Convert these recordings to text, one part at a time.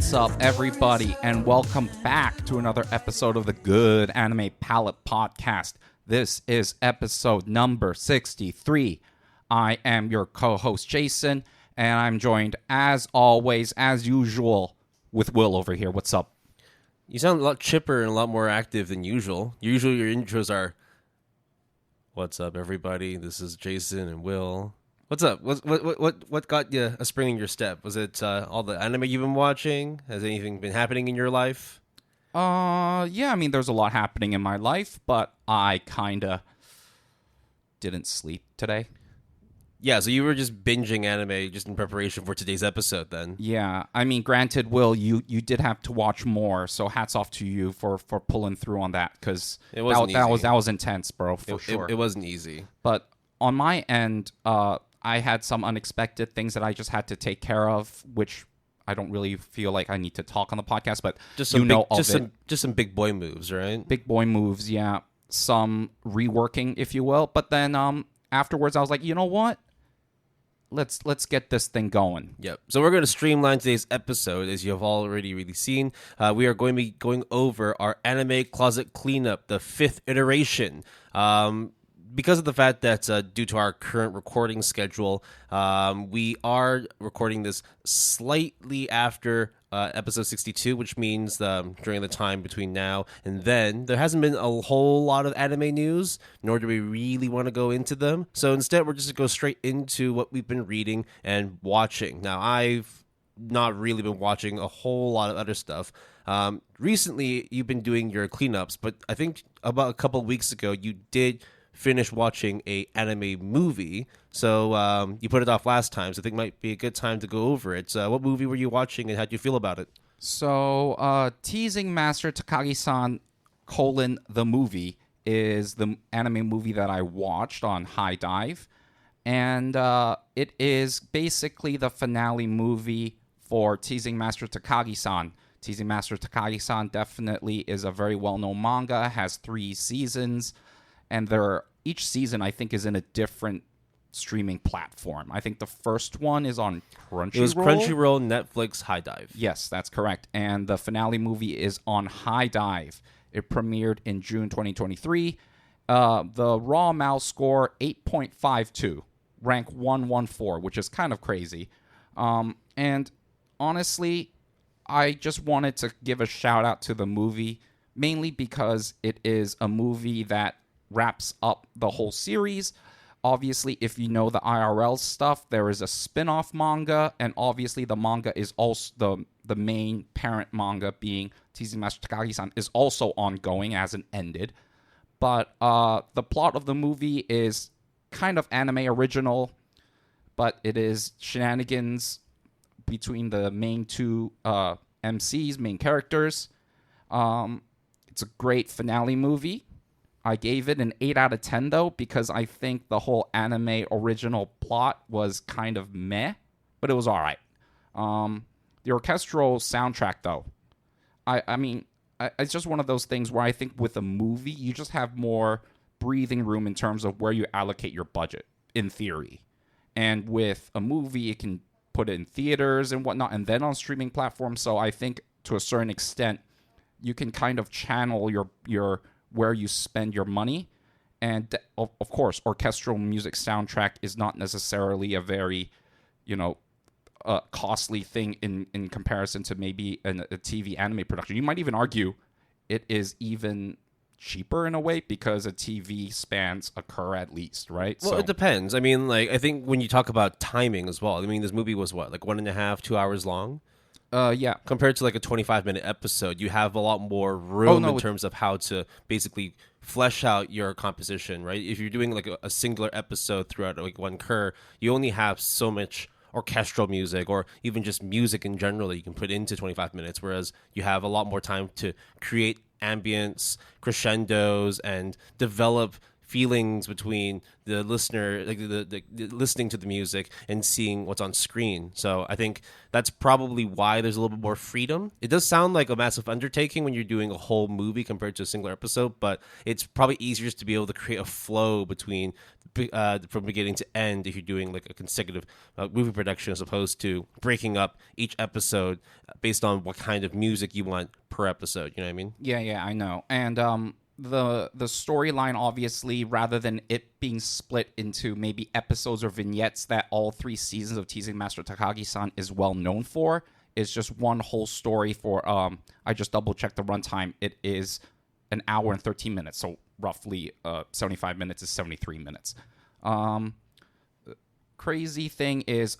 What's up, everybody, and welcome back to another episode of the Good Anime Palette Podcast. This is episode number 63. I am your co-host, Jason, and I'm joined, as always, as usual, with Will over here. What's up? You sound a lot chipper and a lot more active than usual. Usually your intros are, "What's up, everybody? This is Jason and Will." What's up? What got you a spring in your step? Was it all the anime you've been watching? Has anything been happening in your life? Yeah, I mean, there's a lot happening in my life, but I kind of didn't sleep today. Yeah, so you were just binging anime just in preparation for today's episode then. Yeah, I mean, granted, Will, you did have to watch more, so hats off to you for pulling through on that, because that was intense, bro, for sure. It wasn't easy. But on my end, I had some unexpected things that I just had to take care of, which I don't really feel like I need to talk on the podcast, but just some big boy moves, right? Big boy moves, yeah. Some reworking, if you will. But then afterwards, I was like, you know what? Let's get this thing going. Yep. So we're going to streamline today's episode, as you have already really seen. We are going to be going over our anime closet cleanup, the 5th iteration. Because of the fact that due to our current recording schedule, we are recording this slightly after episode 62, which means during the time between now and then, there hasn't been a whole lot of anime news, nor do we really want to go into them. So instead, we're just going to go straight into what we've been reading and watching. Now, I've not really been watching a whole lot of other stuff. Recently, you've been doing your cleanups, but I think about a couple of weeks ago, you did finish watching a anime movie, so you put it off last time, so I think it might be a good time to go over it. What movie were you watching, and how do you feel about it? So, Teasing Master Takagi-san, the movie, is the anime movie that I watched on High Dive, and it is basically the finale movie for Teasing Master Takagi-san. Teasing Master Takagi-san definitely is a very well-known manga, has 3 seasons, and each season, I think, is in a different streaming platform. I think the first one is on Crunchyroll. It was Crunchyroll, Netflix, High Dive. Yes, that's correct. And the finale movie is on High Dive. It premiered in June 2023. The raw mouse score, 8.52. Rank 114, which is kind of crazy. And honestly, I just wanted to give a shout out to the movie, mainly because it is a movie that wraps up the whole series. Obviously, if you know the IRL stuff, there is a spin-off manga, and obviously the manga is also the main parent manga, being Teasing Master Takagi-san, is also ongoing, hasn't ended. But the plot of the movie is kind of anime original, but it is shenanigans between the main 2 MCs, main characters. It's a great finale movie. I gave it an 8 out of 10, though, because I think the whole anime original plot was kind of meh, but it was all right. The orchestral soundtrack, though, I mean, it's just one of those things where I think with a movie, you just have more breathing room in terms of where you allocate your budget, in theory. And with a movie, you can put it in theaters and whatnot, and then on streaming platforms. So I think, to a certain extent, you can kind of channel your where you spend your money. And of course, orchestral music soundtrack is not necessarily a very, costly thing in comparison to maybe a TV anime production. You might even argue it is even cheaper in a way, because a TV spans occur at least, right? Well, it depends. I mean, I think when you talk about timing as well, I mean, this movie was what, 1.5, 2 hours long? Yeah. Compared to a 25-minute episode, you have a lot more room in terms of how to basically flesh out your composition, right? If you're doing a singular episode throughout one cur, you only have so much orchestral music, or even just music in general, that you can put into 25 minutes, whereas you have a lot more time to create ambience, crescendos, and develop feelings between the listener, like the listening to the music and seeing what's on screen. So I think that's probably why there's a little bit more freedom. It does sound like a massive undertaking when you're doing a whole movie compared to a single episode, but it's probably easier just to be able to create a flow between from beginning to end if you're doing like a consecutive movie production as opposed to breaking up each episode based on what kind of music you want per episode. You know what I mean? Yeah, I know. And the storyline, obviously, rather than it being split into maybe episodes or vignettes that all 3 seasons of Teasing Master Takagi-san is well known for, is just one whole story for, I just double-checked the runtime. It is an hour and 13 minutes, so roughly 75 minutes is 73 minutes. Crazy thing is,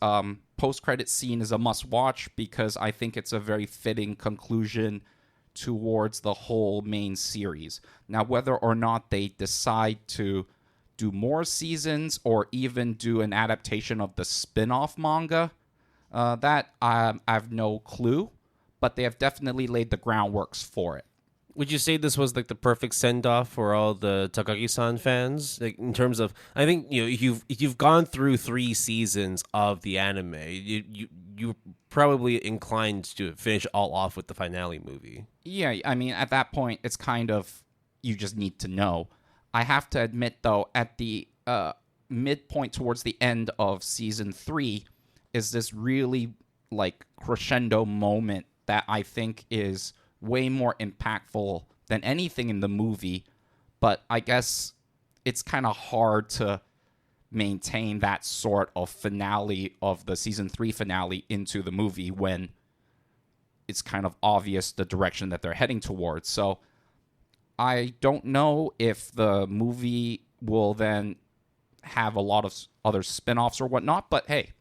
post-credit scene is a must-watch because I think it's a very fitting conclusion towards the whole main series. Now, whether or not they decide to do more seasons or even do an adaptation of the spin-off manga, that I have no clue, but they have definitely laid the groundworks for it. Would you say this was like the perfect send off for all the Takagi-san fans? Like in terms of, I think if you've gone through 3 seasons of the anime, you're probably inclined to finish all off with the finale movie. Yeah, I mean at that point it's kind of you just need to know. I have to admit though, at the midpoint towards the end of season 3 is this really like crescendo moment that I think is way more impactful than anything in the movie, but I guess it's kind of hard to maintain that sort of finale of the season 3 finale into the movie when it's kind of obvious the direction that they're heading towards. So I don't know if the movie will then have a lot of other spin-offs or whatnot, but hey,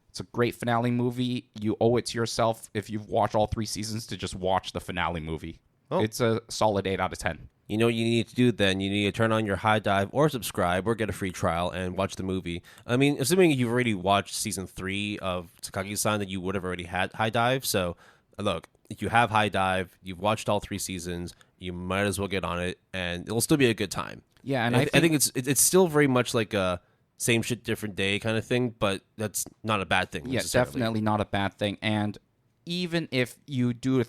it's a great finale movie. You owe it to yourself if you've watched all 3 seasons to just watch the finale movie. Oh. It's a solid 8 out of 10. You know what you need to do then? You need to turn on your High Dive or subscribe or get a free trial and watch the movie. I mean, assuming you've already watched season 3 of Takagi-san, then you would have already had High Dive. So, look, if you have High Dive, you've watched all 3 seasons, you might as well get on it, and it'll still be a good time. Yeah, and I think it's still very much like a same shit, different day kind of thing, but that's not a bad thing. Yeah, definitely not a bad thing. And even if you do,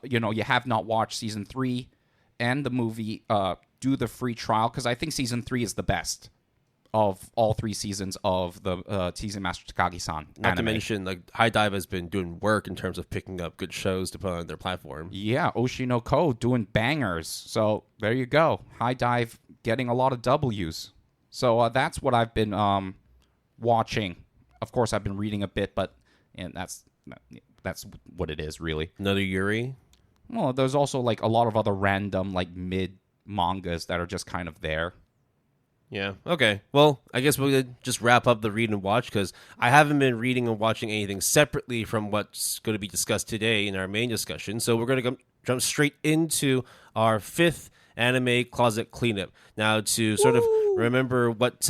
you have not watched season 3 and the movie, do the free trial, because I think season 3 is the best of all 3 seasons of the Teasing Master Takagi-san Not anime. to mention, like, High Dive has been doing work in terms of picking up good shows to put on their platform. Yeah, Oshinoko doing bangers. So there you go. High Dive getting a lot of W's. So that's what I've been watching. Of course, I've been reading a bit, but that's what it is, really. Another Yuri? Well, there's also like a lot of other random like mid mangas that are just kind of there. Yeah, okay. Well, I guess we'll just wrap up the read and watch because I haven't been reading and watching anything separately from what's going to be discussed today in our main discussion. So we're going to jump straight into our 5th anime closet cleanup. Now, to sort of remember what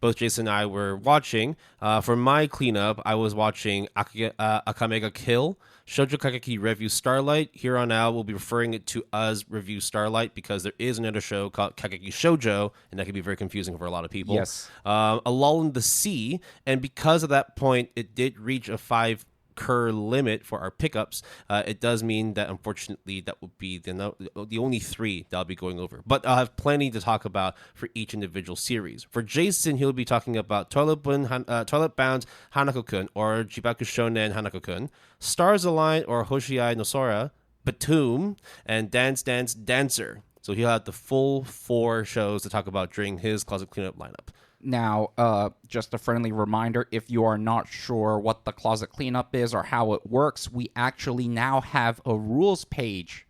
both Jason and I were watching, for my cleanup, I was watching Akame Kill, Shoujo Kageki Revue Starlight. Here on out, we'll be referring it to as Revue Starlight because there is another show called Kageki Shoujo, and that can be very confusing for a lot of people. Yes. A Lull in the Sea, and because of that point, it did reach a 5 cur limit for our pickups. It does mean that unfortunately that will be the only 3 that I'll be going over, but I'll have plenty to talk about for each individual series. For Jason, he'll be talking about Toilet Bound Hanako-kun or Jibaku Shonen Hanako-kun, Stars Align or Hoshiai no Sora, Btooom, and Dance Danseur. So he'll have the full 4 shows to talk about during his closet cleanup lineup. Now, just a friendly reminder, if you are not sure what the closet cleanup is or how it works, we actually now have a rules page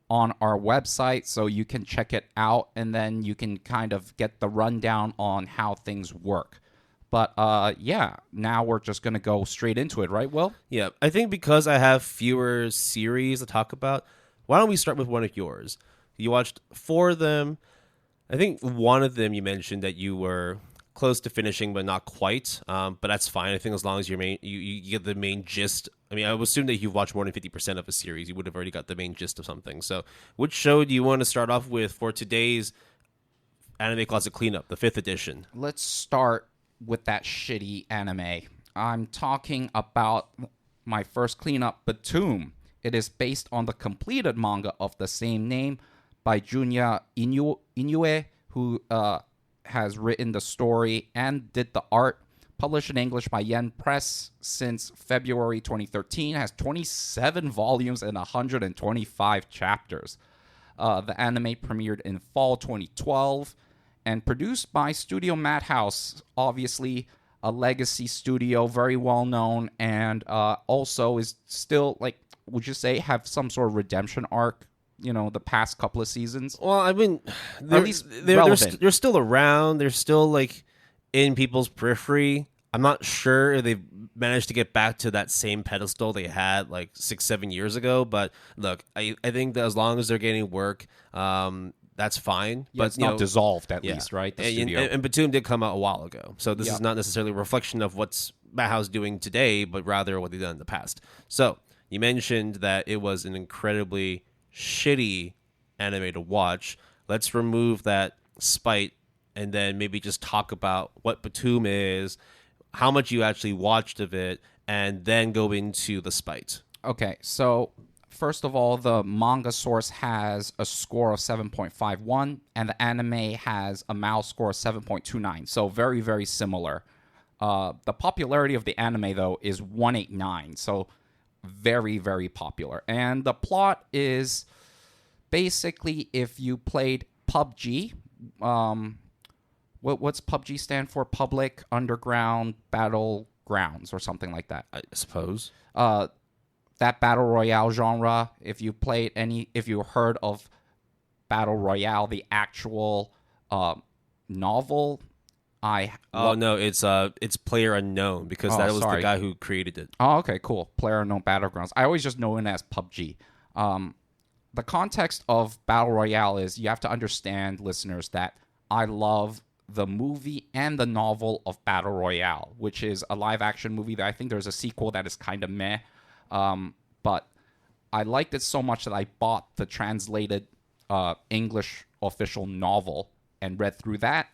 on our website, so you can check it out, and then you can kind of get the rundown on how things work. But, now we're just going to go straight into it, right, Will? Yeah, I think because I have fewer series to talk about, why don't we start with one of yours? You watched 4 of them. I think one of them you mentioned that you were close to finishing, but not quite. But that's fine. I think as long as you get the main gist. I mean, I would assume that if you've watched more than 50% of a series, you would have already got the main gist of something. So which show do you want to start off with for today's Anime Closet Cleanup, the 5th edition. Let's start with that shitty anime. I'm talking about my first cleanup, Btooom. It is based on the completed manga of the same name by Junya Inoue, who has written the story and did the art. Published in English by Yen Press since February 2013. Has 27 volumes and 125 chapters. The anime premiered in fall 2012 and produced by Studio Madhouse, obviously a legacy studio, very well known, and also is still, like, would you say, have some sort of redemption arc, the past couple of seasons? Well, I mean, they're still around. They're still, like, in people's periphery. I'm not sure if they've managed to get back to that same pedestal they had like 6-7 years ago. But look, I think that as long as they're getting work, that's fine. Yeah, but it's not dissolved at least, right? The studio. And Btooom did come out a while ago, so this is not necessarily a reflection of what's Madhouse doing today, but rather what they've done in the past. So you mentioned that it was an incredibly shitty anime to watch. Let's remove that spite and then maybe just talk about what Btooom is, how much you actually watched of it, and then go into the spite. Okay, so first of all, the manga source has a score of 7.51, and the anime has a mouse score of 7.29, so very, very similar. The popularity of the anime, though, is 189, so very, very popular. And the plot is basically if you played PUBG, what's PUBG stand for? Public Underground Battlegrounds or something like that, I suppose. That battle royale genre. If you heard of Battle Royale, the actual novel, no, it's Player Unknown because that was the guy who created it. Oh, okay, cool. Player Unknown Battlegrounds. I always just know it as PUBG. The context of Battle Royale is you have to understand, listeners, that I love the movie and the novel of Battle Royale, which is a live-action movie that I think there's a sequel that is kind of meh. But I liked it so much that I bought the translated English official novel and read through that.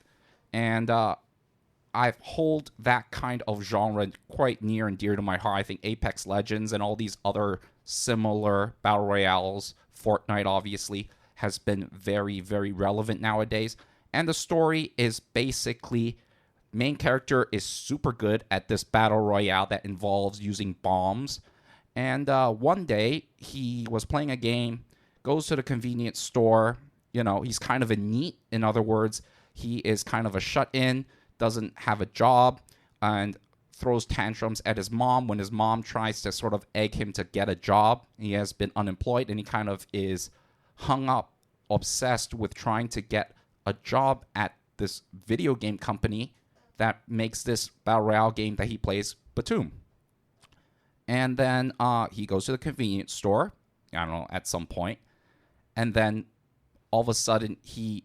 And I hold that kind of genre quite near and dear to my heart. I think Apex Legends and all these other similar Battle Royales, Fortnite obviously, has been very, very relevant nowadays. And the story is basically, main character is super good at this battle royale that involves using bombs. And one day, he was playing a game, goes to the convenience store. He's kind of a NEET. In other words, he is kind of a shut-in, doesn't have a job, and throws tantrums at his mom when his mom tries to sort of egg him to get a job. He has been unemployed, and he kind of is hung up, obsessed with trying to get a job at this video game company that makes this battle royale game that he plays, Btooom. And then he goes to the convenience store, I don't know, at some point, and then all of a sudden he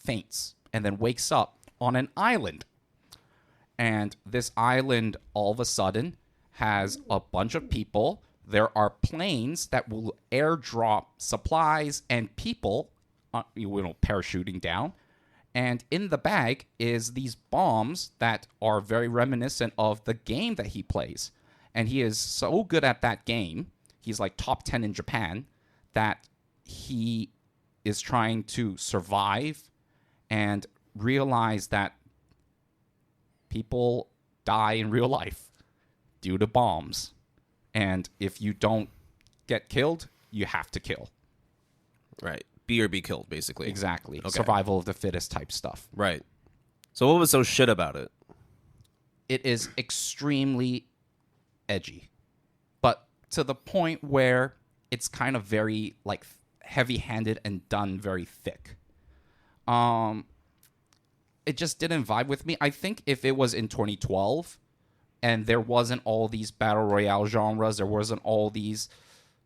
faints and then wakes up on an island. And this island all of a sudden has a bunch of people. There are planes that will airdrop supplies and people, parachuting down. And in the bag is these bombs that are very reminiscent of the game that he plays. And he is so good at that game, he's like top 10 in Japan, that he is trying to survive and realize that people die in real life due to bombs. And if you don't get killed, you have to kill. Right. Be or be killed, basically. Exactly. Okay. Survival of the fittest type stuff. Right. So what was so shit about it? It is extremely edgy. But to the point where it's kind of very, like, heavy-handed and done very thick. It just didn't vibe with me. I think if it was in 2012 and there wasn't all these battle royale genres, there wasn't all these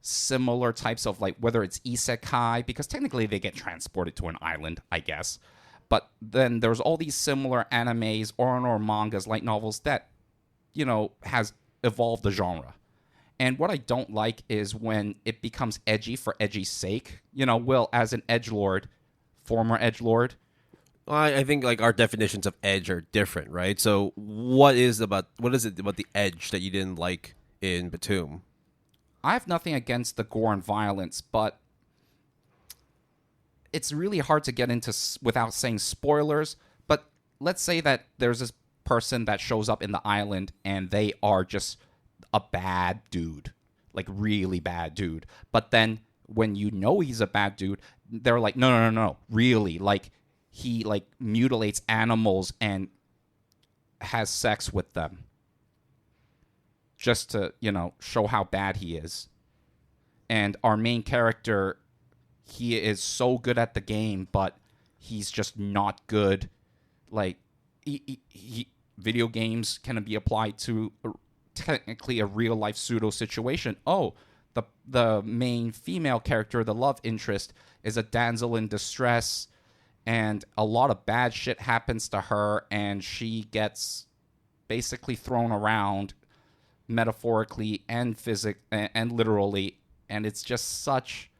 similar types of, like, whether it's isekai, because technically they get transported to an island, I guess. But then there's all these similar animes or mangas, light novels that, has evolved the genre. And what I don't like is when it becomes edgy for edgy's sake. Will, as an edgelord, former edgelord, Well, I think like our definitions of edge are different, right? So what is it about the edge that you didn't like in Btooom? I have nothing against the gore and violence, but it's really hard to get into without saying spoilers. But let's say that there's this person that shows up in the island and they are just a bad dude, like really bad dude. But then when you know he's a bad dude, they're like, no, really, like he like mutilates animals and has sex with them just to, show how bad he is. And our main character, he is so good at the game, but he's just not good. Like, video games can be applied to technically a real life pseudo situation. Oh, the main female character, the love interest, is a damsel in distress, and a lot of bad shit happens to her, and she gets basically thrown around metaphorically and and literally, and it's just such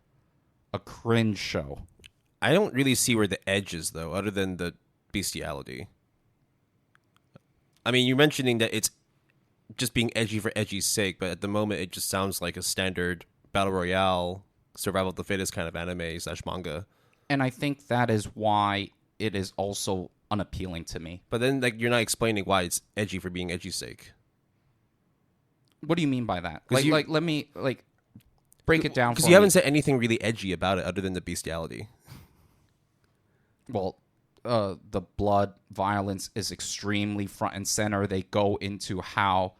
a cringe show. I don't really see where the edge is, though, other than the bestiality. I mean, you're mentioning that it's just being edgy for edgy's sake, but at the moment it just sounds like a standard battle royale, survival of the fittest kind of anime/manga. And I think that is why it is also unappealing to me. But then, like, you're not explaining why it's edgy for being edgy's sake. What do you mean by that? Like, let me break it down. Because you haven't said anything really edgy about it other than the bestiality. Well, the blood violence is extremely front and center. They go into how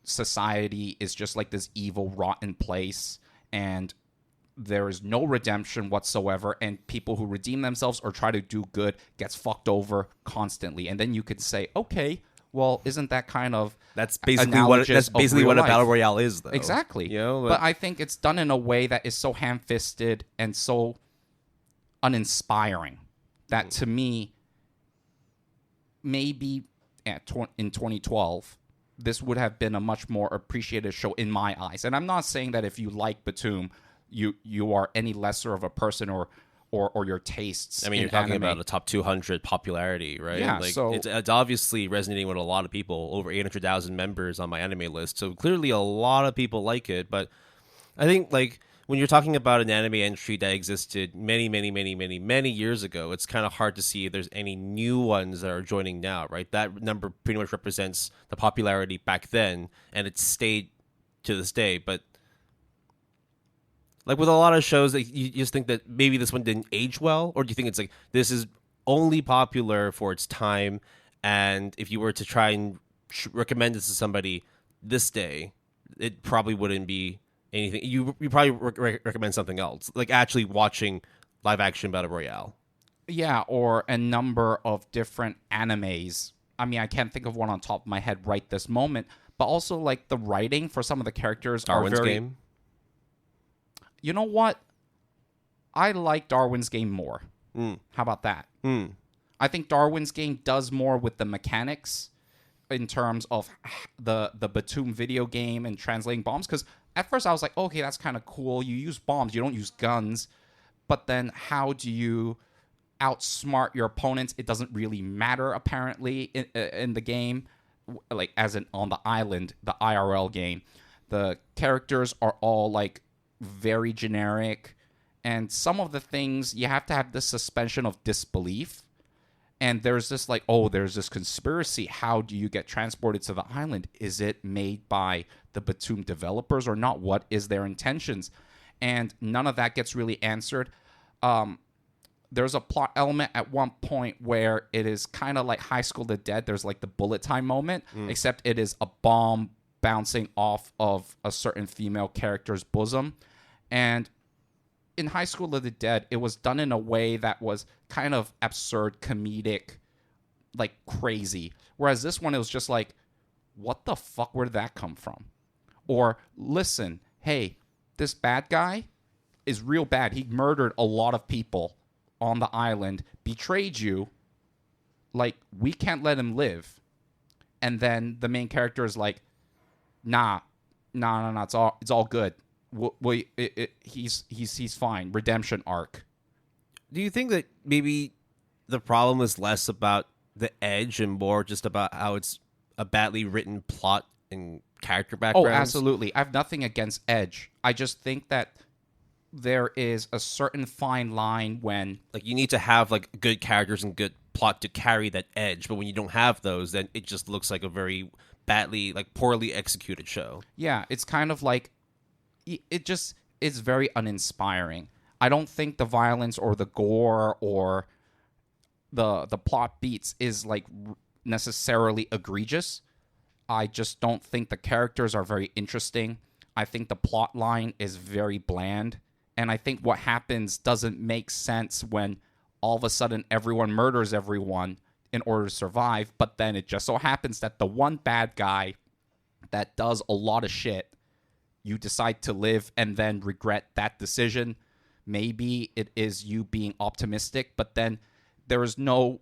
society is just like this evil, rotten place, and there is no redemption whatsoever, and people who redeem themselves or try to do good gets fucked over constantly. And then you could say, okay, well, isn't that kind of that's basically what a battle royale is, though? Exactly. But I think it's done in a way that is so ham-fisted and so uninspiring that, to me, maybe in 2012, this would have been a much more appreciated show in my eyes. And I'm not saying that if you like Btooom, you are any lesser of a person or your tastes. I mean, you're talking about a top 200 popularity, right? Yeah, like, so it's obviously resonating with a lot of people. Over 800,000 members on my anime list, so clearly a lot of people like it. But I think, like, when you're talking about an anime entry that existed many, many, many, many, many years ago, it's kind of hard to see if there's any new ones that are joining now, right? That number pretty much represents the popularity back then, and it's stayed to this day. But like with a lot of shows, like, you just think that maybe this one didn't age well, or do you think it's like this is only popular for its time, and if you were to try and recommend this to somebody this day, it probably wouldn't be anything. You probably recommend something else, like actually watching live action battle royale. Yeah, or a number of different animes. I mean, I can't think of one on top of my head right this moment, but also like the writing for some of the characters Darwin's are very. Game. You know what? I like Darwin's Game more. How about that? I think Darwin's Game does more with the mechanics in terms of the Btooom video game and translating bombs. Because at first I was like, okay, that's kind of cool. You use bombs, you don't use guns. But then how do you outsmart your opponents? It doesn't really matter, apparently, in the game. Like, as in on the island, the IRL game. The characters are all, like, very generic. And some of the things, you have to have this suspension of disbelief. And there's this like, oh, there's this conspiracy. How do you get transported to the island? Is it made by the Btooom developers or not? What is their intentions? And none of that gets really answered. There's a plot element at one point where it is kind of like High School of the Dead. There's like the bullet time moment, except it is a bomb bouncing off of a certain female character's bosom. And in High School of the Dead, it was done in a way that was kind of absurd, comedic, like crazy. Whereas this one, it was just like, what the fuck, where did that come from? Or, listen, hey, this bad guy is real bad. He murdered a lot of people on the island, betrayed you. Like, we can't let him live. And then the main character is like, nah, it's all good. He's fine. Redemption arc. Do you think that maybe the problem is less about the edge and more just about how it's a badly written plot and character backgrounds? Oh, absolutely. I have nothing against edge. I just think that there is a certain fine line when Like, you need to have like good characters and good plot to carry that edge, but when you don't have those, then it just looks like a very badly, like poorly executed show. yeah, it's kind of like it just is very uninspiring. I don't think the violence or the gore or the plot beats is like necessarily egregious. I just don't think the characters are very interesting. I think the plot line is very bland, and I think what happens doesn't make sense when all of a sudden everyone murders everyone in order to survive, but then it just so happens that the one bad guy that does a lot of shit, you decide to live and then regret that decision. Maybe it is you being optimistic, but then there is no...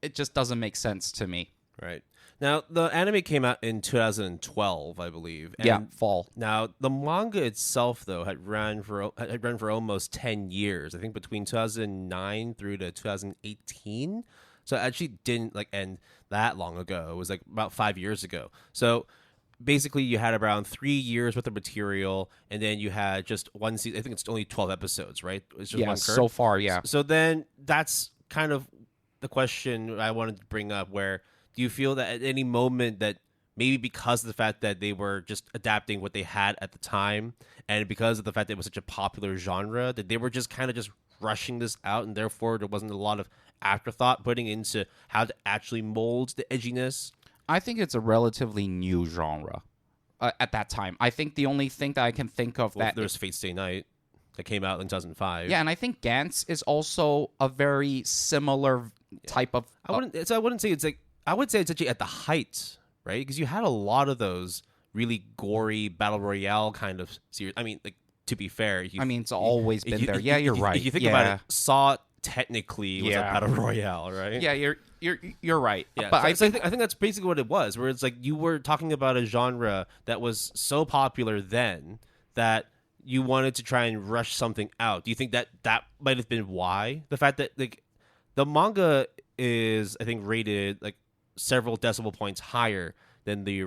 It just doesn't make sense to me. Right. Now, the anime came out in 2012, I believe. And Yeah, fall. Now, the manga itself, though, had run for almost 10 years. I think between 2009 through to 2018. So it actually didn't like end that long ago. It was like about 5 years ago. So basically, you had around 3 years worth of material, and then you had just one season. I think it's only 12 episodes, right? It's just Yeah, one so far, yeah. So then that's kind of the question I wanted to bring up, where do you feel that at any moment that maybe because of the fact that they were just adapting what they had at the time, and because of the fact that it was such a popular genre, that they were just kind of just rushing this out, and therefore there wasn't a lot of afterthought putting into how to actually mold the edginess? I think it's a relatively new genre at that time. I think the only thing that I can think of Well, that... there's Fate Stay Night that came out in 2005. Yeah, and I think Gantz is also a very similar type of... I wouldn't say it's like... I would say it's actually at the height, right? Because you had a lot of those really gory battle royale kind of series. I mean, like, to be fair, it's always been there. Yeah, you're right. If you think about it, Saw technically was a battle royale, right? Yeah, you're right. Yeah, but I think that's basically what it was. Where it's like you were talking about a genre that was so popular then that you wanted to try and rush something out. Do you think that might have been why? The fact that like the manga is, I think, rated like several decimal points higher than the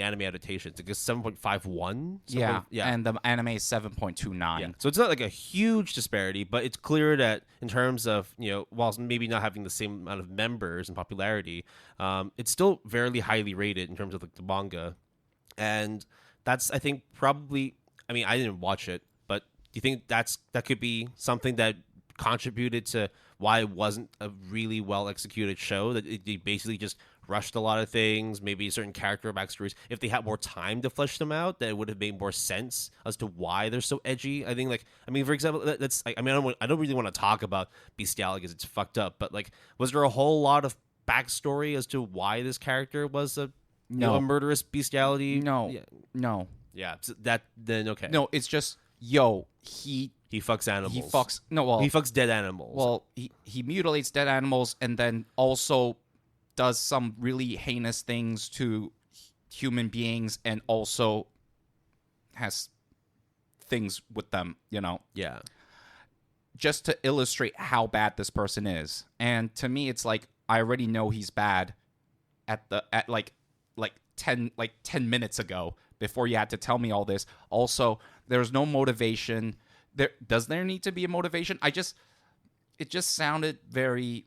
anime adaptations. Like 7.51. Yeah, and the anime is 7.29. Yeah. So it's not like a huge disparity, but it's clear that in terms of, whilst maybe not having the same amount of members and popularity, it's still very highly rated in terms of like the manga. And that's, I think, probably, I mean, I didn't watch it, but do you think that could be something that contributed to why it wasn't a really well executed show? That they basically just rushed a lot of things, maybe certain character backstories. If they had more time to flesh them out, that it would have made more sense as to why they're so edgy. I think, for example, that's I don't really want to talk about bestiality because it's fucked up, but like, was there a whole lot of backstory as to why this character was a murderous bestiality? No. Yeah, so then okay. No, it's just he fucks animals. He fucks dead animals. Well, he mutilates dead animals and then also does some really heinous things to human beings and also has things with them, Yeah. Just to illustrate how bad this person is. And to me, it's like, I already know he's bad at 10 minutes ago before you had to tell me all this. Also, there's no motivation. Does there need to be a motivation? It just sounded very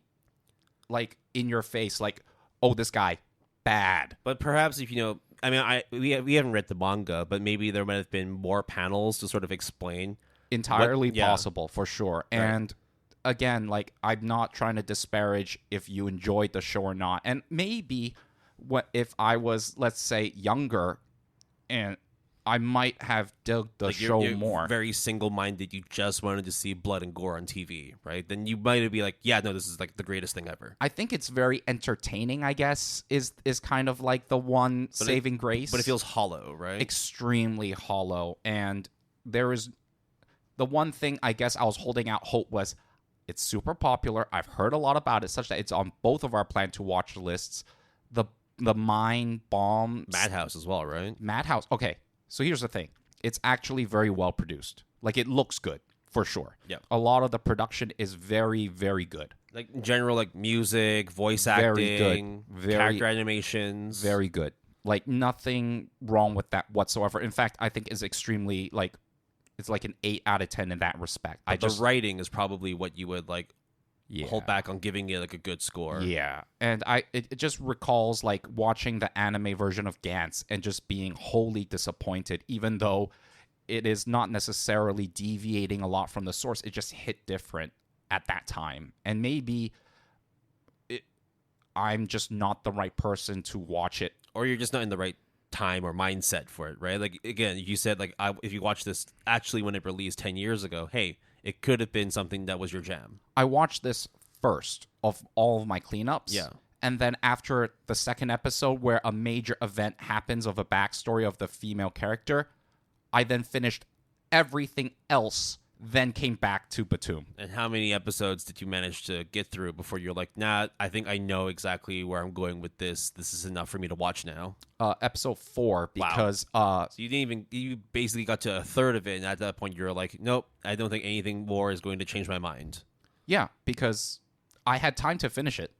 like in your face, like, oh, this guy bad. But perhaps if we haven't read the manga, but maybe there might have been more panels to sort of explain. Entirely possible, for sure. Right. And again, like, I'm not trying to disparage if you enjoyed the show or not. And maybe if I was, let's say, younger, and I might have dug the show you're more. Very single-minded. You just wanted to see blood and gore on TV, right? Then you might be like, yeah, no, this is like the greatest thing ever. I think it's very entertaining, I guess, is kind of like the one saving grace. But it feels hollow, right? Extremely hollow. And there is the one thing I guess I was holding out hope was it's super popular. I've heard a lot about it, such that it's on both of our plan to watch lists. The Mine Bomb Madhouse as well, right? Madhouse. Okay. So here's the thing. It's actually very well produced. Like, it looks good, for sure. Yeah. A lot of the production is very, very good. Like in general, like music, voice Very acting, good. character animations. Very good. Like nothing wrong with that whatsoever. In fact, I think is extremely like it's like an 8 out of 10 in that respect. But the writing is probably what you would like hold back on giving it like a good score. Yeah. And it just recalls like watching the anime version of Gantz and just being wholly disappointed, even though it is not necessarily deviating a lot from the source. It just hit different at that time. And maybe I'm just not the right person to watch it. Or you're just not in the right time or mindset for it, right? Like, again, you said, like, if you watch this actually when it released 10 years ago, hey, it could have been something that was your jam. I watched this first of all of my cleanups. Yeah. And then after the second episode where a major event happens of a backstory of the female character, I then finished everything else, then came back to Btooom. And how many episodes did you manage to get through before you're like, nah, I think I know exactly where I'm going with this. This is enough for me to watch now. Episode 4, because... So you basically got to a third of it, and at that point you're like, nope, I don't think anything more is going to change my mind. Yeah, because I had time to finish it.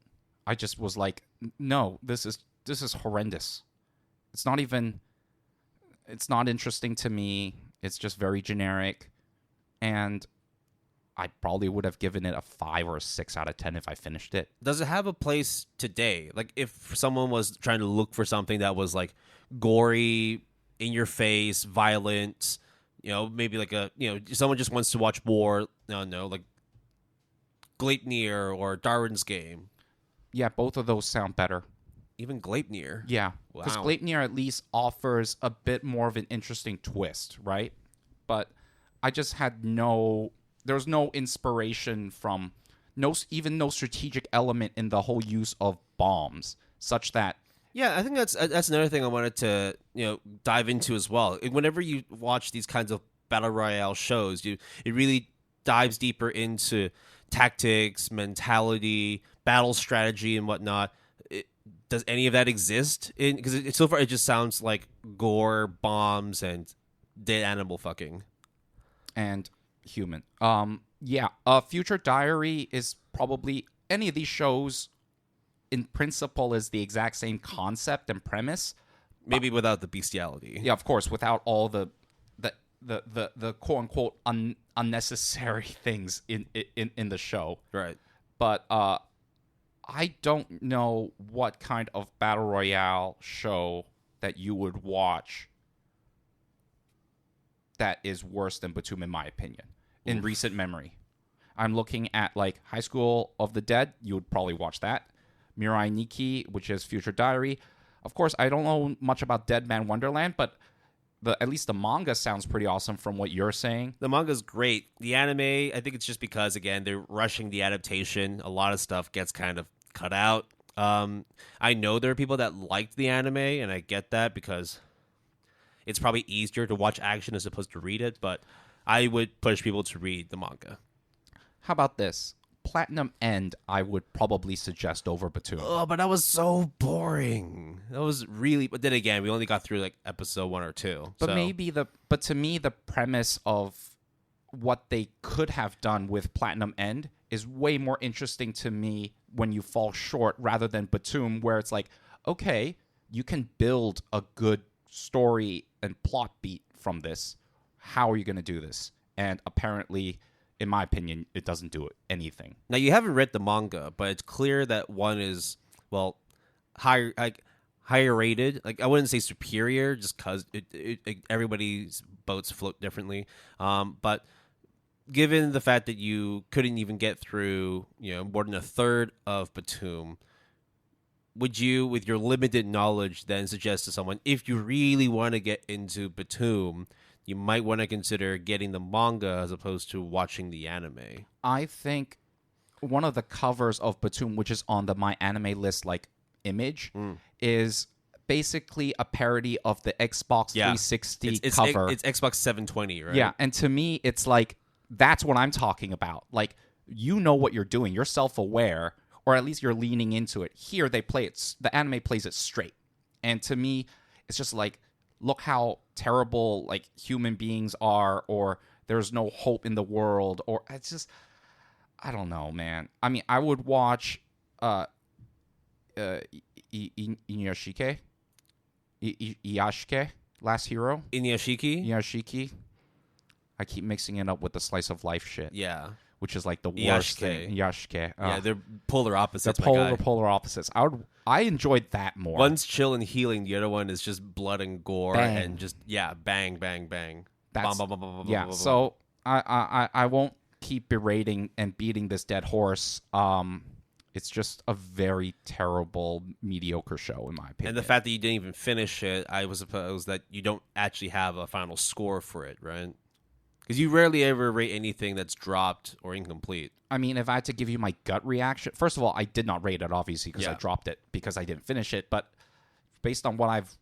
I just was like, no, this is horrendous. It's not interesting to me. It's just very generic. And I probably would have given it a 5 or a 6 out of 10 if I finished it. Does it have a place today? Like, if someone was trying to look for something that was, like, gory, in your face, violent, maybe like someone just wants to watch war, like Gleipnir or Darwin's Game. Yeah, both of those sound better. Even Gleipnir? Yeah, because Gleipnir at least offers a bit more of an interesting twist, right? But I just had there was no inspiration from, even no strategic element in the whole use of bombs, such that... Yeah, I think that's another thing I wanted to dive into as well. Whenever you watch these kinds of battle royale shows, it really dives deeper into tactics, mentality, battle strategy, and whatnot. Does any of that exist? Because so far it just sounds like gore, bombs, and dead animal fucking. And human. Future Diary is probably... Any of these shows, in principle, is the exact same concept and premise. Maybe without the bestiality. Yeah, of course, without all the quote-unquote unnecessary things in the show. Right. But I don't know what kind of battle royale show that you would watch that is worse than Btooom, in my opinion, in recent memory. I'm looking at, like, High School of the Dead. You would probably watch that. Mirai Nikki, which is Future Diary. Of course, I don't know much about Dead Man Wonderland, but at least the manga sounds pretty awesome from what you're saying. The manga's great. The anime, I think it's just because, again, they're rushing the adaptation. A lot of stuff gets kind of cut out. I know there are people that liked the anime, and I get that because it's probably easier to watch action as opposed to read it, but I would push people to read the manga. How about this? Platinum End, I would probably suggest over Btooom. Oh, but that was so boring. That was really... But then again, we only got through, like, episode 1 or 2. But but to me, the premise of what they could have done with Platinum End is way more interesting to me when you fall short rather than Btooom, where it's like, okay, you can build a good story and plot beat from this. How are you going to do this? And apparently, in my opinion, it doesn't do anything. Now, you haven't read the manga, but it's clear that one is, well, higher rated. Like, I wouldn't say superior, just because everybody's boats float differently. But given the fact that you couldn't even get through, more than a third of Btooom, would you, with your limited knowledge, then suggest to someone, if you really want to get into Btooom, you might want to consider getting the manga as opposed to watching the anime? I think one of the covers of Btooom, which is on the My Anime List image, is basically a parody of the Xbox 360 cover. It's Xbox 720, right? Yeah, and to me, it's like, that's what I'm talking about. Like, you know what you're doing. You're self-aware, or at least you're leaning into it. Here, the anime plays it straight. And to me, it's just like, look how terrible, like, human beings are, or there's no hope in the world, or it's just... I don't know, man. I mean, I would watch Inuyashike, Iyashike, Last Hero, Inuyashiki? Iyashiki. I keep mixing it up with the slice of life shit, Yeah. which is like the worst Iyashike. thing. Iyashike. Yeah, they're polar they're opposites, my guy. polar opposites. I enjoyed that more. One's chill and healing, the other one is just blood and gore Bang. and just bang, bang, bang. That's, Bum, bum, bum, bum, bum, yeah. bum, bum. So I won't keep berating and beating this dead horse. It's just a very terrible, mediocre show, in my opinion. And the fact that you didn't even finish it, I was supposed that you don't actually have a final score for it, right? Because you rarely ever rate anything that's dropped or incomplete. I mean, if I had to give you my gut reaction, first of all, I did not rate it, obviously, because I dropped it because I didn't finish it. But based on what I've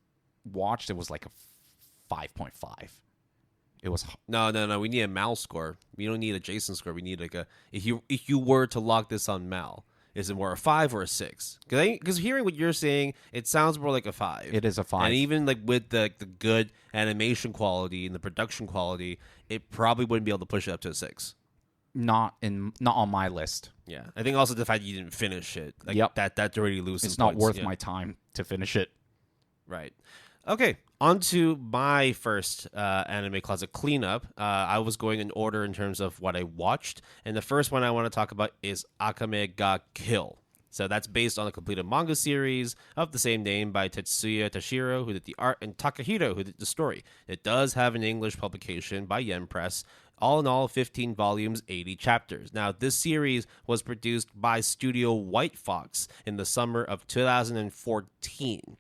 watched, it was like a 5.5. It was No. We need a Mal score. We don't need a Jason score. We need like a if you were to log this on Mal, is it more a 5 or a 6? Because hearing what you're saying, it sounds more like a 5. It is a 5. And even like with the good animation quality and the production quality, it probably wouldn't be able to push it up to a 6. Not on my list. Yeah, I think also the fact you didn't finish it, like Yep. that already loses. It's not points. worth Yeah. my time to finish it. Right. Okay, on to my first anime closet cleanup. I was going in order in terms of what I watched, and the first one I want to talk about is Akame ga Kill. So that's based on a completed manga series of the same name by Tetsuya Tashiro, who did the art, and Takahiro, who did the story. It does have an English publication by Yen Press. All in all, 15 volumes, 80 chapters. Now, this series was produced by Studio White Fox in the summer of 2014.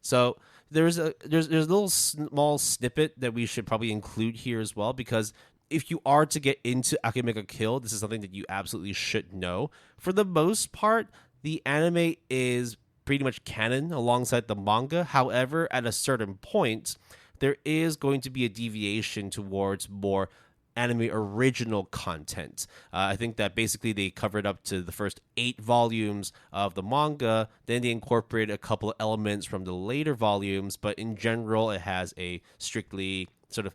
So there's a little small snippet that we should probably include here as well, because if you are to get into Akame ga Kill, this is something that you absolutely should know. For the most part, the anime is pretty much canon alongside the manga. However, at a certain point, there is going to be a deviation towards more anime original content. I think that basically they covered up to the first 8 volumes of the manga, then they incorporated a couple of elements from the later volumes, but in general it has a strictly sort of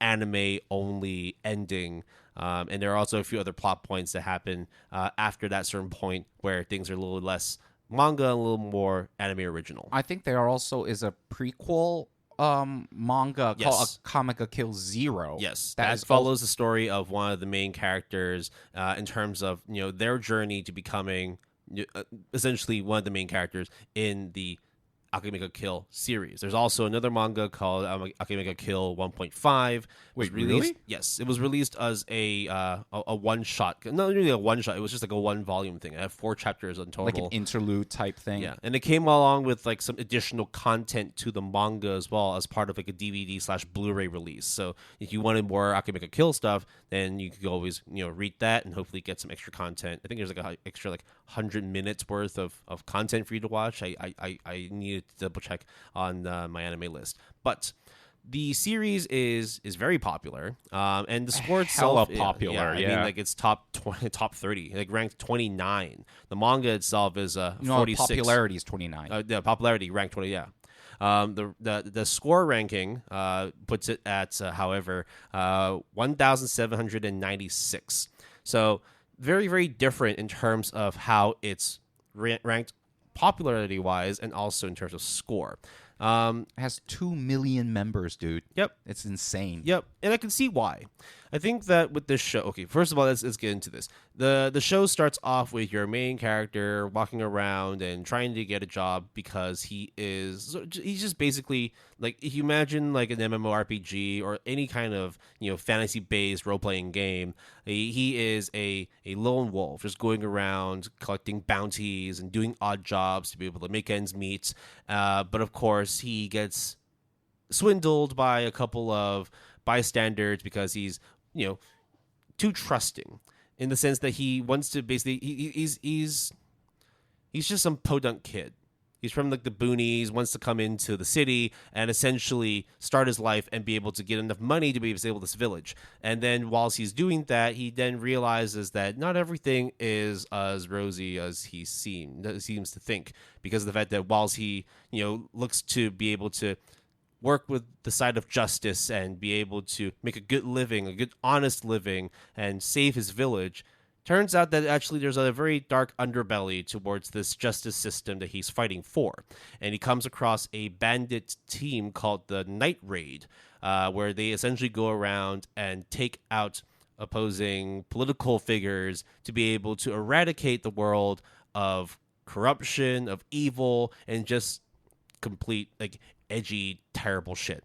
anime only ending. And there are also a few other plot points that happen after that certain point where things are a little less manga, a little more anime original. I think there also is a prequel manga called Akame ga Kill 0. Yes, that that follows the story of one of the main characters in terms of their journey to becoming essentially one of the main characters in the Akame ga Kill series. There's also another manga called Akame ga Kill 1.5. Wait, released, really? Yes, it was released as a one shot. Not really a one shot. It was just like a 1 volume thing. It had 4 chapters in total. Like an interlude type thing. Yeah, and it came along with like some additional content to the manga as well as part of like a DVD/Blu-ray release. So if you wanted more Akame ga Kill stuff, then you could always read that and hopefully get some extra content. I think there's like an extra like 100 minutes worth of content for you to watch. I needed to double check on my anime list, but the series is very popular, and the score itself Hella popular. I mean, like it's top 20, top 30, like ranked 29. The manga itself is 46. Popularity is 29. The popularity ranked 20. Yeah. The score ranking puts it at however 1,796. So very, very different in terms of how it's ranked popularity wise and also in terms of score. It has 2 million members, dude. Yep. It's insane. Yep, and I can see why. I think that with this show, okay, first of all, let's get into this. The show starts off with your main character walking around and trying to get a job because he's just basically like, if you imagine like an MMORPG or any kind of fantasy based role playing game, he is a lone wolf just going around collecting bounties and doing odd jobs to be able to make ends meet. But of course, he gets swindled by a couple of bystanders because he's too trusting, in the sense that he wants to basically he's just some podunk kid. He's from like the boonies, wants to come into the city and essentially start his life and be able to get enough money to be able to save this village. And then whilst he's doing that, he then realizes that not everything is as rosy as he seems to think, because of the fact that whilst he looks to be able to work with the side of justice and be able to make a good living, a good honest living, and save his village, Turns out that actually there's a very dark underbelly towards this justice system that he's fighting for. And he comes across a bandit team called the Night Raid, where they essentially go around and take out opposing political figures to be able to eradicate the world of corruption, of evil, and just complete, like, edgy, terrible shit.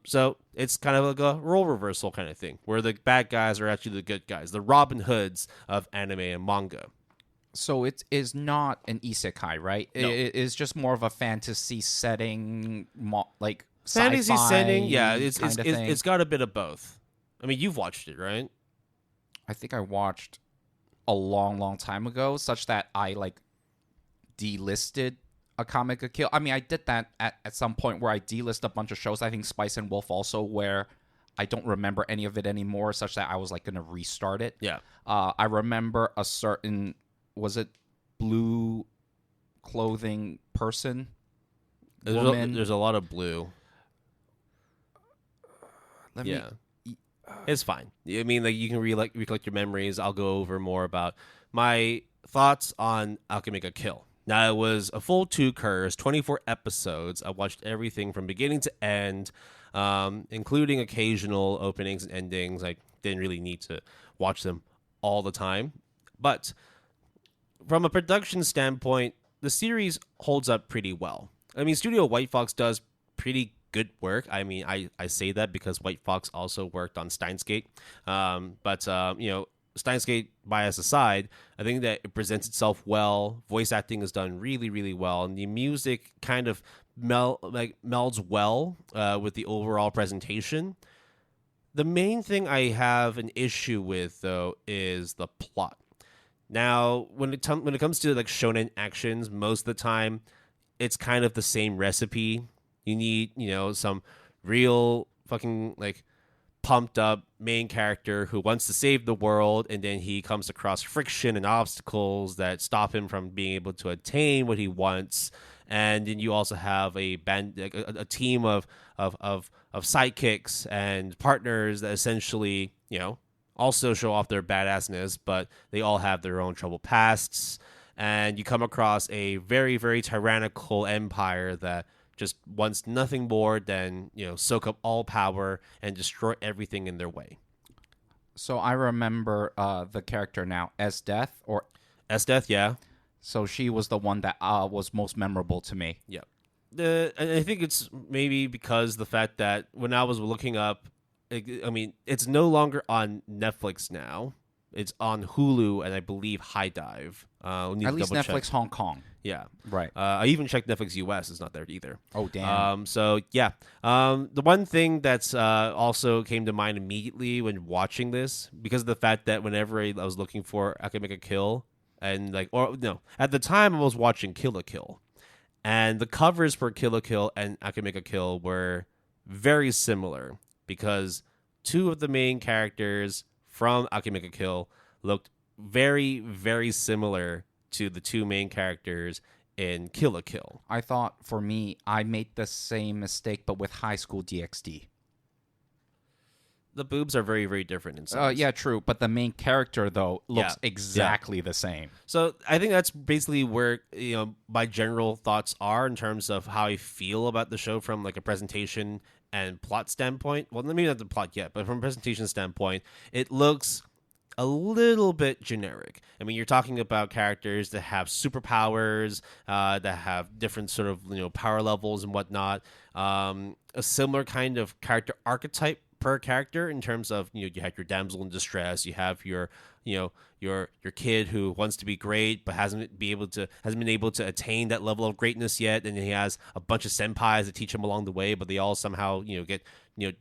So it's kind of like a role reversal kind of thing, where the bad guys are actually the good guys, the Robin Hoods of anime and manga. So it is not an isekai, right? No. It is just more of a fantasy setting, like Fantasy sci-fi setting, yeah, kind of thing. it's got a bit of both. I mean, you've watched it, right? I think I watched a long time ago, such that I like delisted Akame Kill. I mean, I did that at some point where I delist a bunch of shows. I think Spice and Wolf also, where I don't remember any of it anymore, such that I was like going to restart it. Yeah. I remember a certain, was it blue clothing person? Woman? There's a lot of blue. Let Yeah. me. It's fine. I mean, like, you can recollect your memories. I'll go over more about my thoughts on Akame Kill. Now, it was a full 2 cours, 24 episodes. I watched everything from beginning to end, including occasional openings and endings. I didn't really need to watch them all the time. But from a production standpoint, the series holds up pretty well. I mean, Studio White Fox does pretty good work. I mean, I say that because White Fox also worked on Steins Gate. But Steins Gate bias aside, I think that it presents itself well. Voice acting is done really, really well, and the music kind of melds well with the overall presentation. The main thing I have an issue with, though, is the plot. Now, when it comes to like shonen actions, most of the time, it's kind of the same recipe. You need, some real fucking like pumped up main character who wants to save the world, and then he comes across friction and obstacles that stop him from being able to attain what he wants. And then you also have a team of sidekicks and partners that essentially, also show off their badassness, but they all have their own troubled pasts. And you come across a very, very tyrannical empire that just wants nothing more than, soak up all power and destroy everything in their way. So I remember the character now, S-Death, or S-Death, yeah. So she was the one that was most memorable to me. Yeah. I think it's maybe because the fact that when I was looking up, it's no longer on Netflix now. It's on Hulu and I believe High Dive. At least Netflix Hong Kong. Yeah. Right. I even checked Netflix US. It's not there either. Oh, damn. So, yeah. The one thing that's also came to mind immediately when watching this, because of the fact that whenever I was looking for Akame Kill, and at the time I was watching Kill la Kill, and the covers for Kill la Kill and Akame Kill were very similar, because 2 of the main characters from Akame Kill looked very, very similar to the 2 main characters in Kill la Kill. I thought, for me, I made the same mistake, but with High School DxD. The boobs are very, very different in size. Yeah, true. But the main character, though, looks exactly the same. So I think that's basically where, my general thoughts are in terms of how I feel about the show from like a presentation and plot standpoint. Well, maybe not the plot yet, but from a presentation standpoint, it looks a little bit generic. I mean, you're talking about characters that have superpowers, that have different sort of, power levels and whatnot. A similar kind of character archetype per character in terms of, you have your damsel in distress, you have your kid who wants to be great but hasn't been able to attain that level of greatness yet, and he has a bunch of senpais that teach him along the way, but they all somehow get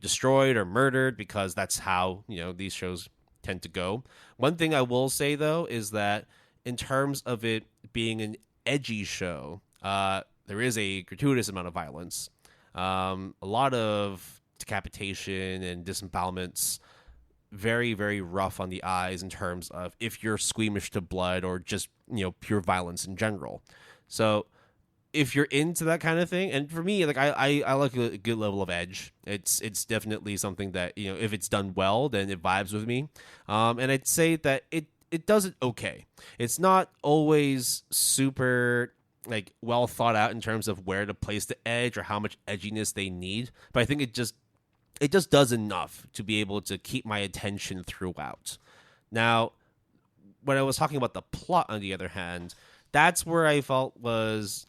destroyed or murdered, because that's how these shows tend to go. One thing I will say, though, is that in terms of it being an edgy show, there is a gratuitous amount of violence, a lot of decapitation and disembowelments, very, very rough on the eyes in terms of if you're squeamish to blood or just, pure violence in general. So if you're into that kind of thing, and for me, like I like a good level of edge. It's definitely something that, if it's done well, then it vibes with me. And I'd say that it does it okay. It's not always super like well thought out in terms of where to place the edge or how much edginess they need, but I think it just does enough to be able to keep my attention throughout. Now, when I was talking about the plot, on the other hand, that's where I felt was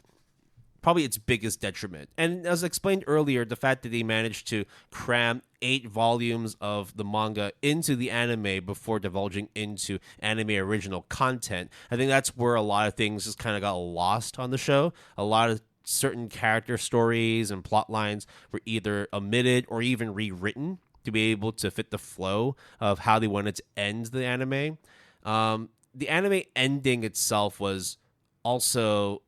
probably its biggest detriment. And as explained earlier, the fact that they managed to cram 8 volumes of the manga into the anime before divulging into anime original content, I think that's where a lot of things just kind of got lost on the show. A lot of certain character stories and plot lines were either omitted or even rewritten to be able to fit the flow of how they wanted to end the anime. The anime ending itself was also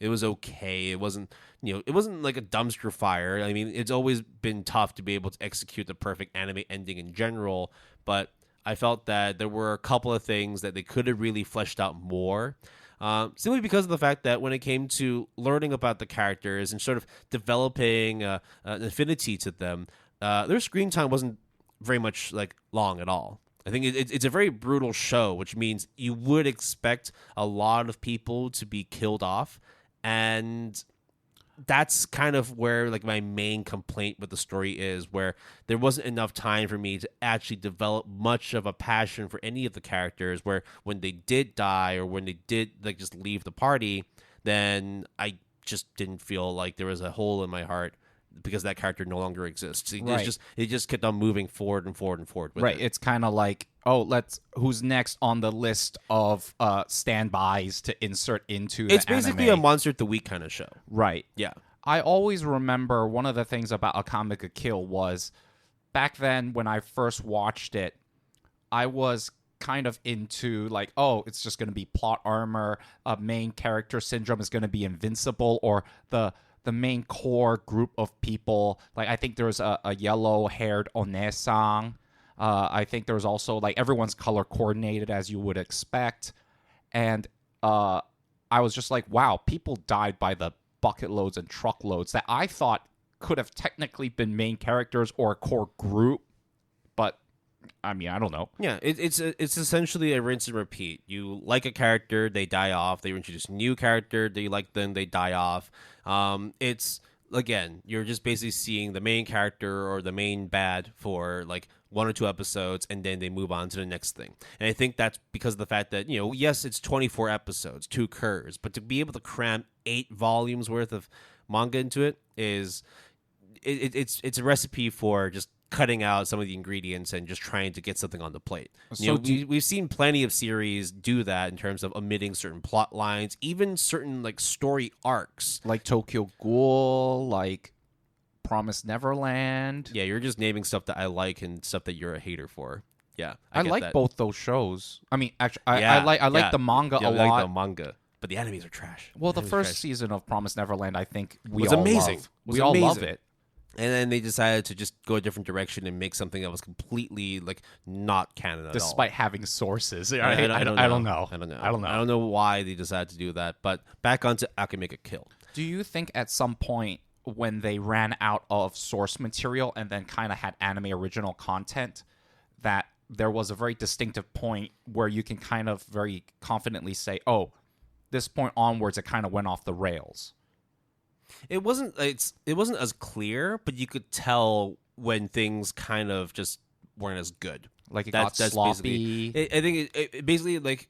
it was okay. It wasn't like a dumpster fire. I mean, it's always been tough to be able to execute the perfect anime ending in general, but I felt that there were a couple of things that they could have really fleshed out more. Simply because of the fact that when it came to learning about the characters and sort of developing an affinity to them, their screen time wasn't very much like long at all. I think it's a very brutal show, which means you would expect a lot of people to be killed off, and that's kind of where like my main complaint with the story is, where there wasn't enough time for me to actually develop much of a passion for any of the characters, where when they did die or when they did like just leave the party, then I just didn't feel like there was a hole in my heart because that character no longer exists. It just kept on moving forward and forward and forward with it. It's kind of like, who's next on the list of standbys to insert into the It's basically anime. a Monster of the Week kind of show. Right. Yeah. I always remember one of the things about Akame-kun was back then when I first watched it, I was kind of into like, it's just going to be plot armor, a main character syndrome is going to be invincible, or the main core group of people. Like I think there was a yellow-haired One-san. I think there was also like everyone's color coordinated as you would expect. And I was just like, wow, people died by the bucket loads and truckloads that I thought could have technically been main characters or a core group. But I mean, I don't know. Yeah, it's essentially a rinse and repeat. You like a character, they die off. They introduce a new character, they like them, they die off. It's, again, you're just basically seeing the main character or the main bad for like 1 or 2 episodes, and then they move on to the next thing. And I think that's because of the fact that, yes, it's 24 episodes, 2 curves, but to be able to cram 8 volumes worth of manga into it is it's a recipe for just cutting out some of the ingredients and just trying to get something on the plate. So We've seen plenty of series do that in terms of omitting certain plot lines, even certain like story arcs, like Tokyo Ghoul, like Promised Neverland. Yeah, you're just naming stuff that I like and stuff that you're a hater for. Yeah, I get like that. both those shows. I mean, actually, I like the manga a I lot. like the manga, but the animes are trash. Well, the first season of Promised Neverland, I think was amazing. We all love it. And then they decided to just go a different direction and make something that was completely like not canon at all. Despite having sources. I don't know. I don't know why they decided to do that. But back onto Akame-kun. Do you think at some point when they ran out of source material and then kind of had anime original content, that there was a very distinctive point where you can kind of very confidently say, this point onwards, it kind of went off the rails? It wasn't as clear, but you could tell when things kind of just weren't as good. Like that's sloppy. I think it basically, like,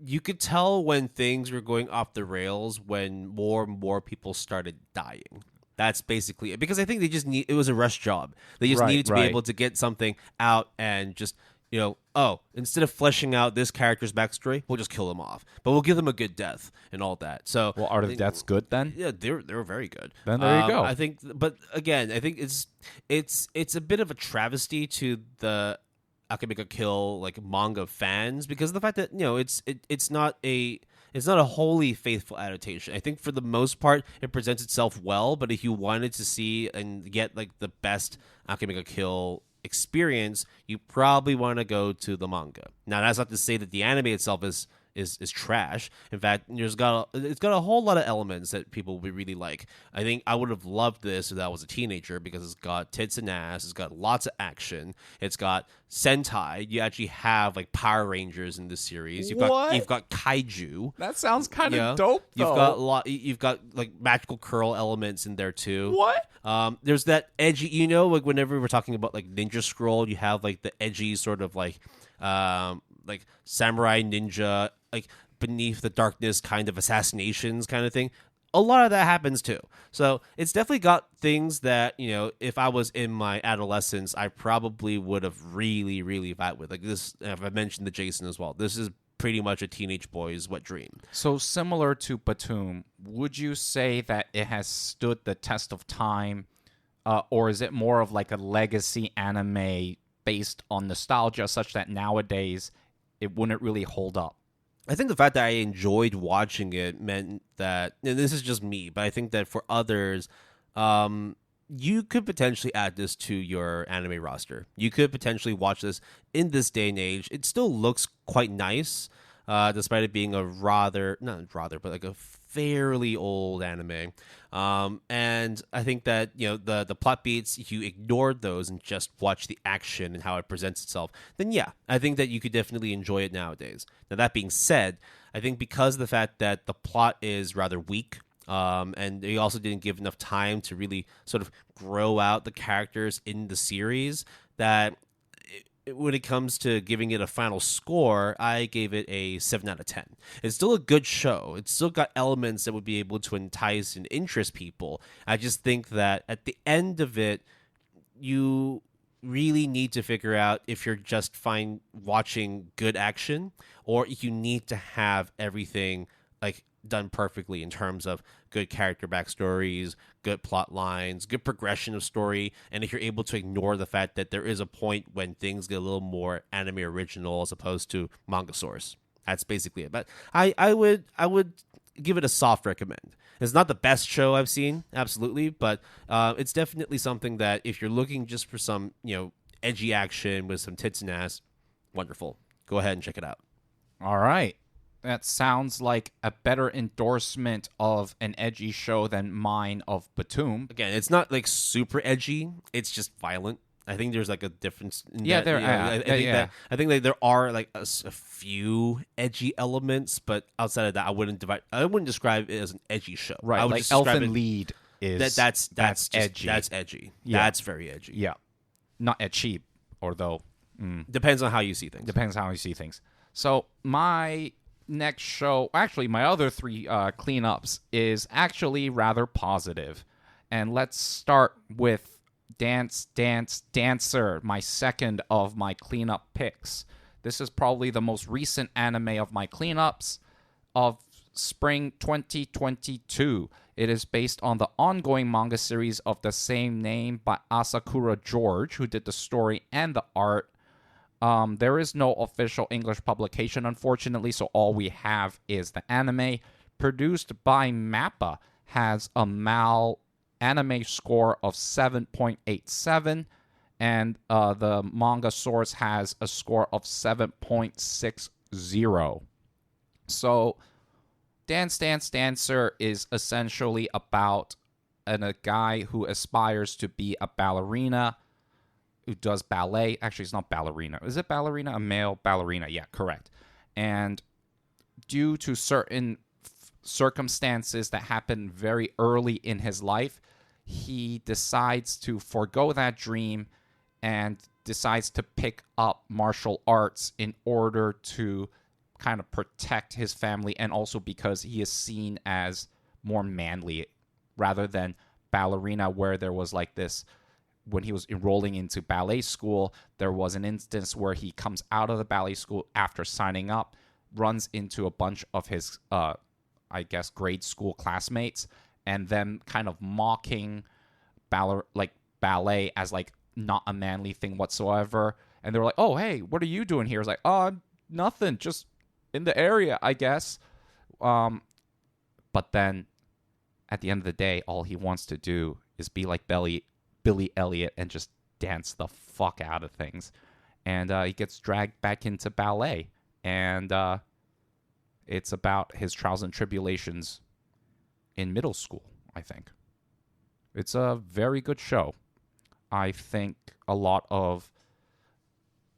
you could tell when things were going off the rails when more and more people started dying. That's basically it. Because I think it was a rush job. They just needed to be able to get something out and just, instead of fleshing out this character's backstory, we'll just kill them off. But we'll give them a good death and all that. So, well, are the deaths good then? Yeah, they were very good. Then there you go. I think, but again, I think it's a bit of a travesty to the Akame-kun like manga fans because of the fact that it's not a wholly faithful adaptation. I think for the most part it presents itself well, but if you wanted to see and get like the best Akame-kun experience, you probably want to go to the manga. Now, that's not to say that the anime itself is is trash. In fact, it's got a whole lot of elements that people would really like. I think I would have loved this if I was a teenager because it's got tits and ass, it's got lots of action, it's got Sentai. You actually have like Power Rangers in this series. You've got kaiju. That sounds kind of dope. Though. You've got like magical curl elements in there too. What? There's that edgy. Like whenever we're talking about like Ninja Scroll, you have like the edgy sort of like samurai ninja, like beneath the darkness kind of assassinations kind of thing. A lot of that happens too. So it's definitely got things that, if I was in my adolescence, I probably would have really, really vibed with. Like this, if I mentioned the Jason as well, this is pretty much a teenage boy's wet dream. So similar to Btooom, would you say that it has stood the test of time, or is it more of like a legacy anime based on nostalgia such that nowadays it wouldn't really hold up? I think the fact that I enjoyed watching it meant that, and this is just me, but I think that for others, you could potentially add this to your anime roster. You could potentially watch this in this day and age. It still looks quite nice, despite it being like a fairly old anime. And I think that, the plot beats, if you ignored those and just watch the action and how it presents itself, then yeah, I think that you could definitely enjoy it nowadays. Now, that being said, I think because of the fact that the plot is rather weak, and they also didn't give enough time to really sort of grow out the characters in the series, that when it comes to giving it a final score, I gave it a 7 out of 10. It's still a good show. It's still got elements that would be able to entice and interest people. I just think that at the end of it, you really need to figure out if you're just fine watching good action, or if you need to have everything like done perfectly in terms of good character backstories, good plot lines, good progression of story, and if you're able to ignore the fact that there is a point when things get a little more anime original as opposed to manga source. That's basically it. But I would give it a soft recommend. It's not the best show I've seen, absolutely, but it's definitely something that if you're looking just for some, edgy action with some tits and ass, wonderful. Go ahead and check it out. All right. That sounds like a better endorsement of an edgy show than mine of Btooom. Again, it's not like super edgy. It's just violent. I think there's like a difference. I think like there are like a few edgy elements, but outside of that, I wouldn't describe it as an edgy show. Right, I would like just describe Elfen Lied is that's edgy. That's edgy. Yeah. That's very edgy. Yeah, not edgy, although depends on how you see things. Depends on how you see things. So my next show, actually my other three cleanups, is actually rather positive. And let's start with Danseur, my second of my cleanup picks. This is probably the most recent anime of my cleanups of spring 2022. It is based on the ongoing manga series of the same name by Asakura George, who did the story and the art. There is no official English publication, unfortunately, so all we have is the anime. Produced by MAPPA, has a anime score of 7.87, and the manga source has a score of 7.60. So, Danseur is essentially about a guy who aspires to be a ballerina, who does ballet. Actually, it's not ballerina. Is it ballerina? A male ballerina. Yeah, correct. And due to certain circumstances that happen very early in his life, he decides to forego that dream and decides to pick up martial arts in order to kind of protect his family, and also because he is seen as more manly rather than ballerina, where there was like this, when he was enrolling into ballet school, there was an instance where he comes out of the ballet school after signing up, runs into a bunch of his, grade school classmates, and them kind of mocking ballet as like not a manly thing whatsoever. And they were like, "Oh, hey, what are you doing here?" It's like, "Oh, nothing, just in the area, I guess." But then at the end of the day, all he wants to do is be like Billy Elliot and just dance the fuck out of things. And he gets dragged back into ballet. And It's about his trials and tribulations in middle school, I think. It's a very good show. I think a lot of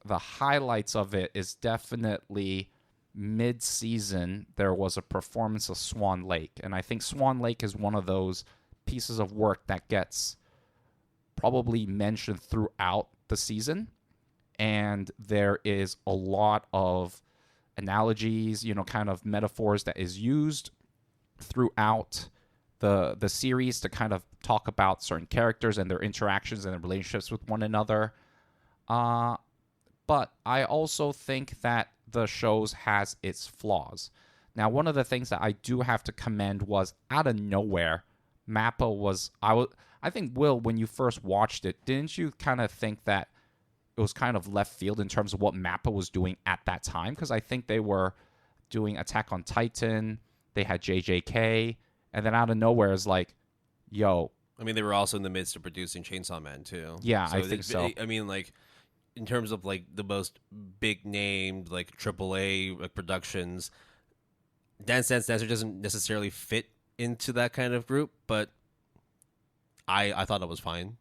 the highlights of it is definitely mid-season. There was a performance of Swan Lake, and I think Swan Lake is one of those pieces of work that gets probably mentioned throughout the season, and there is a lot of analogies, kind of metaphors that is used throughout the series to kind of talk about certain characters and their interactions and their relationships with one another. But I also think that the show has its flaws. Now, one of the things that I do have to commend was out of nowhere, Mappa was... I think, Will, when you first watched it, didn't you kind of think that it was kind of left field in terms of what Mappa was doing at that time? Because I think they were doing Attack on Titan, they had JJK, and then out of nowhere is like, yo... I mean, they were also in the midst of producing Chainsaw Man, too. Yeah, I think so. I mean, like... in terms of like the most big named like AAA like productions, Dance Dance Dancer doesn't necessarily fit into that kind of group, but I thought it was fine.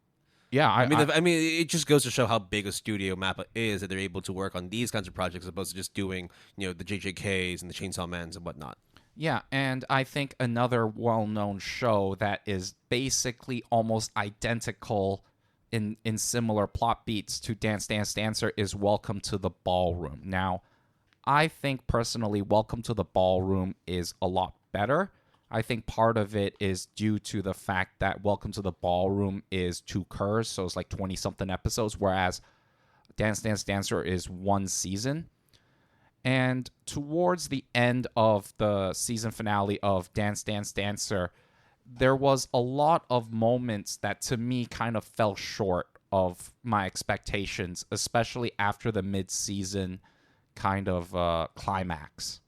Yeah, I mean, it just goes to show how big a studio Mappa is that they're able to work on these kinds of projects as opposed to just doing the JJKs and the Chainsaw Mans and whatnot. Yeah, and I think another well-known show that is basically almost identical in similar plot beats to Dance Dance Dancer is Welcome to the Ballroom. Now, I think personally Welcome to the Ballroom is a lot better. I think part of it is due to the fact that Welcome to the Ballroom is 2 cours, so it's like 20-something episodes, whereas Dance Dance Dancer is 1 season. And towards the end of the season finale of Dance Dance Dancer, there was a lot of moments that to me kind of fell short of my expectations, especially after the mid-season kind of climax.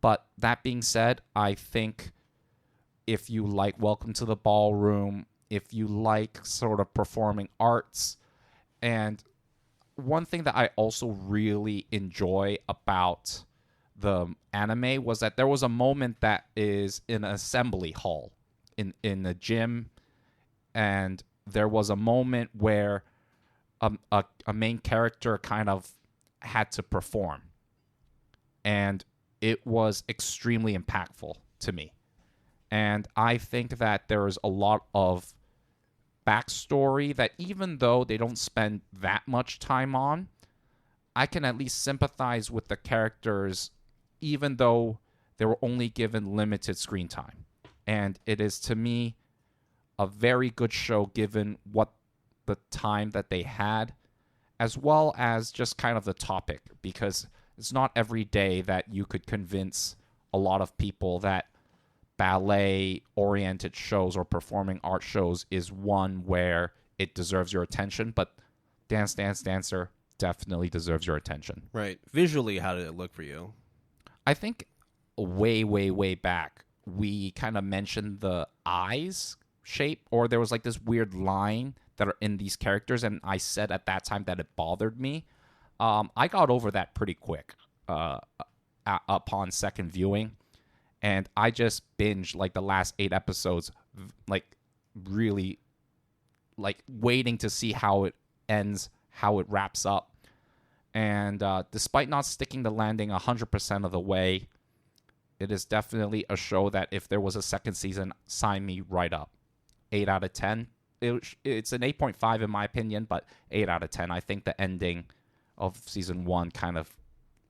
But that being said, I think if you like Welcome to the Ballroom, if you like sort of performing arts, and one thing that I also really enjoy about the anime was that there was a moment that is in an assembly hall in the gym, and there was a moment where a main character kind of had to perform, and it was extremely impactful to me. And I think that there is a lot of backstory that even though they don't spend that much time on, I can at least sympathize with the characters even though they were only given limited screen time. And it is, to me, a very good show given what the time that they had, as well as just kind of the topic, because it's not every day that you could convince a lot of people that ballet-oriented shows or performing art shows is one where it deserves your attention, but Dance Dance Dancer definitely deserves your attention. Right. Visually, how did it look for you? I think way, way, way back, we kind of mentioned the eyes shape, or there was like this weird line that are in these characters, and I said at that time that it bothered me. I got over that pretty quick upon second viewing, and I just binged like the last 8 episodes, like really like waiting to see how it ends, how it wraps up. And despite not sticking the landing 100% of the way, it is definitely a show that if there was a second season, sign me right up. 8 out of 10. It's an 8.5 in my opinion, but 8 out of 10. I think the ending of season 1 kind of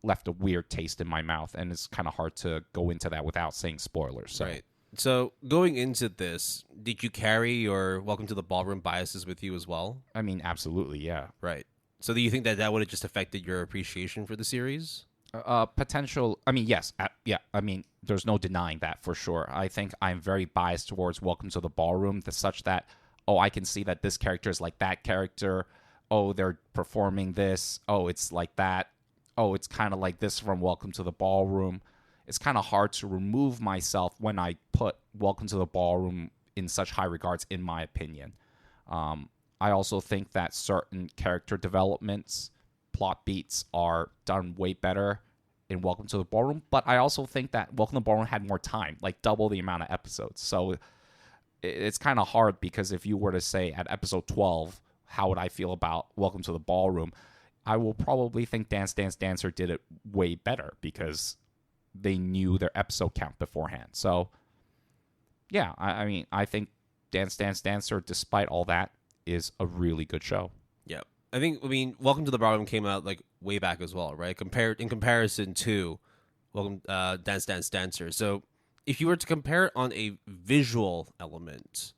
left a weird taste in my mouth, and it's kind of hard to go into that without saying spoilers. So. Right. So going into this, did you carry your Welcome to the Ballroom biases with you as well? I mean, absolutely, yeah. Right. So do you think that would have just affected your appreciation for the series? Potential. I mean, yes. Yeah. I mean, there's no denying that for sure. I think I'm very biased towards Welcome to the Ballroom, such that, I can see that this character is like that character. Oh, they're performing this. Oh, it's like that. Oh, it's kind of like this from Welcome to the Ballroom. It's kind of hard to remove myself when I put Welcome to the Ballroom in such high regards, in my opinion. I also think that certain character developments, plot beats are done way better in Welcome to the Ballroom, but I also think that Welcome to the Ballroom had more time, like double the amount of episodes. So it's kind of hard because if you were to say at episode 12, how would I feel about Welcome to the Ballroom? I will probably think Dance Dance Dancer did it way better because they knew their episode count beforehand. So, yeah, I mean, I think Dance Dance Dancer, despite all that, is a really good show. Yeah. I mean, Welcome to the Ballroom came out like way back as well, right? In comparison to Welcome Dance Dance Dancer. So if you were to compare it on a visual element,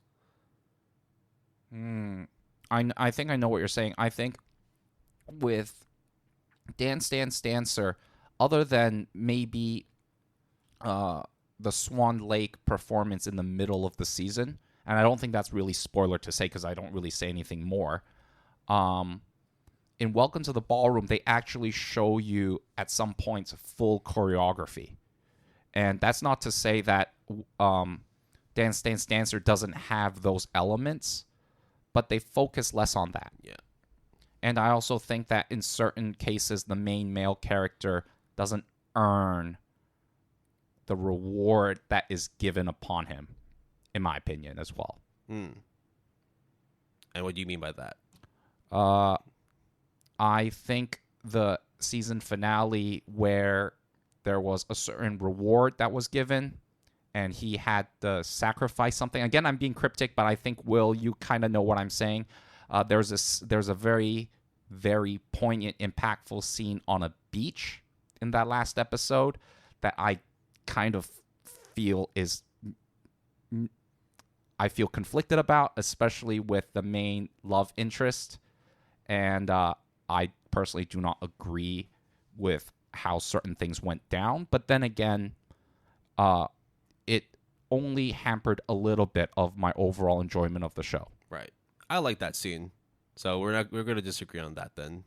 I think I know what you're saying. I think with Dance Dance Dancer, other than maybe the Swan Lake performance in the middle of the season, and I don't think that's really spoiler to say because I don't really say anything more. In Welcome to the Ballroom, they actually show you at some points full choreography. And that's not to say that Dance Dance Dancer doesn't have those elements, but they focus less on that. Yeah. And I also think that in certain cases, the main male character doesn't earn the reward that is given upon him, in my opinion, as well. And what do you mean by that? I think the season finale where there was a certain reward that was given and he had to sacrifice something. Again, I'm being cryptic, but I think, Will, you kind of know what I'm saying. There's a very, very poignant, impactful scene on a beach in that last episode that I kind of feel I feel conflicted about, especially with the main love interest. And I personally do not agree with how certain things went down. But then again, it only hampered a little bit of my overall enjoyment of the show. Right. I like that scene. So we're going to disagree on that then.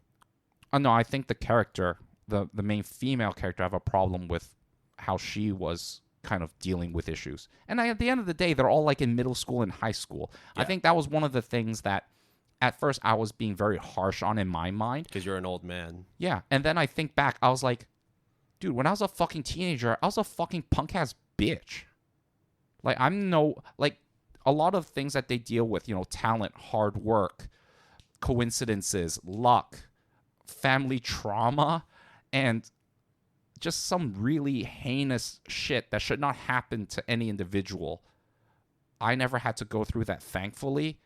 No, I think the character, the main female character, I have a problem with how she was kind of dealing with issues. And at the end of the day, they're all like in middle school and high school. Yeah. I think that was one of the things that at first I was being very harsh on in my mind. Because you're an old man. Yeah. And then I think back, I was like, dude, when I was a fucking teenager, I was a fucking punk-ass bitch. Like, a lot of things that they deal with, talent, hard work, coincidences, luck, family trauma, and just some really heinous shit that should not happen to any individual. I never had to go through that, thankfully.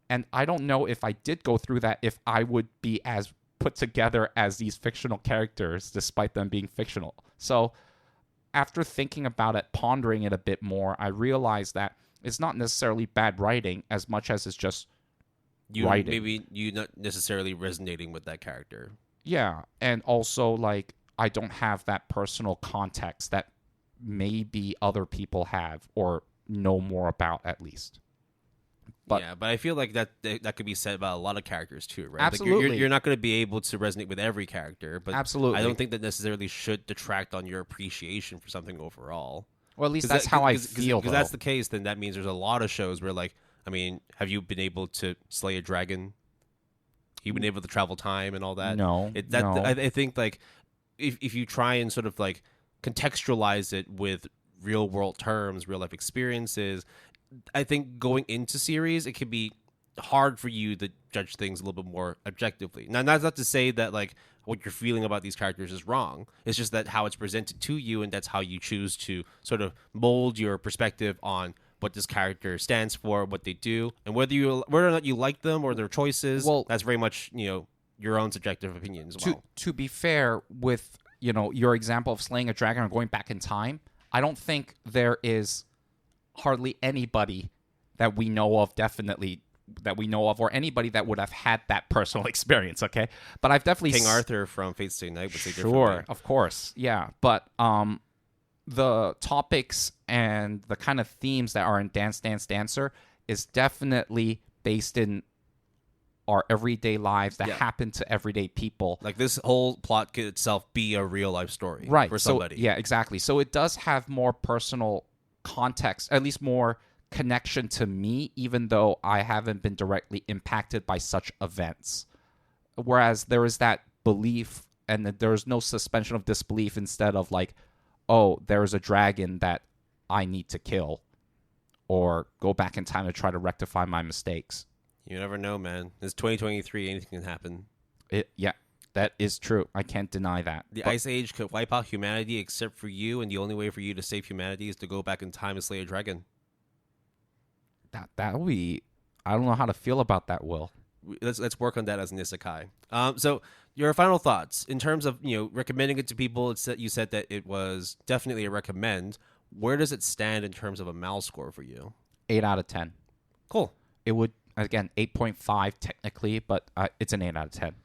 And I don't know if I did go through that, if I would be as put together as these fictional characters, despite them being fictional. So after thinking about it, pondering it a bit more, I realized that it's not necessarily bad writing as much as it's just writing. Maybe you not necessarily resonating with that character. Yeah, and also, like, I don't have that personal context that maybe other people have or know more about, at least. But I feel like that could be said about a lot of characters too, right? Absolutely. Like you're not going to be able to resonate with every character, but absolutely, I don't think that necessarily should detract on your appreciation for something overall. Well, at least that's how I feel. Because that's the case, then that means there's a lot of shows where, like, I mean, have you been able to slay a dragon? You've been able to travel time and all that? No. No. I think, like, if you try and sort of, like, contextualize it with real world terms, real life experiences, I think going into series, it can be hard for you to judge things a little bit more objectively. Now, that's not to say that, like, what you're feeling about these characters is wrong. It's just that how it's presented to you, and that's how you choose to sort of mold your perspective on what this character stands for, what they do, and whether or not you like them or their choices. Well, that's very much, your own subjective opinion as well. To be fair, with your example of slaying a dragon or going back in time, I don't think there is hardly anybody that we know of, or anybody that would have had that personal experience, okay? But I've definitely... King Arthur from Fate Stay Night would say differently. Sure, of course, yeah. But the topics and the kind of themes that are in Dance Dance Dancer is definitely based in our everyday lives that happen to everyday people. Like, this whole plot could itself be a real-life story for somebody. So, yeah, exactly. So it does have more personal context, at least more connection to me, even though I haven't been directly impacted by such events. Whereas there is that belief and that there's no suspension of disbelief instead of like, oh, there's a dragon that I need to kill or go back in time to try to rectify my mistakes. You never know, man. It's 2023. Anything can happen. Yeah, that is true. I can't deny that. The Ice Age could wipe out humanity except for you, and the only way for you to save humanity is to go back in time and slay a dragon. That would be... I don't know how to feel about that, Will. Let's work on that as an isekai. So your final thoughts in terms of recommending it to people. You said that it was definitely a recommend. Where does it stand in terms of a Mal score for you? 8 out of 10. Cool. It would, again, 8.5 technically, but it's an 8 out of 10.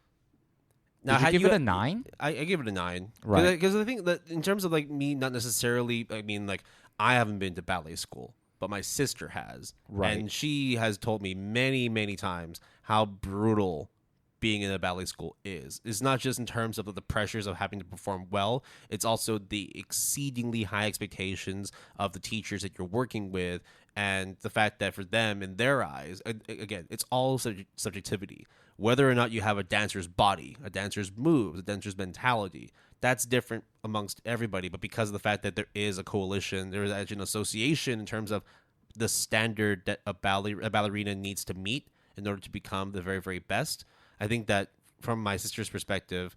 Now, Did you give it a 9? I give it a 9. Right. Because I think that in terms of like me, not necessarily. I mean, like I haven't been to ballet school, but my sister has, Right. And she has told me many, many times how brutal being in a ballet school is. It's not just in terms of the pressures of having to perform well. It's also the exceedingly high expectations of the teachers that you're working with, and the fact that for them, in their eyes, again, it's all subjectivity. Whether or not you have a dancer's body, a dancer's moves, a dancer's mentality, that's different amongst everybody. But because of the fact that there is a coalition, there is actually an association in terms of the standard that a ballerina needs to meet in order to become the very, very best. I think that from my sister's perspective,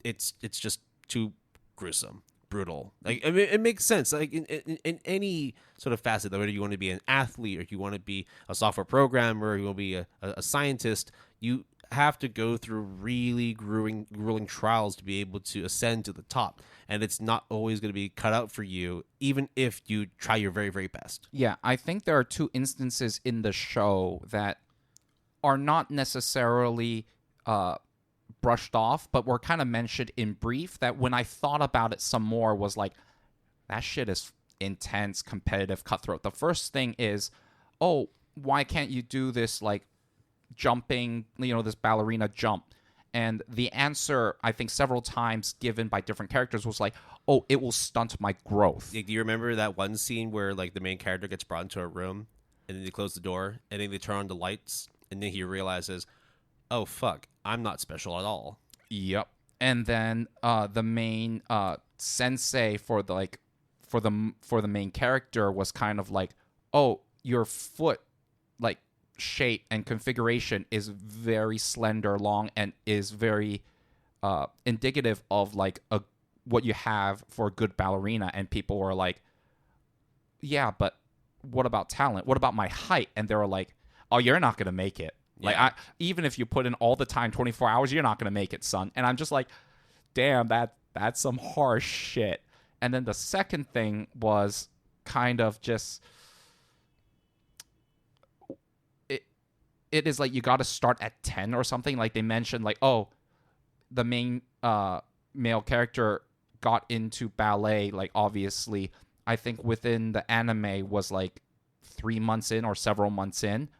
it's just too gruesome, brutal. Like, I mean, it makes sense. Like in any sort of facet, whether you want to be an athlete or you want to be a software programmer or you want to be a scientist, you have to go through really grueling trials to be able to ascend to the top. And it's not always going to be cut out for you, even if you try your very, very best. Yeah, I think there are 2 instances in the show that are not necessarily brushed off, but were kind of mentioned in brief, that when I thought about it some more was like, that shit is intense, competitive, cutthroat. The first thing is, oh, why can't you do this, like, jumping, this ballerina jump? And the answer, I think several times given by different characters, was like, oh, it will stunt my growth. Do you remember that one scene where like the main character gets brought into a room and then they close the door and then they turn on the lights and then he realizes, oh fuck, I'm not special at all. Yep. And then the main sensei for the main character was kind of like, oh, your foot like shape and configuration is very slender, long, and is very indicative of like what you have for a good ballerina. And people were like, yeah, but what about talent? What about my height? And they were like, oh, you're not gonna make it. Like, Yeah. Even if you put in all the time, 24 hours, you're not going to make it, son. And I'm just like, damn, that's some harsh shit. And then the second thing was kind of just, it is like you got to start at 10 or something. Like they mentioned, like, oh, the main male character got into ballet, like, obviously, I think within the anime was like 3 months in or several months in.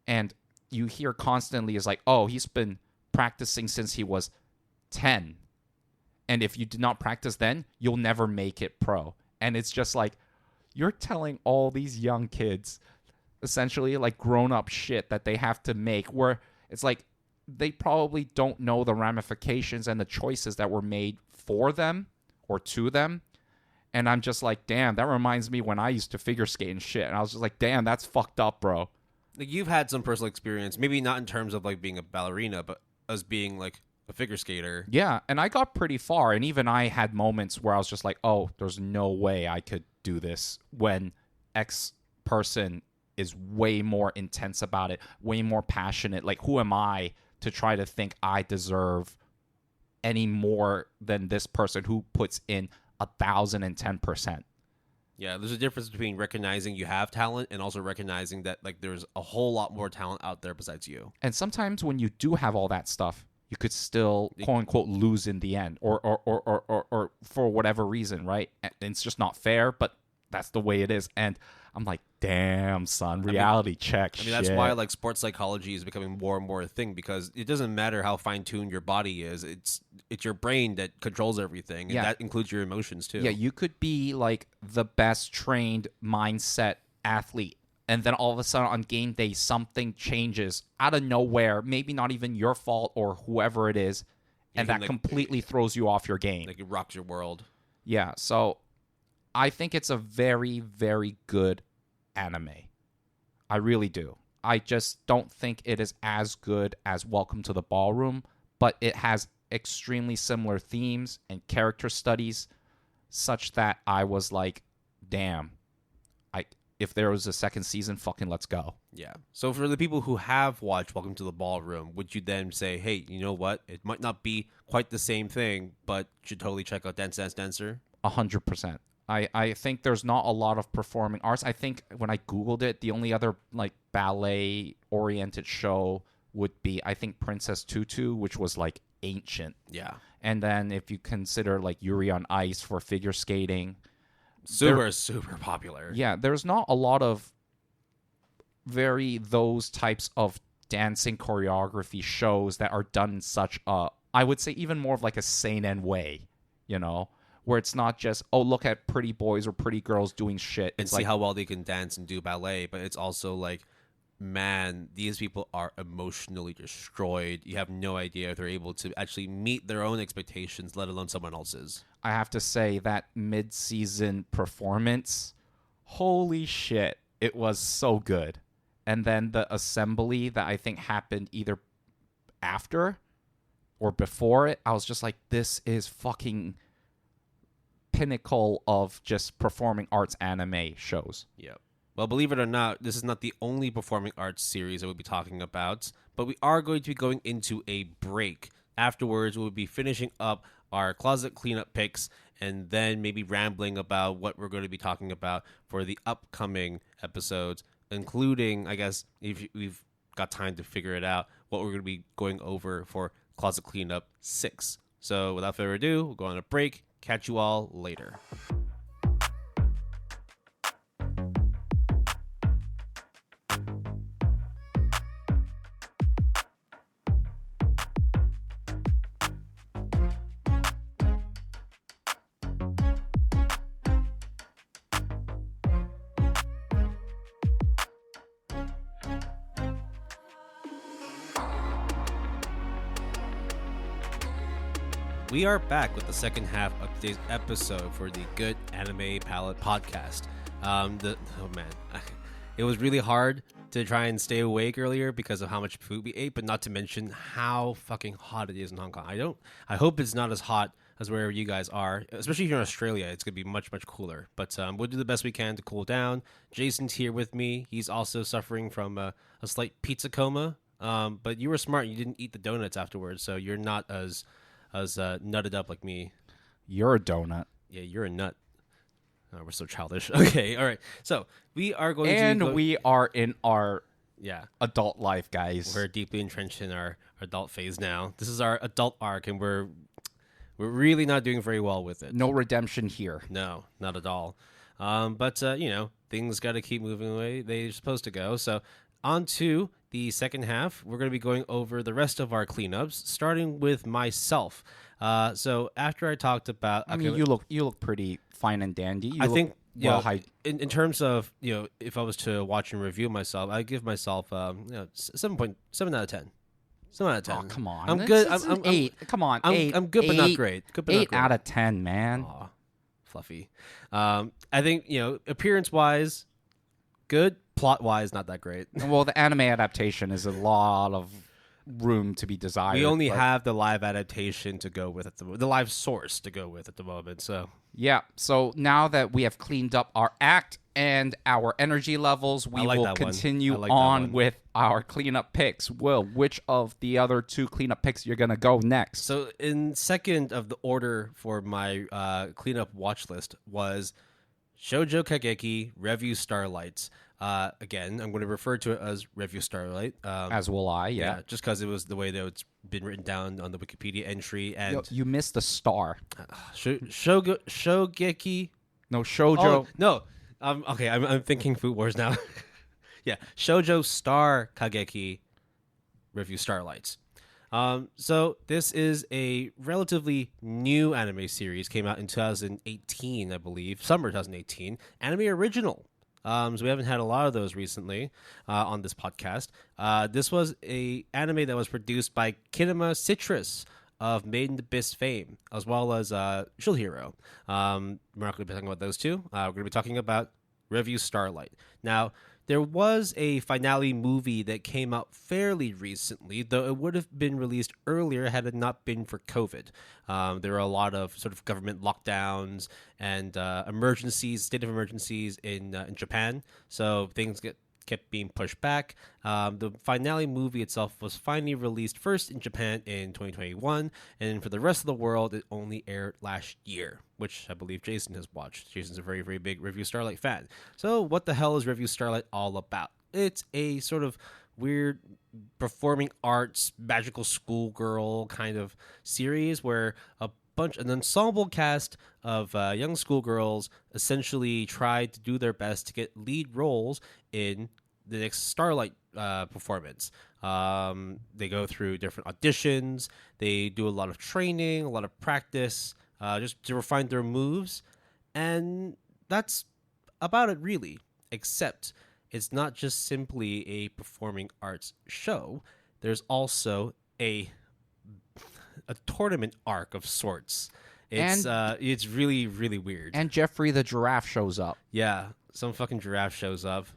And you hear constantly is like, oh, he's been practicing since he was 10. And if you did not practice then, you'll never make it pro. And it's just like, you're telling all these young kids essentially like grown-up shit that they have to make, where it's like they probably don't know the ramifications and the choices that were made for them or to them. And I'm just like, damn, that reminds me when I used to figure skate and shit. And I was just like, damn, that's fucked up, bro. Like you've had some personal experience, maybe not in terms of like being a ballerina, but as being like a figure skater. Yeah, and I got pretty far, and even I had moments where I was just like, oh, there's no way I could do this, when X person is way more intense about it, way more passionate. Like, who am I to try to think I deserve any more than this person who puts in 1,010%? Yeah, there's a difference between recognizing you have talent and also recognizing that like there's a whole lot more talent out there besides you. And sometimes when you do have all that stuff, you could still quote unquote lose in the end, or for whatever reason, right? And it's just not fair, but that's the way it is. And I'm like, damn, son, reality check. I mean, that's why like sports psychology is becoming more and more a thing, because it doesn't matter how fine-tuned your body is. It's your brain that controls everything, and that includes your emotions too. Yeah, you could be like the best trained mindset athlete, and then all of a sudden on game day something changes out of nowhere, maybe not even your fault or whoever it is, and that completely throws you off your game. Like it rocks your world. Yeah, so I think it's a very, very good anime. I really do. I just don't think it is as good as Welcome to the Ballroom, but it has extremely similar themes and character studies such that I was like, damn, if there was a second season, fucking let's go. Yeah. So for the people who have watched Welcome to the Ballroom, would you then say, hey, you know what? It might not be quite the same thing, but you should totally check out Dance Dance Dancer? 100%. I think there's not a lot of performing arts. I think when I Googled it, the only other like ballet-oriented show would be, I think, Princess Tutu, which was like ancient. Yeah. And then if you consider like Yuri on Ice for figure skating. Super popular. Yeah, there's not a lot of those types of dancing choreography shows that are done in such a, I would say even more of like a seinen way, you know, where it's not just, oh, look at pretty boys or pretty girls doing shit. And it's see like, how well they can dance and do ballet, but it's also like, man, these people are emotionally destroyed. You have no idea if they're able to actually meet their own expectations, let alone someone else's. I have to say that mid-season performance, holy shit, it was so good. And then the assembly that I think happened either after or before it, I was just like, this is fucking pinnacle of just performing arts anime shows. Yep. Well, believe it or not, this is not the only performing arts series that we'll be talking about, but we are going to be going into a break. Afterwards, we'll be finishing up our closet cleanup picks and then maybe rambling about what we're going to be talking about for the upcoming episodes, including, I guess, if we've got time to figure it out, what we're going to be going over for closet cleanup 6. So without further ado, we'll go on a break. Catch you all later. We are back with the second half of today's episode for the Good Anime Palette podcast. It was really hard to try and stay awake earlier because of how much food we ate, but not to mention how fucking hot it is in Hong Kong. I hope it's not as hot as wherever you guys are, especially here in Australia. It's gonna be much cooler. But we'll do the best we can to cool down. Jason's here with me. He's also suffering from a slight pizza coma. But you were smart. You didn't eat the donuts afterwards, so you're not as nutted up like me. You're a donut. Yeah, you're a nut. Oh, we're so childish. Okay, all right. So we are going we are in our Yeah. adult life, guys. We're deeply entrenched in our adult phase now. This is our adult arc, and we're really not doing very well with it. No redemption here. No, not at all. But you know, things got to keep moving away. They're supposed to go. So on to the second half. We're going to be going over the rest of our cleanups, starting with myself. So after I talked about, I mean, you look pretty fine and dandy. I think well, in terms of, you know, if I was to watch and review myself, I give myself 7.7 out of 10. 7 out of 10. Oh, come on. I'm good. It's I'm 8. Come on. I'm good, but not great. Good, but 8 not great. out of 10, man. Aw, fluffy. I think, you know, appearance wise, good. Plot wise, not that great. Well, the anime adaptation is a lot of room to be desired. We only have the live adaptation to go with the live source to go with at the moment. So yeah. So now that we have cleaned up our act and our energy levels, we will continue on with our cleanup picks. Will, which of the other 2 cleanup picks you're gonna go next? So in second of the order for my cleanup watch list was Shoujo Kageki Revue Starlight. Again, I'm going to refer to it as Revue Starlight. As will I, yeah. Just because it was the way that it's been written down on the Wikipedia entry. And you missed the star. Shogeki. No, Shoujo. Oh, no. Okay, I'm thinking Food Wars now. Yeah, Shoujo Star Kageki Revue Starlights. So this is a relatively new anime series. Came out in 2018, I believe. Summer 2018. Anime original. So we haven't had a lot of those recently on this podcast. This was a anime that was produced by Kinema Citrus of Made in Abyss fame, as well as Shield Hero. We're not going to be talking about those two. We're going to be talking about Revue Starlight. Now, there was a finale movie that came out fairly recently, though it would have been released earlier had it not been for COVID. There were a lot of sort of government lockdowns and emergencies, state of emergencies in Japan, so things kept being pushed back. The finale movie itself was finally released first in Japan in 2021, and for the rest of the world, it only aired last year, which I believe Jason has watched. Jason's a very, very big Revue Starlight fan. So what the hell is Revue Starlight all about? It's a sort of weird performing arts, magical schoolgirl kind of series where an ensemble cast of young schoolgirls essentially try to do their best to get lead roles in the next Starlight performance. They go through different auditions. They do a lot of training, a lot of practice, just to refine their moves. And that's about it, really. Except it's not just simply a performing arts show. There's also a tournament arc of sorts. It's really, really weird. And Jeffrey the giraffe shows up. Yeah, some fucking giraffe shows up.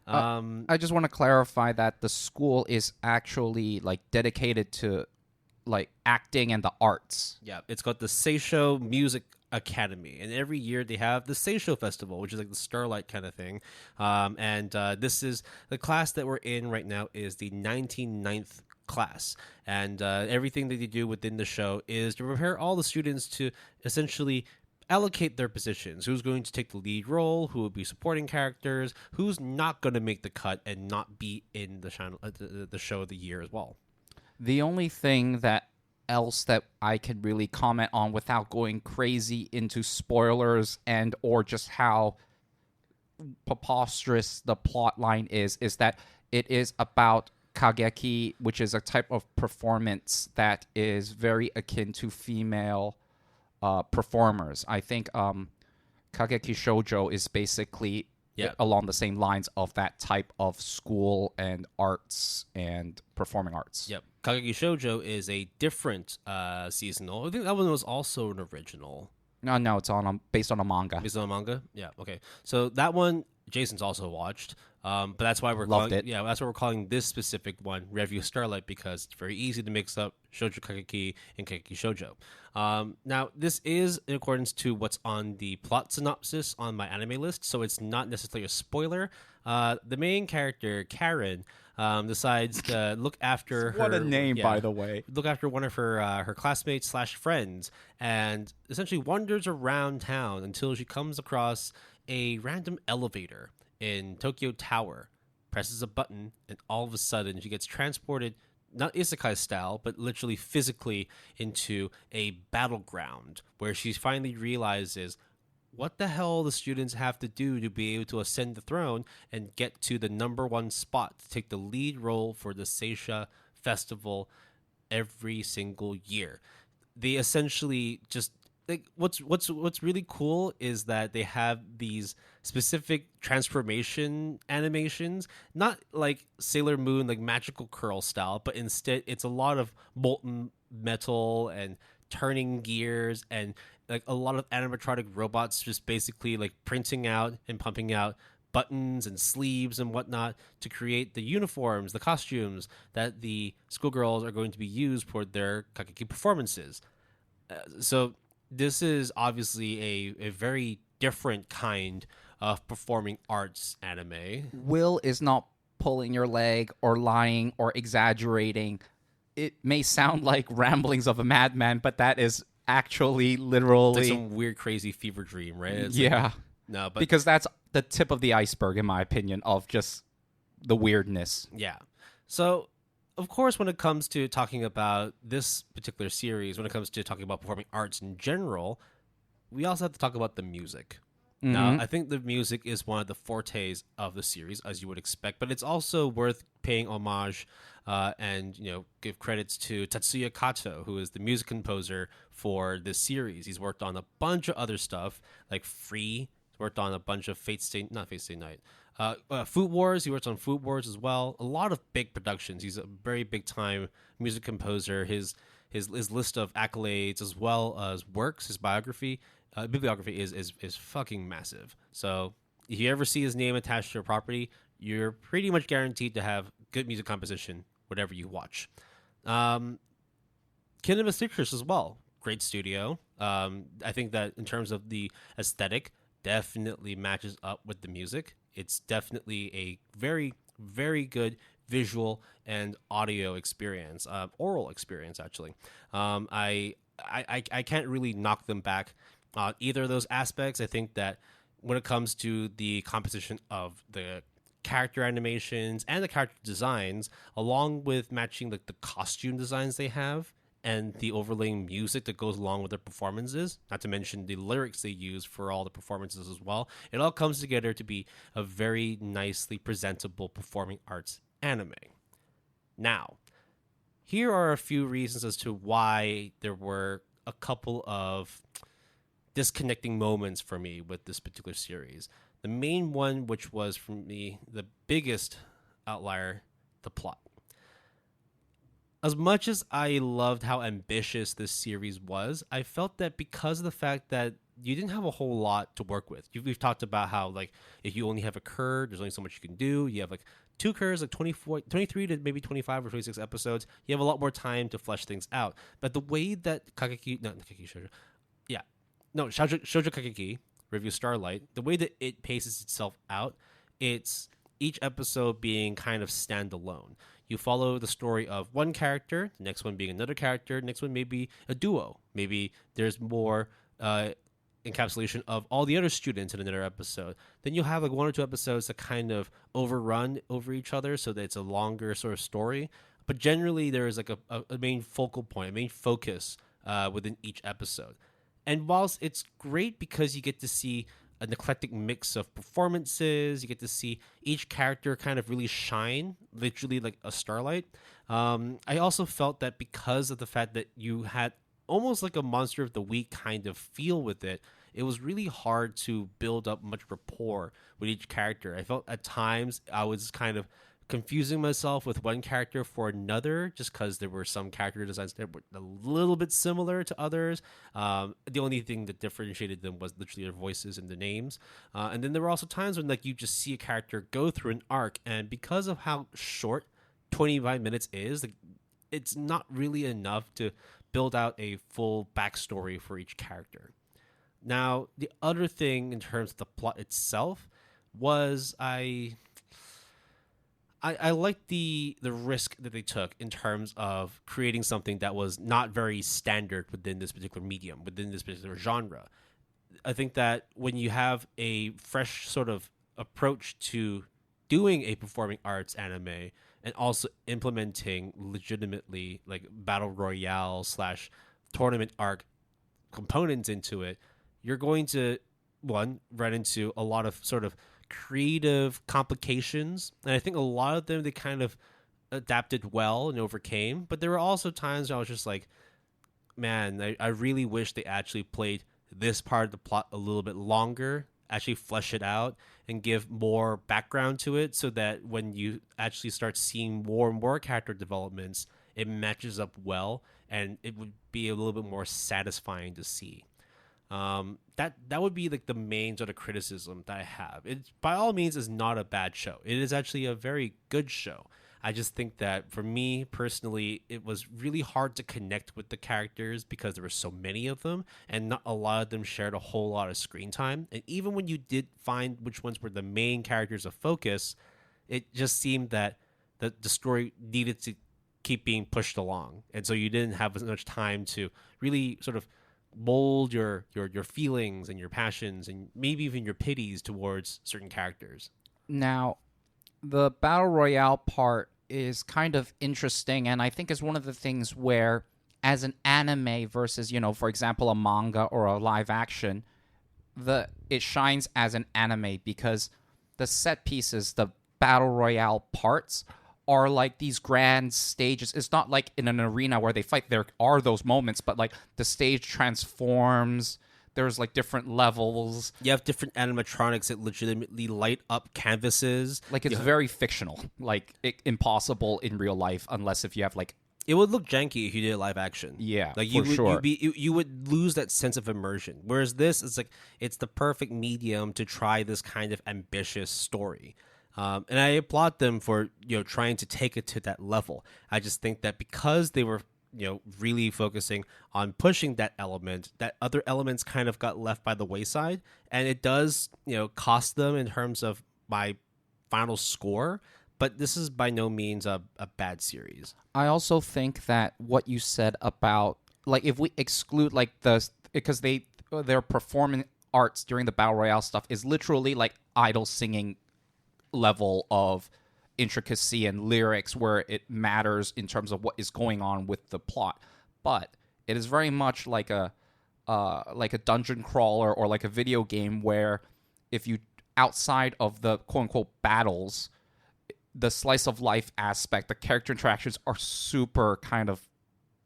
I just want to clarify that the school is actually like dedicated to like acting and the arts. Yeah, it's got the Seisho Music Academy, and every year they have the Seisho Festival, which is like the Starlight kind of thing. This is the class that we're in right now is the 99th class, and everything that they do within the show is to prepare all the students to essentially allocate their positions. Who's going to take the lead role? Who will be supporting characters? Who's not going to make the cut and not be in the show of the year as well? The only thing else that I can really comment on without going crazy into spoilers and or just how preposterous the plot line is that it is about Kageki, which is a type of performance that is very akin to female performers. I think Kageki Shoujo is basically along the same lines of that type of school and arts and performing arts. Yep. Kageki Shoujo is a different seasonal. I think that one was also an original. No, it's based on a manga. Based on a manga? Yeah, okay. So that one Jason's also watched. But that's why we're Loved calling it. Yeah, that's why we're calling this specific one Revue Starlight, because it's very easy to mix up Shoujo Kageki and Kageki Shoujo. Now, this is in accordance to what's on the plot synopsis on my anime list, so it's not necessarily a spoiler. The main character, Karen, decides to look after her. What a name, by the way. Look after one of her classmates / friends, and essentially wanders around town until she comes across a random elevator in Tokyo Tower, presses a button, and all of a sudden she gets transported, not isekai style, but literally physically into a battleground where she finally realizes what the hell the students have to do to be able to ascend the throne and get to the #1 spot to take the lead role for the Seisha Festival every single year. They essentially just like what's really cool is that they have these specific transformation animations, not like Sailor Moon, like magical curl style, but instead it's a lot of molten metal and turning gears and like a lot of animatronic robots just basically like printing out and pumping out buttons and sleeves and whatnot to create the uniforms, the costumes that the schoolgirls are going to be used for their Kageki performances. So this is obviously a very different kind of performing arts anime. Will is not pulling your leg or lying or exaggerating. It may sound like ramblings of a madman, but that is actually literally It's like some weird, crazy fever dream, right? It's yeah. No, but Because that's the tip of the iceberg, in my opinion, of just the weirdness. yeah. So, of course, when it comes to talking about this particular series, when it comes to talking about performing arts in general, we also have to talk about the music. Now, I think the music is one of the fortes of the series, as you would expect, but it's also worth paying homage and give credits to Tatsuya Kato, who is the music composer for this series. He's worked on a bunch of other stuff, like Free. He's worked on a bunch of not Fate Stay Night. Food Wars. He works on Food Wars as well. A lot of big productions. He's a very big time music composer. His his list of accolades as well as works, his bibliography is fucking massive. So if you ever see his name attached to a property, you're pretty much guaranteed to have good music composition, whatever you watch. Kingdom of Citrus as well. Great studio. I think that in terms of the aesthetic, definitely matches up with the music. It's definitely a very, very good visual and audio experience, oral experience, actually. I can't really knock them back on either of those aspects. I think that when it comes to the composition of the character animations and the character designs, along with matching like the costume designs they have and the overlaying music that goes along with their performances, not to mention the lyrics they use for all the performances as well, it all comes together to be a very nicely presentable performing arts anime. Now, here are a few reasons as to why there were a couple of disconnecting moments for me with this particular series. The main one, which was for me the biggest outlier, the plot. As much as I loved how ambitious this series was, I felt that because of the fact that you didn't have a whole lot to work with. We've talked about how, like, if you only have a cur, there's only so much you can do. You have, like, 2 curs, like 23 to maybe 25 or 26 episodes. You have a lot more time to flesh things out. But the way that Shoujo Kageki, Revue Starlight, the way that it paces itself out, it's each episode being kind of standalone. You follow the story of one character, the next one being another character, the next one may be a duo. Maybe there's more encapsulation of all the other students in another episode. Then you'll have like 1 or 2 episodes that kind of overrun over each other so that it's a longer sort of story. But generally there is like a main focal point, a main focus within each episode. And whilst it's great because you get to see an eclectic mix of performances, you get to see each character kind of really shine, literally like a starlight. I also felt that because of the fact that you had almost like a Monster of the Week kind of feel with it, it was really hard to build up much rapport with each character. I felt at times I was kind of confusing myself with one character for another just because there were some character designs that were a little bit similar to others. The only thing that differentiated them was literally their voices and the names. And then there were also times when like you just see a character go through an arc, and because of how short 25 minutes is, like, it's not really enough to build out a full backstory for each character. Now, the other thing in terms of the plot itself was I liked the risk that they took in terms of creating something that was not very standard within this particular medium, within this particular genre. I think that when you have a fresh sort of approach to doing a performing arts anime and also implementing legitimately like battle royale / tournament arc components into it, you're going to, one, run into a lot of sort of creative complications, and I think a lot of them they kind of adapted well and overcame, but there were also times where I was just like, man, I really wish they actually played this part of the plot a little bit longer, actually flesh it out and give more background to it so that when you actually start seeing more and more character developments, it matches up well and it would be a little bit more satisfying to see. That would be like the main sort of criticism that I have. It by all means is not a bad show. It is actually a very good show. I just think that for me personally, it was really hard to connect with the characters because there were so many of them and not a lot of them shared a whole lot of screen time. And even when you did find which ones were the main characters of focus, it just seemed that the story needed to keep being pushed along. And so you didn't have as much time to really sort of mold your feelings and your passions and maybe even your pities towards certain characters. Now, the Battle Royale part is kind of interesting, and I think is one of the things where, as an anime versus, for example, a manga or a live action, it shines as an anime because the set pieces, the Battle Royale parts, are like these grand stages. It's not like in an arena where they fight. There are those moments, but like the stage transforms. There's like different levels. You have different animatronics that legitimately light up canvases. Like it's very fictional, like impossible in real life, unless if you have like It would look janky if you did live action. Yeah, like for sure. You would lose that sense of immersion. Whereas this is like it's the perfect medium to try this kind of ambitious story. And I applaud them for trying to take it to that level. I just think that because they were really focusing on pushing that element, that other elements kind of got left by the wayside, and it does cost them in terms of my final score. But this is by no means a bad series. I also think that what you said about, like, if we exclude, like, because their performing arts during the Battle Royale stuff is literally, like, idol singing level of intricacy and lyrics where it matters in terms of what is going on with the plot. But it is very much like a dungeon crawler or like a video game where if you, outside of the quote-unquote battles, the slice of life aspect, the character interactions are super kind of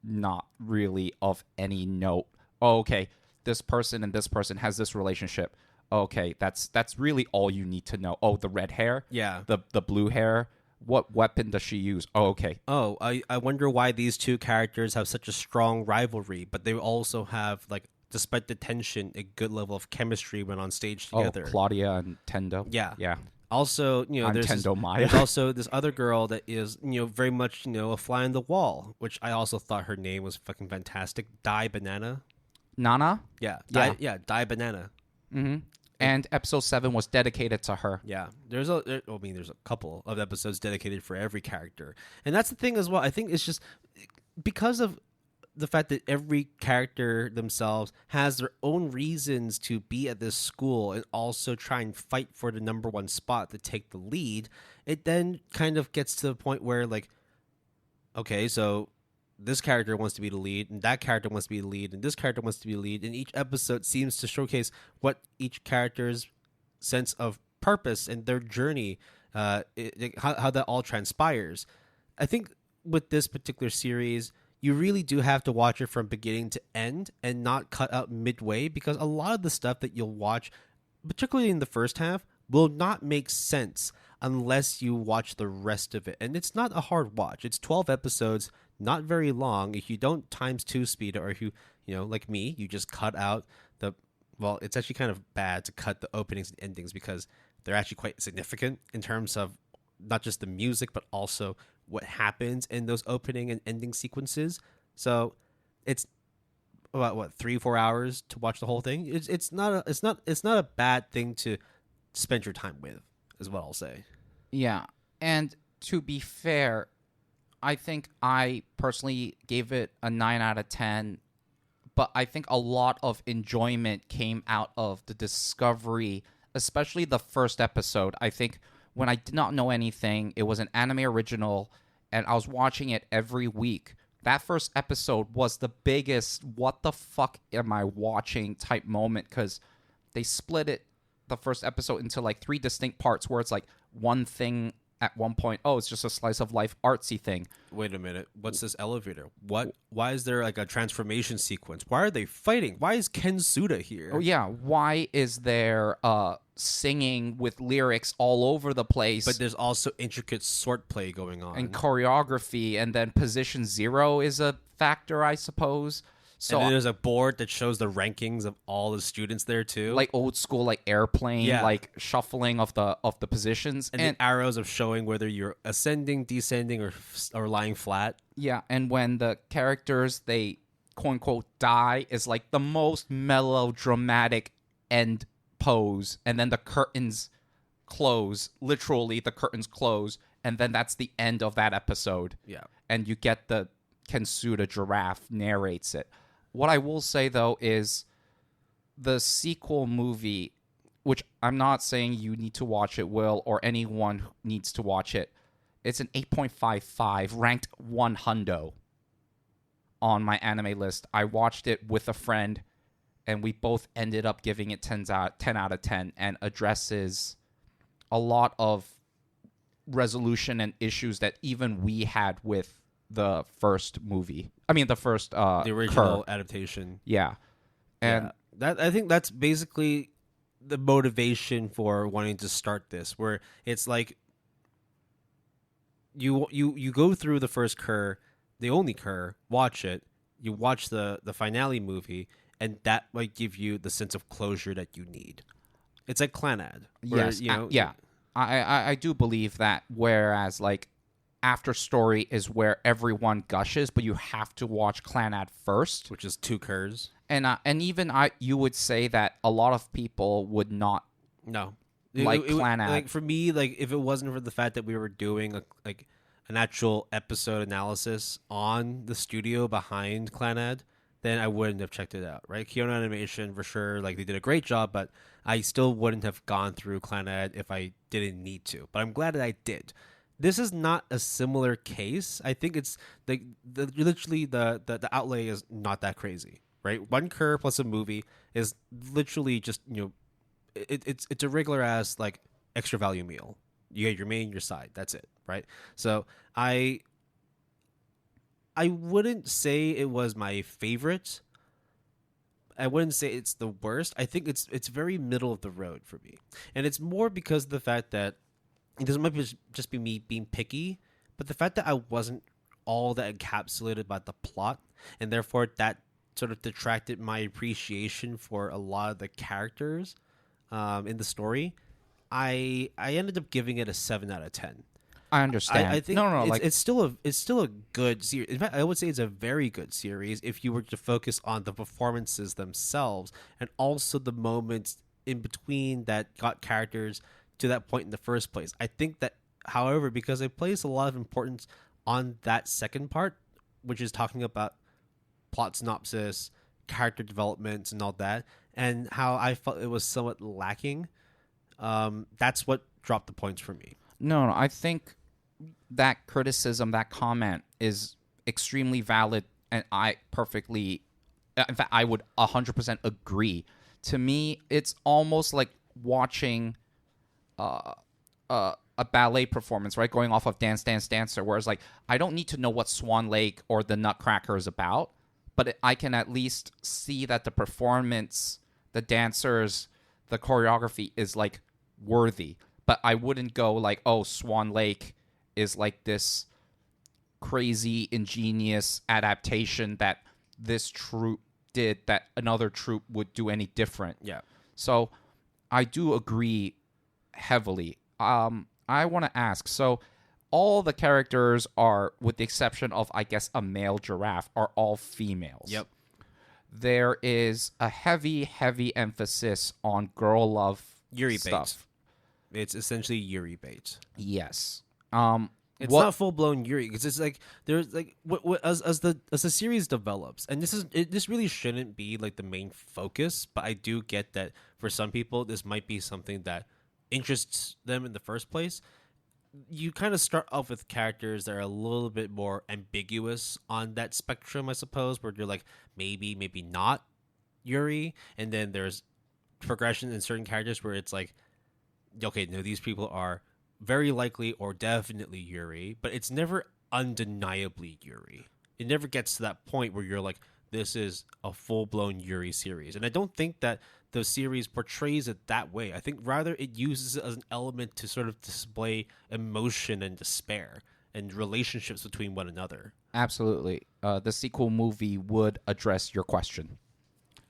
not really of any note. Oh, okay, this person and this person has this relationship. Okay, that's really all you need to know. Oh, the red hair? Yeah. The blue hair? What weapon does she use? Oh, okay. Oh, I wonder why these two characters have such a strong rivalry, but they also have, like, despite the tension, a good level of chemistry when on stage together. Oh, Claudia and Tendo? Yeah. Yeah. Also, there's also this other girl that is, very much, a fly on the wall, which I also thought her name was fucking fantastic. Die Banana. Nana? Yeah. Yeah. Die Banana. Mm-hmm. And episode 7 was dedicated to her. Yeah. There's a couple of episodes dedicated for every character. And that's the thing as well. I think it's just because of the fact that every character themselves has their own reasons to be at this school and also try and fight for the number one spot to take the lead, it then kind of gets to the point where, like, okay, so this character wants to be the lead, and that character wants to be the lead, and this character wants to be the lead, and each episode seems to showcase what each character's sense of purpose and their journey, how that all transpires. I think with this particular series, you really do have to watch it from beginning to end and not cut out midway, because a lot of the stuff that you'll watch, particularly in the first half, will not make sense unless you watch the rest of it. And it's not a hard watch. It's 12 episodes, not very long. If you don't times 2 speed, or if you like me, you just cut out it's actually kind of bad to cut the openings and endings because they're actually quite significant in terms of not just the music, but also what happens in those opening and ending sequences. So it's about 3-4 hours to watch the whole thing. It's not a bad thing to spend your time with, is what I'll say. Yeah. And to be fair, I think I personally gave it a 9 out of 10, but I think a lot of enjoyment came out of the discovery, especially the first episode. I think when I did not know anything, it was an anime original, and I was watching it every week. That first episode was the biggest what the fuck am I watching type moment, because they split it, the first episode, into like 3 distinct parts where it's like one thing at one point, oh, it's just a slice of life artsy thing. Wait a minute. What's this elevator? Why is there like a transformation sequence? Why are they fighting? Why is Ken Suda here? Oh yeah, why is there singing with lyrics all over the place? But there's also intricate swordplay going on. And choreography, and then position 0 is a factor, I suppose. So, and then there's a board that shows the rankings of all the students there too, like old school, like airplane, like shuffling of the positions, and the arrows of showing whether you're ascending, descending, or lying flat. Yeah, and when the characters, they quote unquote die, is like the most melodramatic end pose, and then the curtains close. Literally, the curtains close, and then that's the end of that episode. Yeah, and you get the Kensuda giraffe narrates it. What I will say, though, is the sequel movie, which I'm not saying you need to watch it, Will, or anyone needs to watch it. It's an 8.55, ranked 100 on my anime list. I watched it with a friend, and we both ended up giving it 10 out of 10, and addresses a lot of resolution and issues that even we had with the first movie. I mean, the first the original adaptation. Yeah. And that, I think that's basically the motivation for wanting to start this, where it's like you go through the first cur the only cur, watch it. You watch the finale movie, and that might give you the sense of closure that you need. It's like Clanad. Yes, yeah. I do believe that. Whereas like After Story is where everyone gushes, but you have to watch Clanad first, which is 2 curs. And even you would say that a lot of people would not Clanad. Like for me, like if it wasn't for the fact that we were doing an actual episode analysis on the studio behind Clanad, then I wouldn't have checked it out, right? Kyoto Animation, for sure, like they did a great job, but I still wouldn't have gone through Clanad if I didn't need to. But I'm glad that I did. This is not a similar case. I think it's literally the outlay is not that crazy, right? 1 cur plus a movie is literally just, it's a regular ass like extra value meal. You get your main, your side. That's it, right? So I wouldn't say it was my favorite. I wouldn't say it's the worst. I think it's very middle of the road for me, and it's more because of the fact that this might just be me being picky, but the fact that I wasn't all that encapsulated by the plot, and therefore that sort of detracted my appreciation for a lot of the characters in the story. I ended up giving it a 7 out of 10. I understand. I think it's still a good series. In fact, I would say it's a very good series if you were to focus on the performances themselves and also the moments in between that got characters to that point in the first place. I think that, however, because it places a lot of importance on that second part, which is talking about plot synopsis, character development, and all that, and how I felt it was somewhat lacking, that's what dropped the points for me. No, I think that criticism, that comment is extremely valid, and I perfectly, in fact, I would 100% agree. To me, it's almost like watching a ballet performance, right? Going off of Dance, Dance, Dancer, whereas like I don't need to know what Swan Lake or the Nutcracker is about, but I can at least see that the performance, the dancers, the choreography is like worthy. But I wouldn't go like, oh, Swan Lake is like this crazy, ingenious adaptation that this troupe did that another troupe would do any different. Yeah. So I do agree heavily. I want to ask, so all the characters are, with the exception of, I guess, a male giraffe, are all females. Yep. There is a heavy, heavy emphasis on girl love Yuri stuff. Bait. It's essentially Yuri bait. Yes. It's not full blown Yuri because it's like there's like as the series develops, and this really shouldn't be like the main focus, but I do get that for some people this might be something that interests them in the first place. You kind of start off with characters that are a little bit more ambiguous on that spectrum, I suppose, where you're like maybe not Yuri, and then there's progression in certain characters where it's like, okay, no, these people are very likely or definitely Yuri, but it's never undeniably Yuri. It never gets to that point where you're like, this is a full-blown Yuri series. And I don't think that the series portrays it that way. I think rather it uses it as an element to sort of display emotion and despair and relationships between one another. Absolutely. The sequel movie would address your question.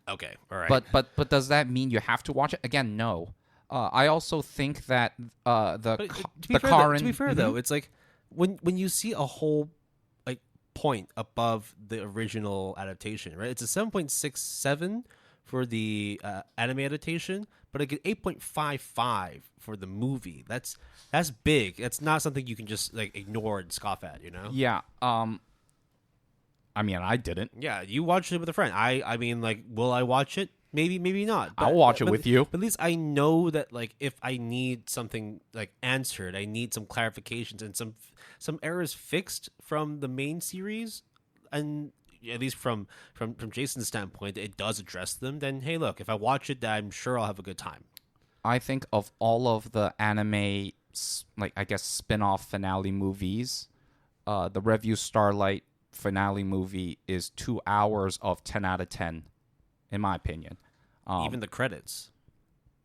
Okay, all right. But does that mean you have to watch it? Again, no. I also think that to be fair, though, it's like when you see a whole like point above the original adaptation, right? It's a 7.67 for the anime adaptation, but like an 8.55 for the movie. That's big. That's not something you can just like ignore and scoff at, you know? Yeah. I mean, I didn't. Yeah, you watched it with a friend. I mean, like, will I watch it? Maybe not. I'll watch it with you. But at least I know that, like, if I need something like answered, I need some clarifications and some errors fixed from the main series, and at least from Jason's standpoint, it does address them. Then hey, look, if I watch it, I'm sure I'll have a good time. I think of all of the anime, like I guess spin-off finale movies, the Revue Starlight finale movie is 2 hours of 10 out of 10. In my opinion. Even the credits.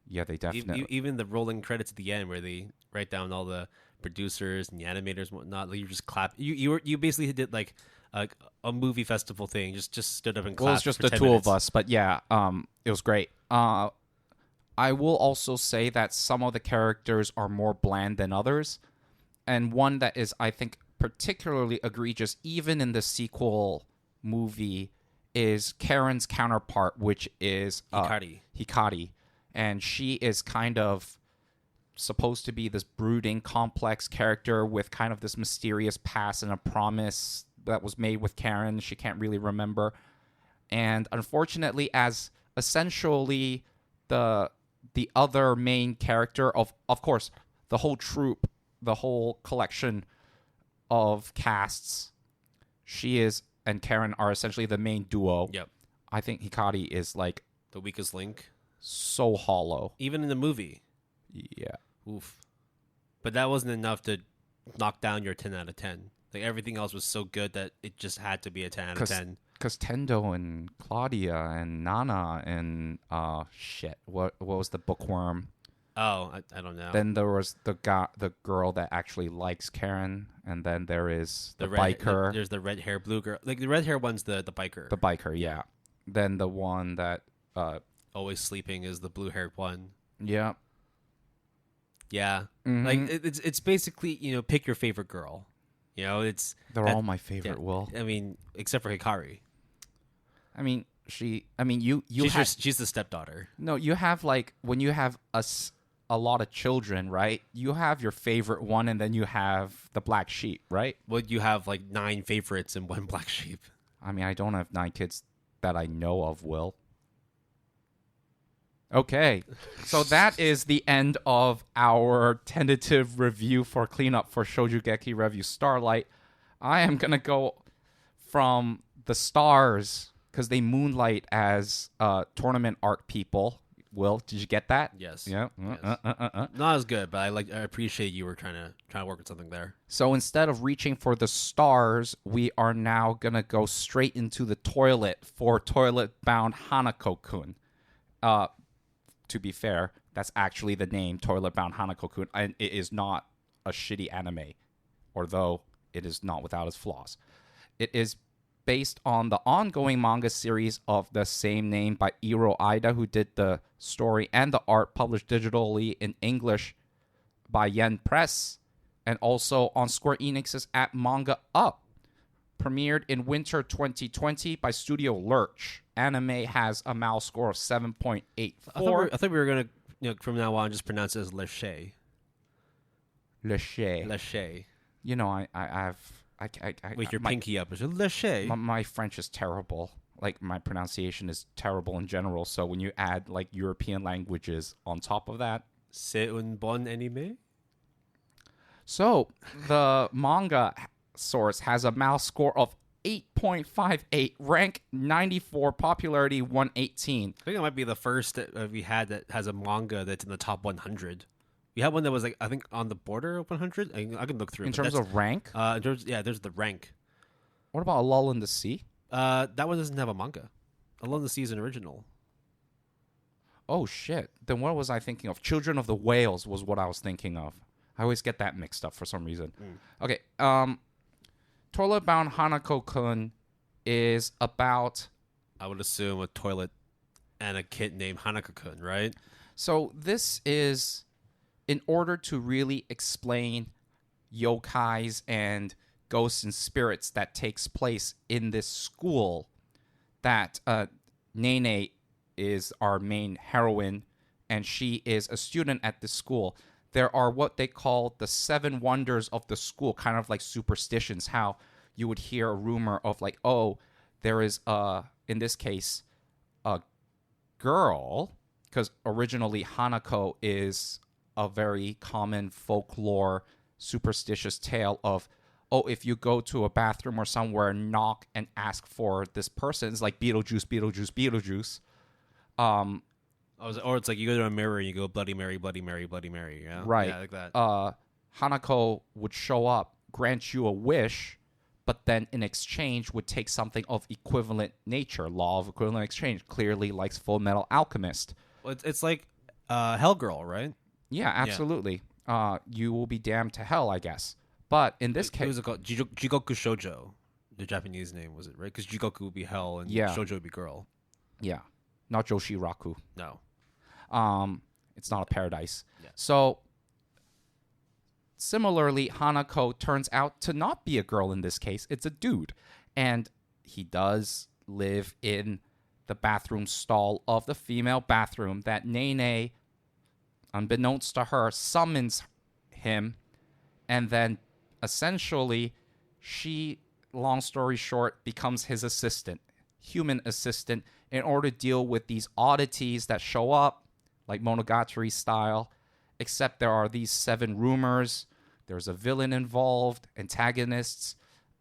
Yeah, they definitely. Even the rolling credits at the end where they write down all the producers and the animators and whatnot. Like you just clap. You basically did like a movie festival thing. Just stood up and clapped. Well, it's just for the 10 two minutes. of us, but yeah, it was great. I will also say that some of the characters are more bland than others, and one that is, I think, particularly egregious, even in the sequel movie, is Karen's counterpart, which is Hikari. And she is kind of supposed to be this brooding, complex character with kind of this mysterious past and a promise that was made with Karen she can't really remember. And unfortunately, as essentially the other main character of course, the whole troupe, the whole collection of casts, she is and Karen are essentially the main duo. Yep. I think Hikari is like The weakest link. so hollow. Even in the movie. Yeah. Oof. But that wasn't enough to knock down your 10 out of 10. Like everything else was so good that it just had to be a 10 out of 10. Because Tendo and Claudia and Nana and what was the bookworm? Oh, I don't know. Then there was the girl that actually likes Karen, and then there is the biker. There's the red hair blue girl. Like the red hair one's the biker. The biker, yeah. Then the one that always sleeping is the blue haired one. Yeah. Yeah. Mm-hmm. Like it's basically, pick your favorite girl. They're all my favorite. Yeah. Will. I mean, except for Hikari. She's the stepdaughter. No, you have like when you have a lot of children, right? You have your favorite one, and then you have the black sheep, right? Well, you have like 9 favorites and 1 black sheep. I mean, I don't have 9 kids that I know of, Will. Okay, so that is the end of our tentative review for cleanup for Shoujugeki Revue Starlight. I am going to go from the stars, because they moonlight as tournament art people. Will, did you get that? Yes. Yeah. Yes. Not as good, but I appreciate you were trying to work with something there. So instead of reaching for the stars, we are now going to go straight into the toilet for toilet-bound Hanako-kun. To be fair, that's actually the name, Toilet-Bound Hanako-kun, and it is not a shitty anime, although it is not without its flaws. It is based on the ongoing manga series of the same name by Iro Aida, who did the story and the art, published digitally in English by Yen Press, and also on Square Enix's At Manga Up. Premiered in winter 2020 by Studio Lurch. Anime has a mouse score of 7.84. I thought we were going to, from now on, just pronounce it as Lachey. Lachey. Lachey. With your pinky up. It's Lachey. My French is terrible. Like, my pronunciation is terrible in general. So when you add, like, European languages on top of that. C'est un bon anime? So, the manga source has a mouse score of 8.58, rank 94, popularity 118. I think it might be the first that we had that has a manga that's in the top 100. We had one that was, like, I think on the border of 100. I can look through. In terms of rank? There's the rank. What about A Lull in the Sea? That one doesn't have a manga. A Lull in the Sea is an original. Oh, shit. Then what was I thinking of? Children of the Whales was what I was thinking of. I always get that mixed up for some reason. Okay, Toilet-Bound Hanako-kun is about... I would assume a toilet and a kid named Hanako-kun, right? So this is, in order to really explain yokais and ghosts and spirits that takes place in this school, that Nene is our main heroine, and she is a student at this school. There are what they call the 7 wonders of the school, kind of like superstitions, how you would hear a rumor of like, oh, there is, in this case, a girl, because originally Hanako is a very common folklore, superstitious tale of, oh, if you go to a bathroom or somewhere, knock and ask for this person. It's like Beetlejuice, Beetlejuice, Beetlejuice. Or it's like you go to a mirror and you go Bloody Mary, Bloody Mary, Bloody Mary. Yeah? Right. Yeah, like that. Hanako would show up, grant you a wish, but then in exchange would take something of equivalent nature. Law of equivalent exchange. Clearly likes Full Metal Alchemist. Well, it's like Hellgirl, right? Yeah, absolutely. Yeah. You will be damned to hell, I guess. But in this case... What was it called? Jigoku Shoujo. the Japanese name, was it, right? Because Jigoku would be hell and Yeah. Shoujo would be girl. Yeah. Not Joshiraku. No. It's not a paradise. Yeah. So, similarly, Hanako turns out to not be a girl in this case. It's a dude. And he does live in the bathroom stall of the female bathroom that Nene, unbeknownst to her, summons him. And then, essentially, she, long story short, becomes his assistant, human assistant, in order to deal with these oddities that show up, like Monogatari style, except there are these 7 rumors. There's a villain involved, antagonists,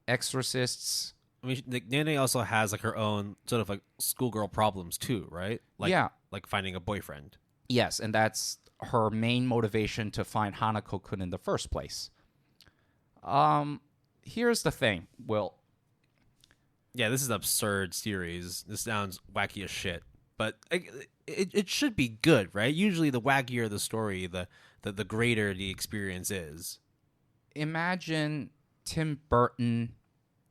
exorcists. I mean, Nene also has like her own sort of like schoolgirl problems too, right? Like, Yeah. Like finding a boyfriend. Yes, and that's her main motivation to find Hanako-kun in the first place. Here's the thing, Will. Yeah, this is an absurd series. This sounds wacky as shit. But it should be good, right? Usually the wackier the story, the greater the experience is. Imagine Tim Burton,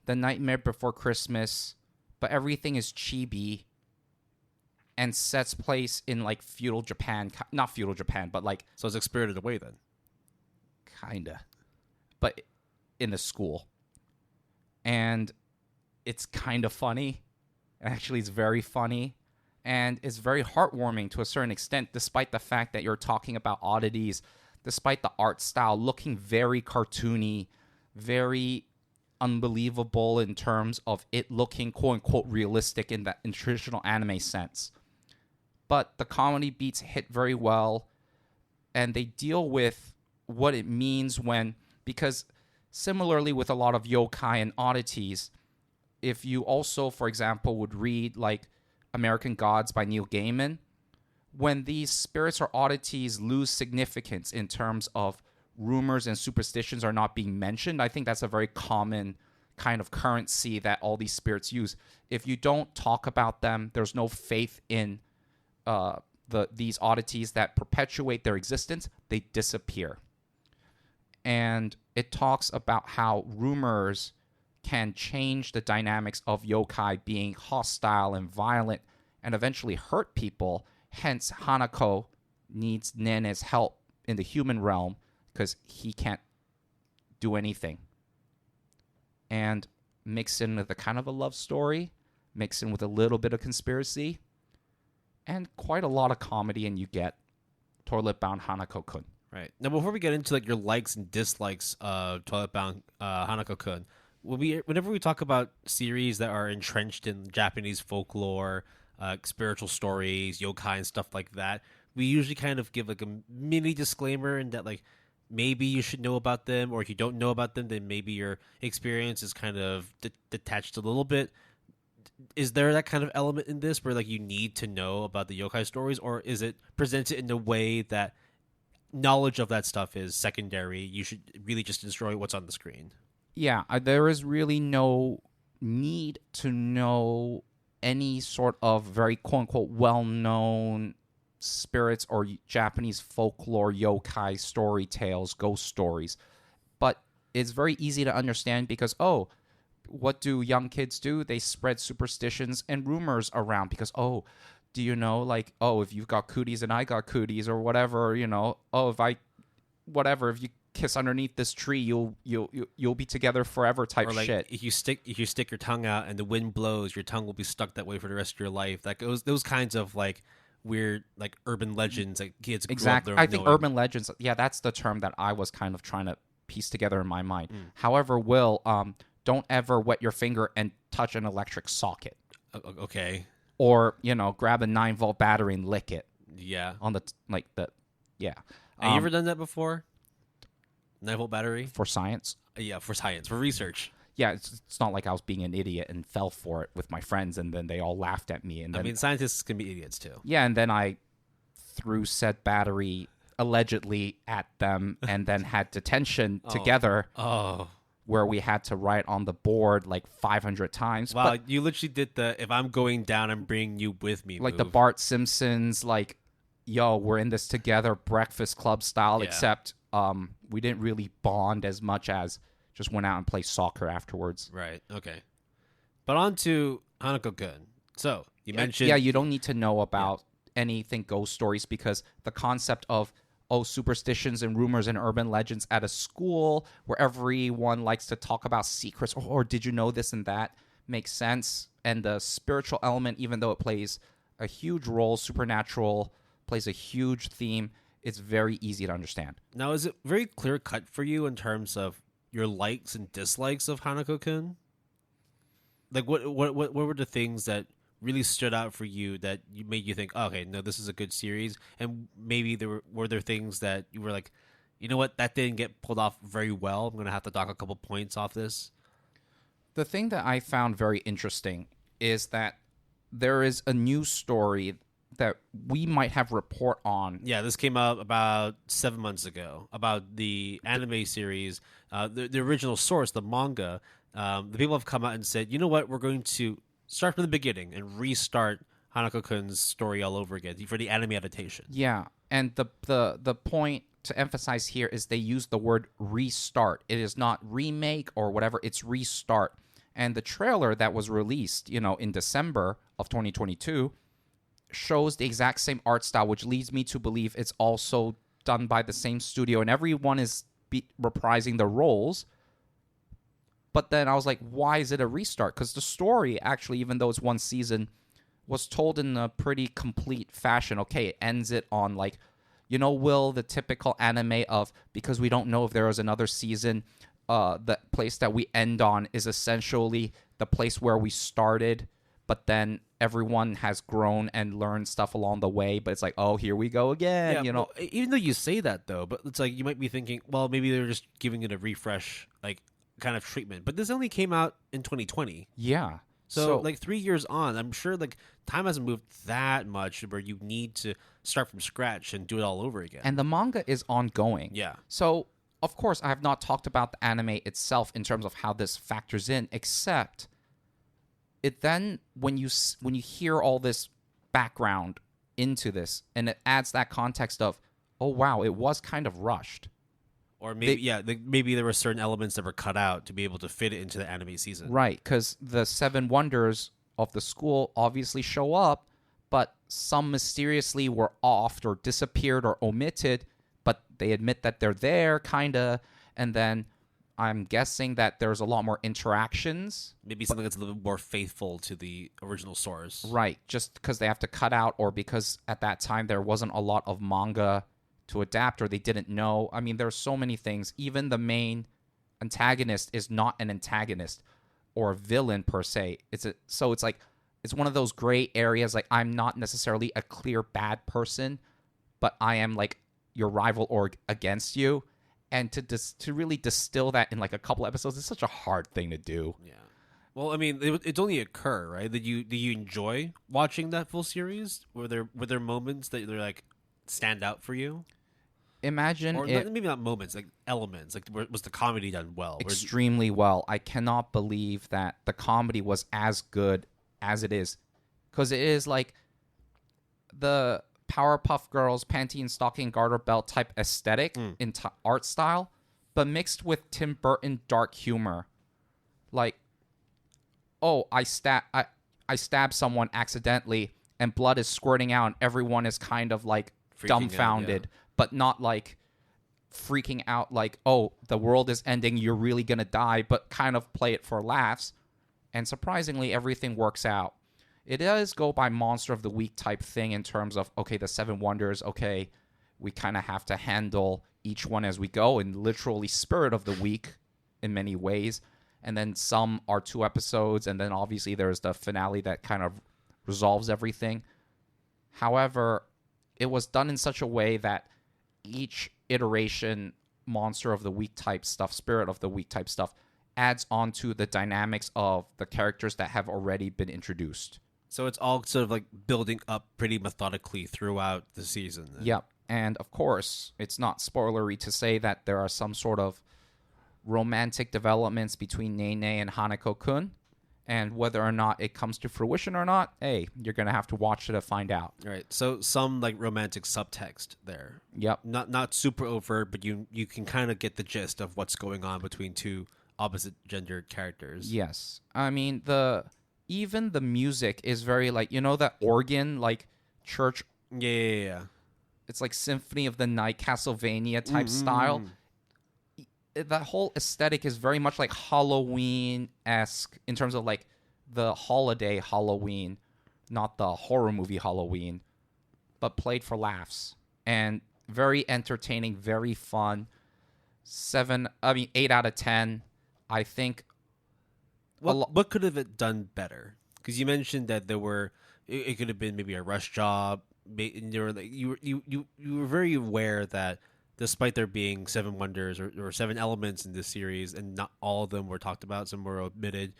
The Nightmare Before Christmas, but everything is chibi and sets place in like feudal Japan. Not feudal Japan, but like So it's like Spirited Away then. kinda. But in the school. And it's kind of funny. Actually, it's very funny. And it's very heartwarming to a certain extent, despite the fact that you're talking about oddities, despite the art style looking very cartoony, very unbelievable in terms of it looking quote-unquote realistic in traditional anime sense. But the comedy beats hit very well, and they deal with what it means when, because similarly with a lot of yokai and oddities, if you also, for example, would read like American Gods by Neil Gaiman, when these spirits or oddities lose significance in terms of rumors and superstitions are not being mentioned, I think that's a very common kind of currency that all these spirits use. If you don't talk about them, there's no faith in these oddities that perpetuate their existence, they disappear. And it talks about how rumors can change the dynamics of yokai being hostile and violent and eventually hurt people. Hence, Hanako needs Nene's help in the human realm because he can't do anything. And mixed in with a kind of a love story, mixed in with a little bit of conspiracy, and quite a lot of comedy, and you get Toilet Bound Hanako-kun. Right. Now, before we get into like your likes and dislikes of Toilet Bound Hanako-kun, whenever we talk about series that are entrenched in Japanese folklore, spiritual stories, yokai, and stuff like that, we usually kind of give like a mini disclaimer in that like maybe you should know about them, or if you don't know about them, then maybe your experience is kind of detached a little bit. Is there that kind of element in this where like you need to know about the yokai stories, or is it presented in a way that knowledge of that stuff is secondary? You should really just enjoy what's on the screen. Yeah, there is really no need to know any sort of very quote-unquote well-known spirits or Japanese folklore, yokai story tales, ghost stories. But it's very easy to understand because, what do young kids do? They spread superstitions and rumors around because, do you know, like, if you've got cooties and I got cooties or whatever, you know, if you kiss underneath this tree, you'll be together forever type or like, shit. If you stick your tongue out and the wind blows, your tongue will be stuck that way for the rest of your life. Like those kinds of like weird like urban legends that kids Exactly. I think urban legends. Yeah, that's the term that I was kind of trying to piece together in my mind. However, Will, don't ever wet your finger and touch an electric socket. Okay. Or grab a 9-volt battery and lick it. Yeah. On the yeah. Have you ever done that before? 9-volt battery? For science? Yeah, for science, for research. Yeah, it's not like I was being an idiot and fell for it with my friends, and then they all laughed at me. And then, I mean, scientists can be idiots too. Yeah, and then I threw said battery allegedly at them, and then had detention together. Where we had to write on the board like 500 times. Wow, you literally did the "if I'm going down, I'm bringing you with me" like move. The Bart Simpsons, like, yo, we're in this together, Breakfast Club style. Yeah. Except we didn't really bond as much as just went out and played soccer afterwards. Right. Okay. But on to Hanako-kun. So you mentioned, Yeah, you don't need to know about anything ghost stories because the concept of superstitions and rumors and urban legends at a school where everyone likes to talk about secrets or did you know this and that makes sense. And the spiritual element, even though it plays a huge role, supernatural plays a huge theme, it's very easy to understand. Now, is it very clear cut for you in terms of your likes and dislikes of Hanako-kun? Like, what were the things that really stood out for you that made you think, oh, okay, no, this is a good series? And maybe were there things that you were like, you know what, that didn't get pulled off very well. I'm gonna have to dock a couple points off this. The thing that I found very interesting is that there is a news story that we might have report on. Yeah, this came out about 7 months ago about the anime series, the original source, the manga. The people have come out and said, you know what, we're going to start from the beginning and restart Hanako-kun's story all over again for the anime adaptation. Yeah, and the point to emphasize here is they use the word restart. It is not remake or whatever, it's restart. And the trailer that was released, in December of 2022 shows the exact same art style, which leads me to believe it's also done by the same studio and everyone is reprising the roles. But then I was like, why is it a restart? Because the story, actually, even though it's one season, was told in a pretty complete fashion. Okay, it ends it on Will, the typical anime of, because we don't know if there is another season, the place that we end on is essentially the place where we started, but then everyone has grown and learned stuff along the way, but it's like, oh, here we go again, Well, even though you say that, though, but it's like you might be thinking, well, maybe they're just giving it a refresh, kind of treatment. But this only came out in 2020. Yeah. So 3 years on, I'm sure time hasn't moved that much where you need to start from scratch and do it all over again. And the manga is ongoing. Yeah. So, of course, I have not talked about the anime itself in terms of how this factors in, except it then, when you hear all this background into this, and it adds that context of, oh, wow, it was kind of rushed. Or maybe, maybe there were certain elements that were cut out to be able to fit it into the anime season. Right, because the 7 wonders of the school obviously show up, but some mysteriously were offed or disappeared or omitted, but they admit that they're there, kind of, and then I'm guessing that there's a lot more interactions. Maybe something that's a little bit more faithful to the original source. Right, just because they have to cut out or because at that time there wasn't a lot of manga to adapt or they didn't know. I mean, there's so many things. Even the main antagonist is not an antagonist or a villain per se. So it's like, it's one of those gray areas. Like, I'm not necessarily a clear bad person, but I am like your rival or against you. And to really distill that in like a couple episodes is such a hard thing to do. Yeah. Well, I mean, it's only occur, right? Did you enjoy watching that full series? Were there moments that they're like stand out for you? Imagine or maybe not moments, like elements. Like, was the comedy done well? Extremely well. I cannot believe that the comedy was as good as it is, because it is like the Powerpuff Girls panty and stocking garter belt type aesthetic in art style, but mixed with Tim Burton dark humor. Like, oh, I stab someone accidentally and blood is squirting out and everyone is kind of like freaking dumbfounded, but not like freaking out like, oh, the world is ending, you're really gonna die, but kind of play it for laughs. And surprisingly, everything works out. It does go by monster of the week type thing in terms of, okay, the 7 wonders, okay, we kind of have to handle each one as we go, and literally spirit of the week in many ways. And then some are 2 episodes, and then obviously there's the finale that kind of resolves everything. However, it was done in such a way that each iteration, monster of the week type stuff, spirit of the week type stuff, adds on to the dynamics of the characters that have already been introduced. So it's all sort of like building up pretty methodically throughout the season. Then. Yep. And of course, it's not spoilery to say that there are some sort of romantic developments between Nene and Hanako-kun. And whether or not it comes to fruition or not, hey, you're going to have to watch it to find out. All right. So some like romantic subtext there. Yep. Not super overt, but you can kind of get the gist of what's going on between 2 opposite gendered characters. Yes. I mean, the even the music is very like, that organ, like church. Yeah. It's like Symphony of the Night, Castlevania type style. That whole aesthetic is very much like Halloween-esque in terms of like the holiday Halloween, not the horror movie Halloween, but played for laughs. And very entertaining, very fun. 8 out of 10. I think. What could have it done better? Because you mentioned that it could have been maybe a rush job. You were very aware that despite there being 7 wonders or 7 elements in this series, and not all of them were talked about, some were omitted.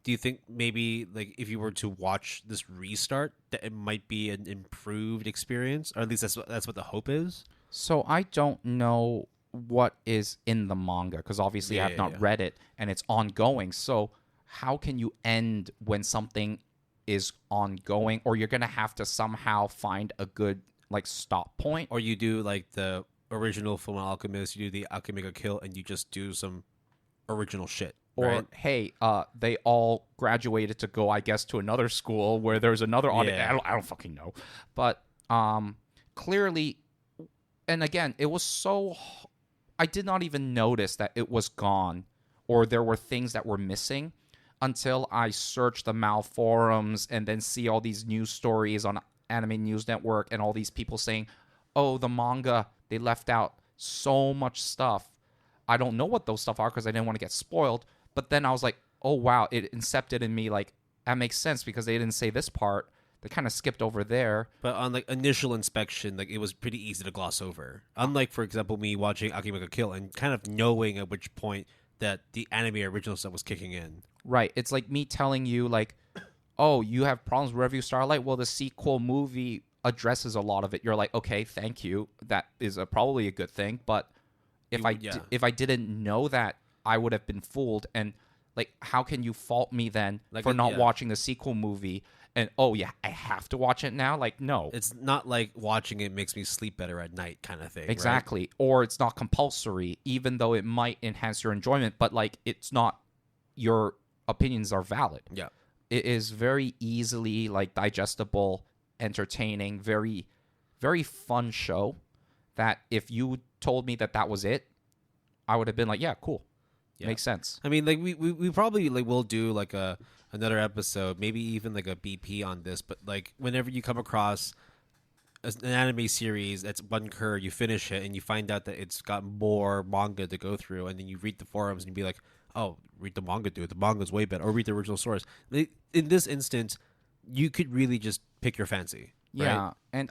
Do you think maybe like if you were to watch this restart, that it might be an improved experience, or at least that's what the hope is? So I don't know what is in the manga because obviously I have not read it and it's ongoing. So how can you end when something is ongoing, or you're gonna have to somehow find a good like stop point, or you do like the original Full Alchemist, you do the Akame kill, and you just do some original shit. Or right? hey, they all graduated to go, I guess, to another school where there's another audit. Yeah. I don't fucking know, but clearly, and again, it was so. I did not even notice that it was gone, or there were things that were missing, until I searched the Mal forums and then see all these news stories on Anime News Network and all these people saying, "Oh, the manga, they left out so much stuff." I don't know what those stuff are because I didn't want to get spoiled. But then I was like, oh, wow, it incepted in me. Like, that makes sense because they didn't say this part. They kind of skipped over there. But on like initial inspection, like it was pretty easy to gloss over. Unlike, for example, me watching Akame Kill and kind of knowing at which point that the anime original stuff was kicking in. Right. It's like me telling you, like, oh, you have problems with Revue Starlight? Well, the sequel movie addresses a lot of it. You're like, okay, thank you. That is probably a good thing. But if I didn't know that, I would have been fooled. And like, how can you fault me then for not watching the sequel movie? And oh yeah, I have to watch it now. Like, no, it's not like watching it makes me sleep better at night kind of thing. Exactly. Right? Or it's not compulsory, even though it might enhance your enjoyment. But like, it's not. Your opinions are valid. Yeah, it is very easily like digestible, entertaining, very, very fun show. That if you told me that was it, I would have been like, yeah, cool. Yeah. Makes sense. I mean, like we probably like will do like another episode, maybe even like a BP on this. But like whenever you come across an anime series that's one curve, you finish it and you find out that it's got more manga to go through, and then you read the forums and you be like, oh, read the manga, dude. The manga's way better. Or read the original source. In this instance, you could really just pick your fancy. Yeah, right? And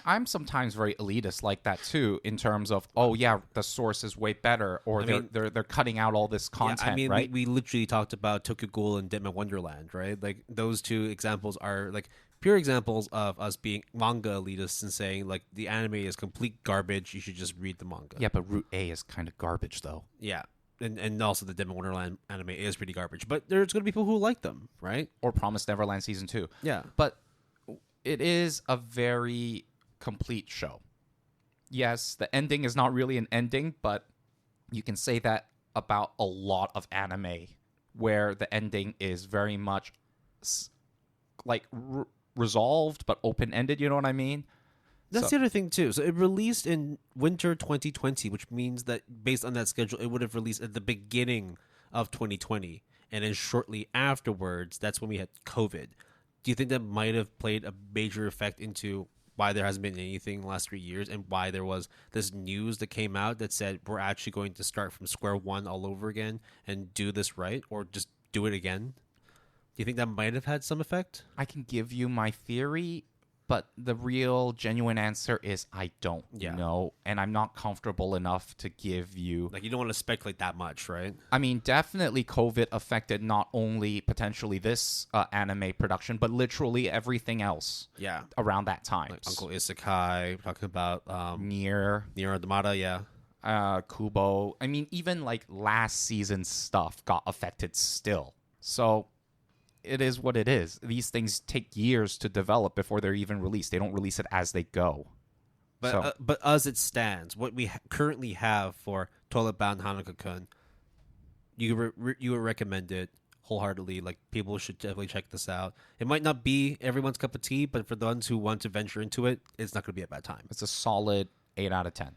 I'm sometimes very elitist like that too, in terms of, oh yeah, the source is way better, or they're cutting out all this content. Yeah, I mean, right? we literally talked about Tokyo Ghoul and Deadman Wonderland, right? Like those two examples are like pure examples of us being manga elitists and saying like the anime is complete garbage. You should just read the manga. Yeah, but Route A is kind of garbage though. Yeah. And also the Deadman Wonderland anime is pretty garbage, but there's going to be people who like them, right? Or Promised Neverland Season 2. Yeah. But it is a very complete show. Yes, the ending is not really an ending, but you can say that about a lot of anime where the ending is very much like resolved but open-ended, you know what I mean? That's the other thing too. So it released in winter 2020, which means that based on that schedule, it would have released at the beginning of 2020. And then shortly afterwards, that's when we had COVID. Do you think that might have played a major effect into why there hasn't been anything in the last 3 years, and why there was this news that came out that said we're actually going to start from square one all over again and do this right, or just do it again? Do you think that might have had some effect? I can give you my theory, but the real genuine answer is I don't know, and I'm not comfortable enough to give you... Like, you don't want to speculate that much, right? I mean, definitely COVID affected not only potentially this anime production, but literally everything else around that time. Like Uncle Isekai, talking about... Nier Automata, yeah. Kubo. I mean, even like last season's stuff got affected still. So... it is what it is. These things take years to develop before they're even released. They don't release it as they go. But as it stands, what we currently have for Toilet Bound Hanako-kun, you would recommend it wholeheartedly. Like, people should definitely check this out. It might not be everyone's cup of tea, but for the ones who want to venture into it, it's not going to be a bad time. It's a solid 8 out of 10.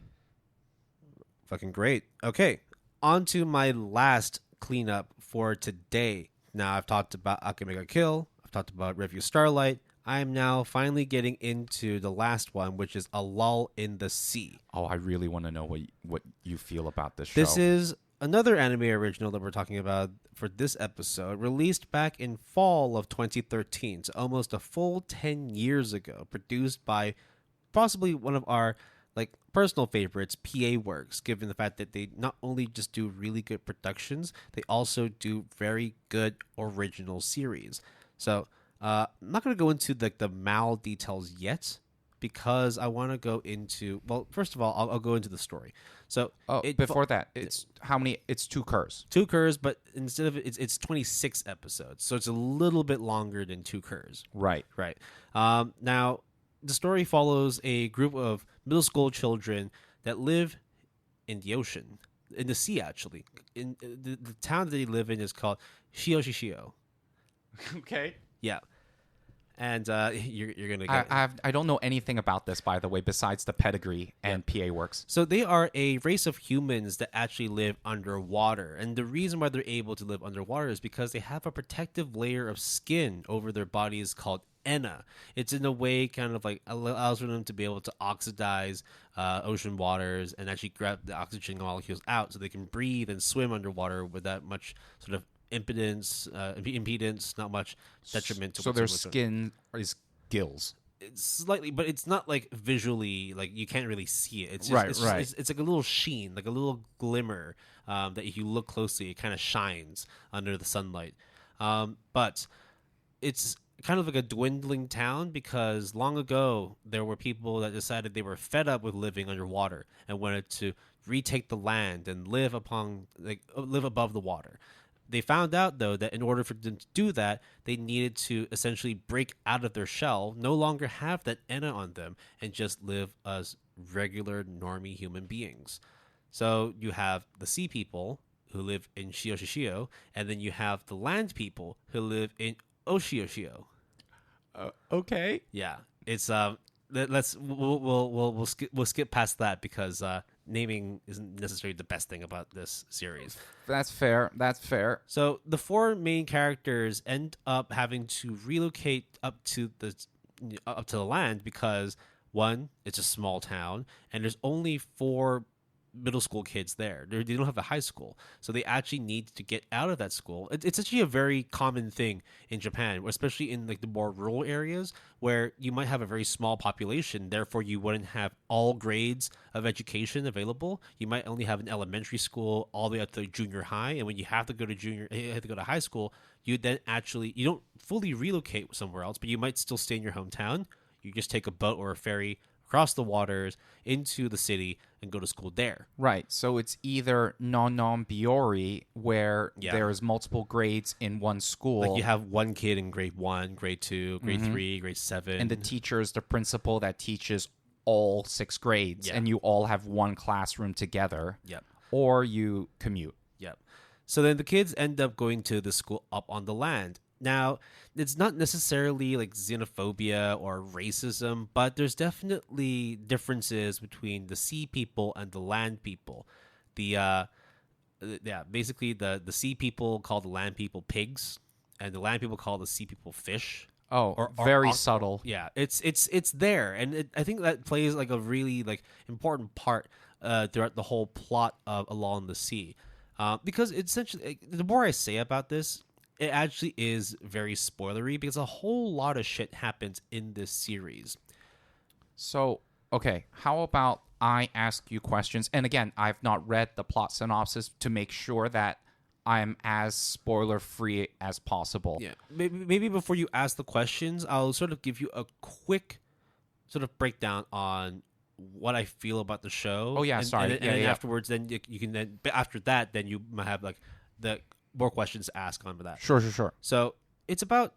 Fucking great. Okay, on to my last cleanup for today. Now, I've talked about Akame ga Kill. I've talked about Revue Starlight. I am now finally getting into the last one, which is A Lull in the Sea. Oh, I really want to know what you feel about this show. This is another anime original that we're talking about for this episode, released back in fall of 2013, so almost a full 10 years ago, produced by possibly one of our personal favorites, PA Works, given the fact that they not only just do really good productions, they also do very good original series. So I'm not going to go into the mal details yet, because I want to go into, well, first of all, I'll go into the story. So before that, it's how many? It's 2 curs. 2 curs, but instead of it's 26 episodes, so it's a little bit longer than 2 curs. Right. Now, the story follows a group of middle school children that live in the ocean, in the sea, actually. In the town that they live in is called Shoujo. Okay. Yeah. And you're gonna get. I don't know anything about this, by the way, besides the pedigree and PA Works. So they are a race of humans that actually live underwater, and the reason why they're able to live underwater is because they have a protective layer of skin over their bodies called enna. It's in a way kind of like allows for them to be able to oxidize ocean waters and actually grab the oxygen molecules out, so they can breathe and swim underwater without much sort of impedance, not much detriment to. So their skin is gills. It's slightly, but it's not like visually, like you can't really see it. It's just, Right. It's like a little sheen, like a little glimmer that if you look closely, it kind of shines under the sunlight. But it's kind of like a dwindling town, because long ago there were people that decided they were fed up with living underwater and wanted to retake the land and live above the water. They found out, though, that in order for them to do that, they needed to essentially break out of their shell, no longer have that enna on them, and just live as regular, normie human beings. So you have the sea people who live in Shioshishio, and then you have the land people who live in Oshioshio. Okay. Yeah, it's we'll skip past that, because naming isn't necessarily the best thing about this series. That's fair. So the 4 main characters end up having to relocate up to the land, because 1, it's a small town, and there's only 4 middle school kids there. They don't have a high school, so they actually need to get out of that school. It's actually a very common thing in Japan, especially in the more rural areas, where you might have a very small population. Therefore, you wouldn't have all grades of education available. You might only have an elementary school all the way up to junior high, and when you have to go to high school, you don't fully relocate somewhere else, but you might still stay in your hometown. You just take a boat or a ferry across the waters into the city and go to school there. Right. So it's either non biori, where there's multiple grades in one school. Like you have one kid in grade 1, grade 2, grade 3, grade 7. And the teacher is the principal that teaches all 6 grades, and you all have one classroom together. Yep. Or you commute. Yep. So then the kids end up going to the school up on the land. Now, it's not necessarily like xenophobia or racism, but there's definitely differences between the sea people and the land people. Basically the sea people call the land people pigs, and the land people call the sea people fish. Oh, very subtle. Yeah, it's there, and I think that plays like a really important part throughout the whole plot of Along the Sea, because it's essentially, the more I say about this, it actually is very spoilery, because a whole lot of shit happens in this series. So, okay, how about I ask you questions? And again, I've not read the plot synopsis to make sure that I'm as spoiler-free as possible. Yeah, maybe before you ask the questions, I'll sort of give you a quick sort of breakdown on what I feel about the show. Oh, yeah, sorry. And then afterwards, then you can then, after that, then you might have the more questions to ask on that. Sure. So it's about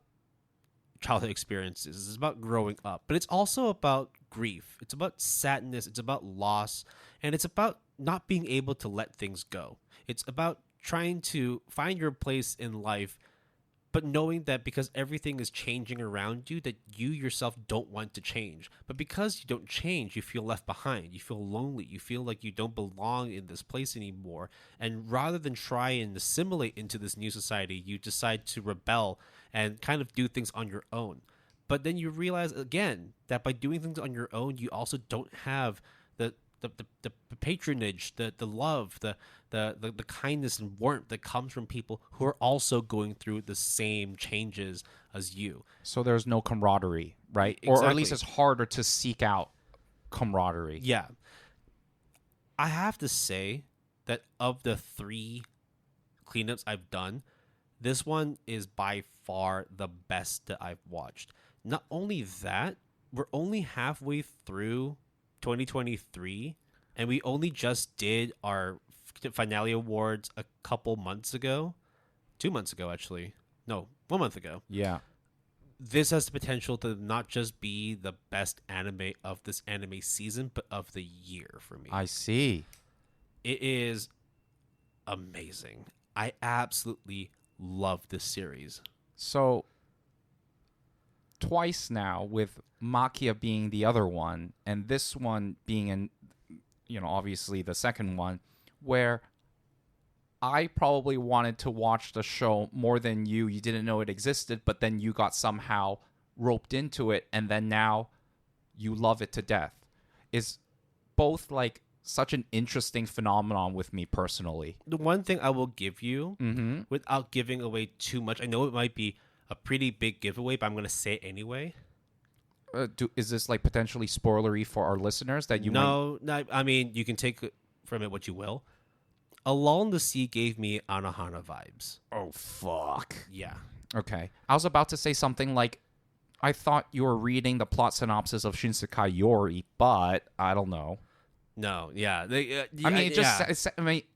childhood experiences. It's about growing up, but it's also about grief. It's about sadness. It's about loss, and it's about not being able to let things go. It's about trying to find your place in life but knowing that because everything is changing around you, that you yourself don't want to change. But because you don't change, you feel left behind. You feel lonely. You feel like you don't belong in this place anymore. And rather than try and assimilate into this new society, you decide to rebel and kind of do things on your own. But then you realize again that by doing things on your own, you also don't have the patronage, the love, the kindness and warmth that comes from people who are also going through the same changes as you. So there's no camaraderie, right? Exactly. Or at least it's harder to seek out camaraderie. Yeah. I have to say that of the 3 cleanups I've done, this one is by far the best that I've watched. Not only that, we're only halfway through 2023, and we only just did our finale awards a couple months ago. 2 months ago, actually. No, 1 month ago. Yeah. This has the potential to not just be the best anime of this anime season, but of the year for me. I see. It is amazing. I absolutely love this series. So twice now, with Makia being the other one and this one being in, obviously the second one, where I probably wanted to watch the show more than you. You didn't know it existed, but then you got somehow roped into it, and then now you love it to death. Is both like such an interesting phenomenon with me personally. The one thing I will give you, without giving away too much, I know it might be a pretty big giveaway, but I'm going to say it anyway. Is this like potentially spoilery for our listeners that you No, I mean, you can take from it what you will. A Lull in the Sea gave me Anohana vibes. Oh, fuck. Yeah. Okay. I was about to say something like, I thought you were reading the plot synopsis of Shinsekai Yori, but I don't know. No, yeah.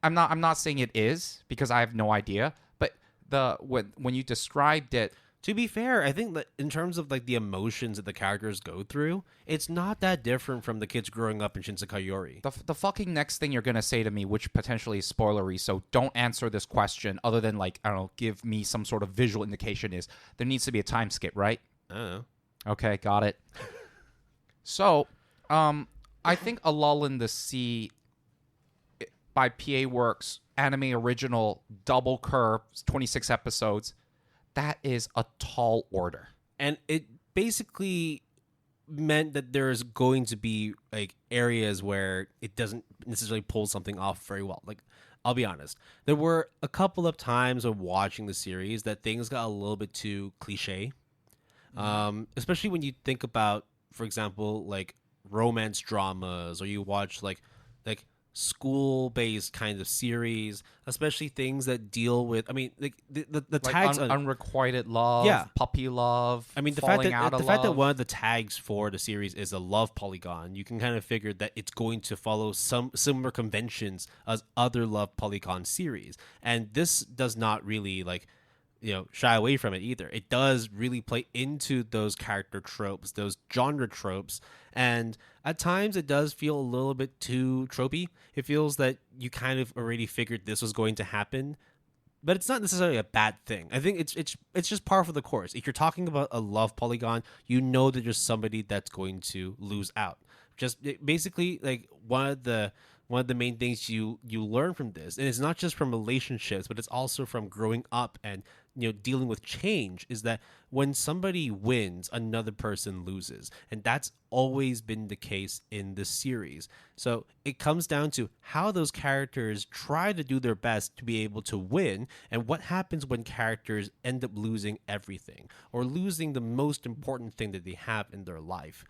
I'm not saying it is, because I have no idea, but when you described it, to be fair, I think that in terms of like the emotions that the characters go through, it's not that different from the kids growing up in Shinsekai Yori. the fucking next thing you're going to say to me, which potentially is spoilery, so don't answer this question other than, like, I don't know, give me some sort of visual indication, is there needs to be a time skip, right? I don't know. Okay, got it. So, I think A Lull in the Sea by PA Works, anime original, double curve, 26 episodes, that is a tall order. And it basically meant that there's going to be like areas where it doesn't necessarily pull something off very well. Like, I'll be honest, there were a couple of times of watching the series that things got a little bit too cliche. Especially when you think about, for example, like romance dramas, or you watch like school-based kind of series, especially things that deal with, I mean, like the like tags on unrequited love, Yeah. puppy love. I mean, the falling fact out that of that love. one of the tags for the series is a love polygon, you can kind of figure that it's going to follow some similar conventions as other love polygon series, and this does not really like shy away from it either. It does really play into those character tropes, those genre tropes, and at times it does feel a little bit too tropey. It feels that you kind of already figured this was going to happen, but it's not necessarily a bad thing. I think it's just par for the course. If you're talking about a love polygon, you know that there's somebody that's going to lose out. Basically, like one of the main things you learn from this, and it's not just from relationships, but it's also from growing up and dealing with change, is that when somebody wins, another person loses, and that's always been the case in this series. So it comes down to how those characters try to do their best to be able to win, and what happens when characters end up losing everything or losing the most important thing that they have in their life.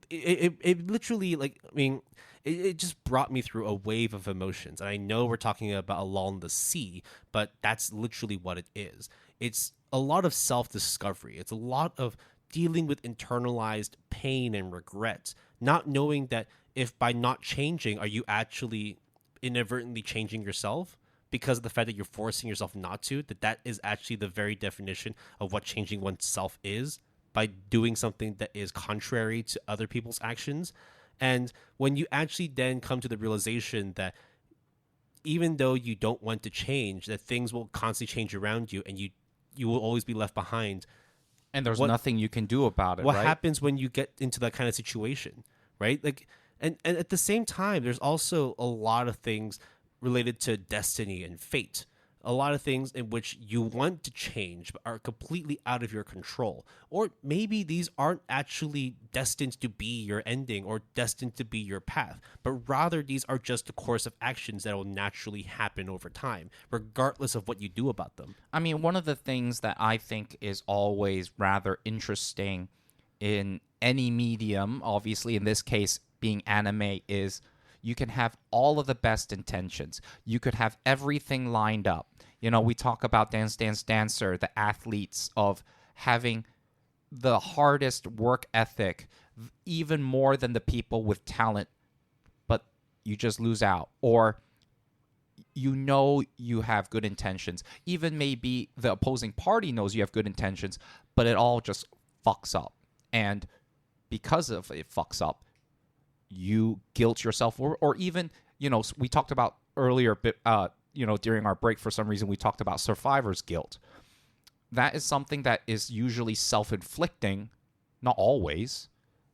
It literally, like, I mean, it just brought me through a wave of emotions. And I know we're talking about A Lull in the Sea, but that's literally what it is. It's a lot of self-discovery. It's a lot of dealing with internalized pain and regrets, not knowing that if by not changing, are you actually inadvertently changing yourself because of the fact that you're forcing yourself not to, that is actually the very definition of what changing oneself is, by doing something that is contrary to other people's actions. And when you actually then come to the realization that even though you don't want to change, that things will constantly change around you, and you you will always be left behind. And there's nothing you can do about it. What right? happens when you get into that kind of situation, right? Like, and at the same time, there's also a lot of things related to destiny and fate. A lot of things in which you want to change but are completely out of your control. Or maybe these aren't actually destined to be your ending or destined to be your path, but rather these are just a course of actions that will naturally happen over time, regardless of what you do about them. I mean, one of the things that I think is always rather interesting in any medium, obviously in this case being anime, is you can have all of the best intentions. You could have everything lined up. You know, we talk about Danseur, the athletes of having the hardest work ethic, even more than the people with talent, but you just lose out. Or you know you have good intentions. Even maybe the opposing party knows you have good intentions, but it all just fucks up. And because of it fucks up, you guilt yourself, or even, you know, we talked about earlier, you know, during our break, for some reason, we talked about survivor's guilt. That is something that is usually self-inflicting, not always,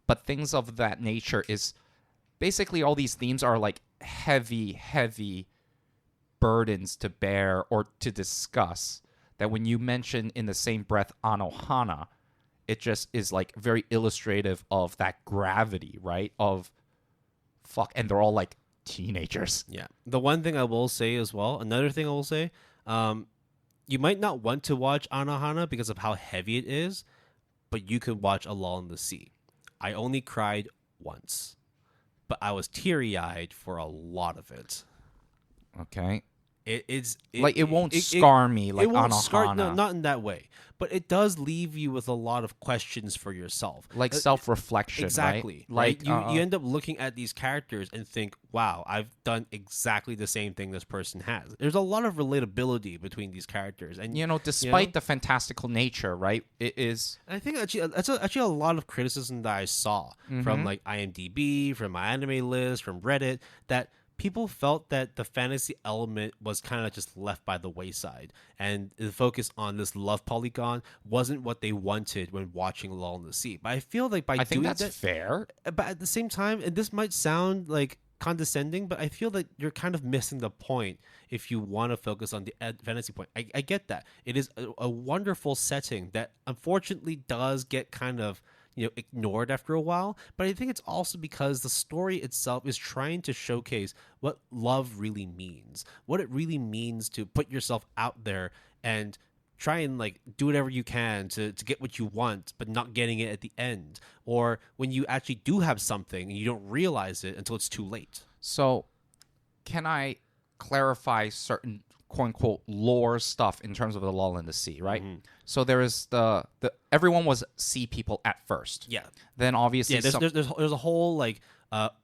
but things of that nature is basically all these themes are like heavy burdens to bear or to discuss, that when you mention in the same breath Anohana, it just is like very illustrative of that gravity, right? Of fuck, and they're all like teenagers. Yeah. The one thing I will say as well, another thing I will say, you might not want to watch Anohana because of how heavy it is, but you could watch A Lull in the Sea. I only cried once, but I was teary-eyed for a lot of it. Okay. It won't scar me like it won't Anohana. Scar, no, not in that way. But it does leave you with a lot of questions for yourself. Like self-reflection, exactly. Right? Like you end up looking at these characters and think, wow, I've done exactly the same thing this person has. There's a lot of relatability between these characters. And you know, despite the fantastical nature, right? It is. I think that's actually a lot of criticism that I saw from like IMDb, from my anime list, from Reddit, that people felt that the fantasy element was kind of just left by the wayside, and the focus on this love polygon wasn't what they wanted when watching Lull in the Sea. But I feel like by I think doing that's fair. But at the same time, and this might sound like condescending, but I feel that you're kind of missing the point if you want to focus on the fantasy point. I get that. It is a wonderful setting that unfortunately does get kind of, you know, ignored after a while, but I think it's also because the story itself is trying to showcase what love really means, what it really means to put yourself out there and try and like do whatever you can to get what you want, but not getting it at the end, or when you actually do have something and you don't realize it until it's too late. So, can I clarify certain quote unquote lore stuff in terms of the Lull in the Sea, right? So there is the everyone was sea people at first. Yeah. Then obviously there's a whole like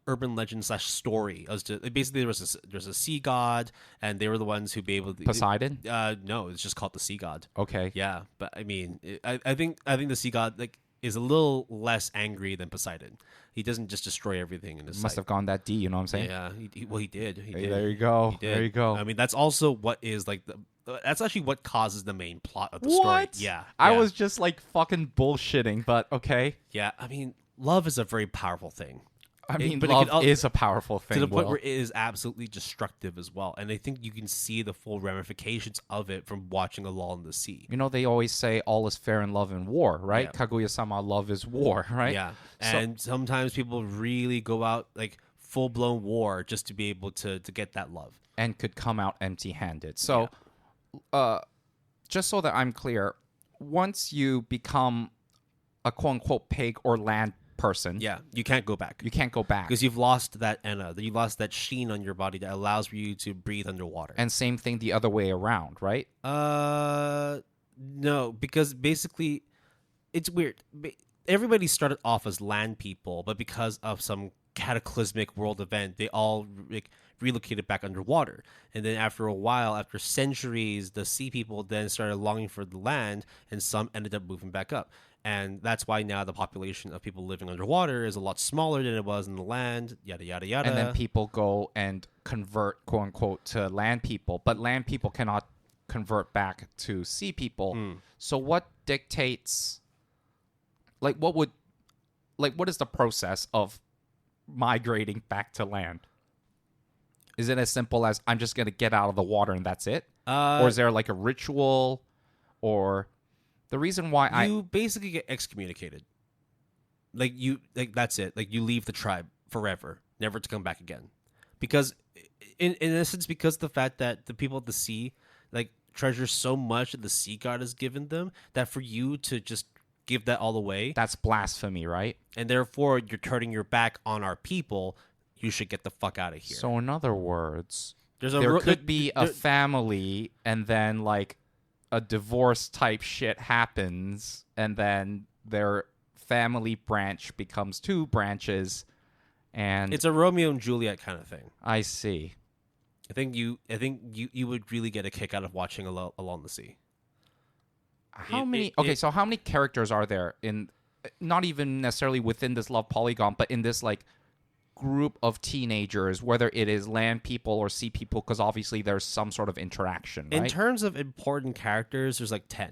urban legend / story as to basically there's a sea god, and they were the ones who be able to Poseidon. No, it's just called the sea god. Okay. Yeah, but I mean, I think the sea god like is a little less angry than Poseidon. He doesn't just destroy everything in his Must sight. have gone that deep, you know what I'm saying? Yeah, he did. Hey, there you go. He did. There you go. I mean, that's also what is like that's actually what causes the main plot of the story. Yeah, I yeah. was just like fucking bullshitting, but okay. Yeah, I mean, love is a very powerful thing. I mean, but love is a powerful thing. To the point where it is absolutely destructive as well. And I think you can see the full ramifications of it from watching A Lull in the Sea. You know, they always say all is fair in love and war, right? Yeah. Kaguya-sama, love is war, right? Yeah. And sometimes people really go out like full-blown war just to be able to get that love. And could come out empty-handed. So, just so that I'm clear, once you become a quote-unquote pig or land person, Yeah, you can't go back. you can't go back. Because you've lost that Enna, you lost that sheen on your body that allows for you to breathe underwater. And same thing the other way around, right? No, because basically, it's weird. Everybody started off as land people, but because of some cataclysmic world event, they all relocated back underwater. And then after a while, after centuries, the sea people then started longing for the land, and some ended up moving back up. And that's why now the population of people living underwater is a lot smaller than it was in the land, yada, yada, yada. And then people go and convert, quote unquote, to land people. But land people cannot convert back to sea people. So what dictates, what is the process of migrating back to land? Is it as simple as I'm just going to get out of the water and that's it? Or is there like a ritual? Or the reason why you basically get excommunicated. That's it. Like, you leave the tribe forever, never to come back again. Because in essence, because of the fact that the people at the sea like treasure so much that the sea god has given them, that for you to just give that all away, that's blasphemy, right? And therefore you're turning your back on our people, you should get the fuck out of here. So in other words, there could be a family and then like a divorce type shit happens and then their family branch becomes two branches, and it's a Romeo and Juliet kind of thing. I see. I think you would really get a kick out of watching Along the Sea. How many characters are there in, not even necessarily within this love polygon, but in this like group of teenagers, whether it is land people or sea people, because obviously there's some sort of interaction, right? In terms of important characters, there's like 10.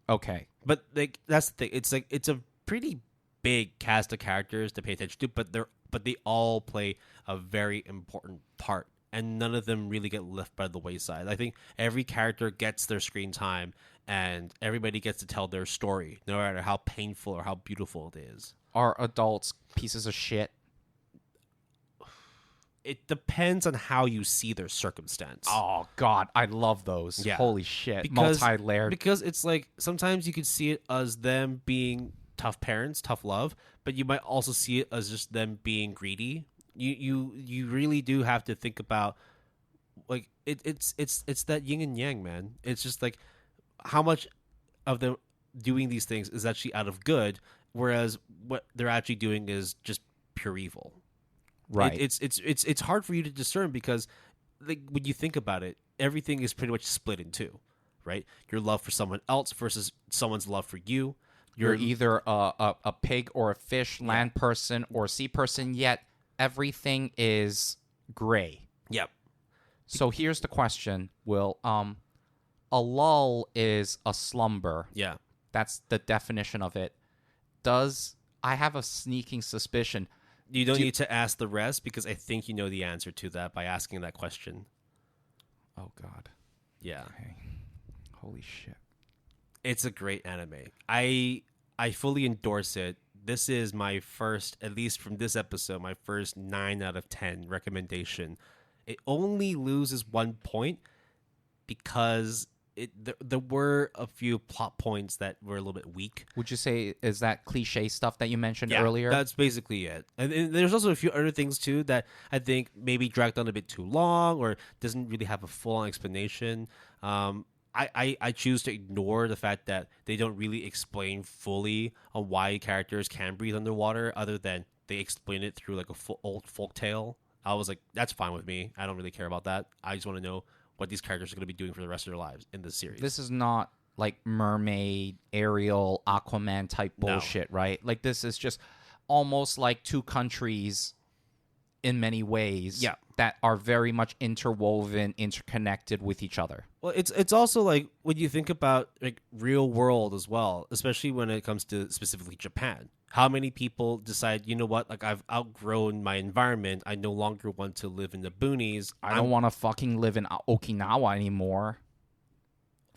Okay. But like that's the thing. It's a pretty big cast of characters to pay attention to, but they all play a very important part, and none of them really get left by the wayside. I think every character gets their screen time, and everybody gets to tell their story, no matter how painful or how beautiful it is. Are adults pieces of shit? It depends on how you see their circumstance. Oh, God. I love those. Yeah. Holy shit. Multi-layered. Because it's like, sometimes you could see it as them being tough parents, tough love, but you might also see it as just them being greedy. You really do have to think about, like, it's that yin and yang, man. It's just like, how much of them doing these things is actually out of good, whereas what they're actually doing is just pure evil. Right. It's hard for you to discern because, like, when you think about it, everything is pretty much split in two, right? Your love for someone else versus someone's love for you. You're either a pig or a fish, land person or sea person, yet everything is gray. Yep. So here's the question, Will. A lull is a slumber. Yeah. That's the definition of it. I have a sneaking suspicion. You don't need to ask the rest because I think you know the answer to that by asking that question. Oh, God. Yeah. Okay. Holy shit. It's a great anime. I fully endorse it. This is my first, at least from this episode, my first 9 out of 10 recommendation. It only loses 1 point because there were a few plot points that were a little bit weak. Would you say is that cliche stuff that you mentioned earlier? That's basically it. And there's also a few other things too that I think maybe dragged on a bit too long or doesn't really have a full-on explanation. I choose to ignore the fact that they don't really explain fully on why characters can breathe underwater, other than they explain it through like old folk tale. I was like, that's fine with me. I don't really care about that. I just want to know what these characters are going to be doing for the rest of their lives in this series. This is not like Mermaid, Ariel, Aquaman type bullshit, right? Like, this is just almost like two countries in many ways that are very much interwoven, interconnected with each other. Well, it's also like when you think about like real world as well, especially when it comes to specifically Japan. How many people decide, you know what, like, I've outgrown my environment. I no longer want to live in the boonies. I don't want to fucking live in Okinawa anymore.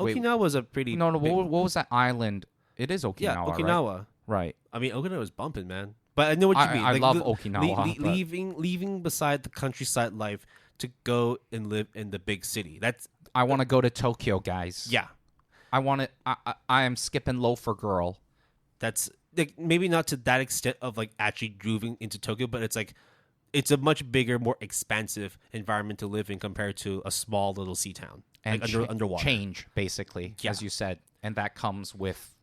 Okinawa was a pretty... No, what was that island? It is Okinawa, yeah, Okinawa. Right. I mean, Okinawa was bumping, man. But I know what you mean. I love Okinawa. Leaving beside the countryside life to go and live in the big city. I want to go to Tokyo, guys. Yeah. I am skipping Loafer Girl. That's... like, maybe not to that extent of like actually moving into Tokyo, but it's like it's a much bigger, more expansive environment to live in compared to a small little sea town and like underwater. Change, basically, as you said, and that comes with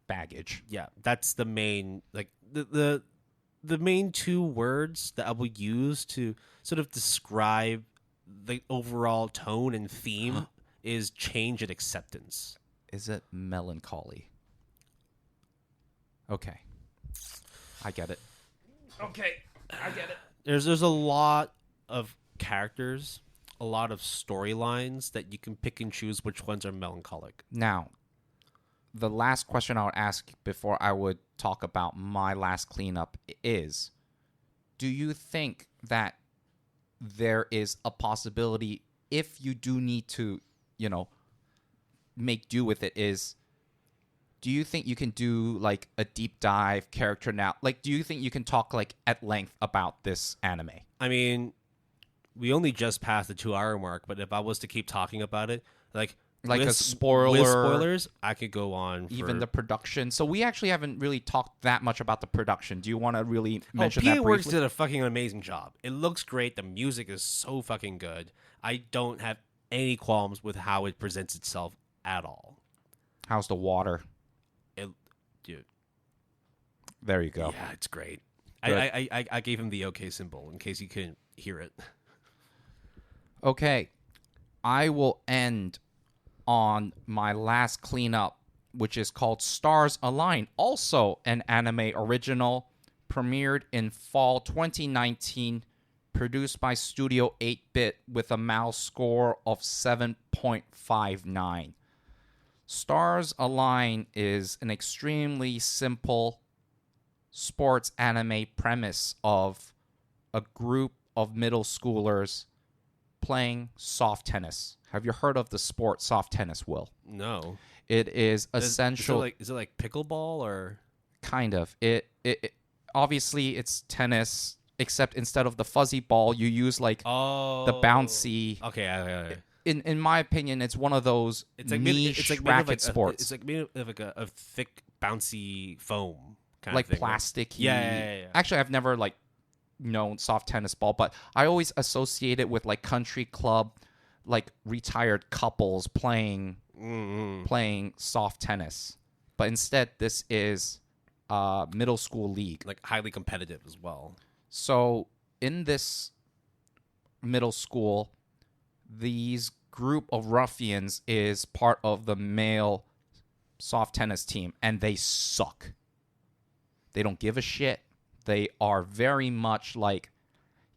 baggage. Yeah, that's the main like the main two words that I will use to sort of describe the overall tone and theme is change and acceptance. Is it melancholy? Okay. I get it. Okay. I get it. There's a lot of characters, a lot of storylines that you can pick and choose which ones are melancholic. Now, the last question I would ask before I would talk about my last cleanup is, do you think that there is a possibility, if you do need to, make do with it, do you think you can do like a deep dive character now? Like, do you think you can talk like at length about this anime? I mean, we only just passed the 2-hour mark, but if I was to keep talking about it, like a spoiler, with spoilers, I could go on. Even the production. So we actually haven't really talked that much about the production. Do you want to really mention that briefly? Works did a fucking amazing job. It looks great. The music is so fucking good. I don't have any qualms with how it presents itself at all. How's the water? Dude. There you go. Yeah, it's great. I gave him the OK symbol in case you couldn't hear it. Okay. I will end on my last cleanup, which is called Stars Align. Also an anime original, premiered in fall 2019, produced by Studio 8-Bit with a mouse score of 7.59. Stars Align is an extremely simple sports anime premise of a group of middle schoolers playing soft tennis. Have you heard of the sport soft tennis, Will? No. It is essential. Is it like pickleball or? Kind of. It obviously it's tennis, except instead of the fuzzy ball, you use like the bouncy. Okay. In my opinion, it's one of those niche racket sports. It's like made of like a thick, bouncy foam kind like of thing. Plastic. Right? Yeah. Actually, I've never known soft tennis ball, but I always associate it with like country club, like retired couples playing soft tennis. But instead, this is middle school league, like highly competitive as well. So in this middle school, these group of ruffians is part of the male soft tennis team, and they suck. They don't give a shit. They are very much like,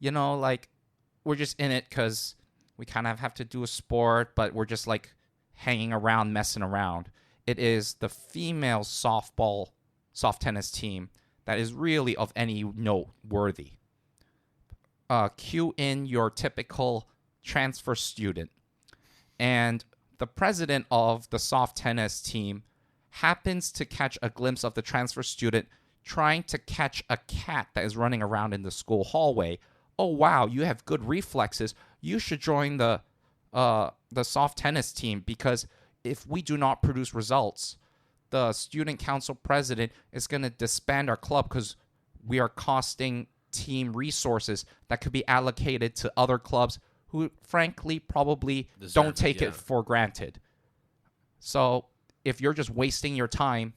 we're just in it because we kind of have to do a sport, but we're just like hanging around, messing around. It is the female soft tennis team that is really of any note worthy. Cue in your typical transfer student. And the president of the soft tennis team happens to catch a glimpse of the transfer student trying to catch a cat that is running around in the school hallway. Oh, wow, you have good reflexes. You should join the soft tennis team, because if we do not produce results, the student council president is going to disband our club because we are costing team resources that could be allocated to other clubs who, frankly, probably don't take it for granted. So if you're just wasting your time,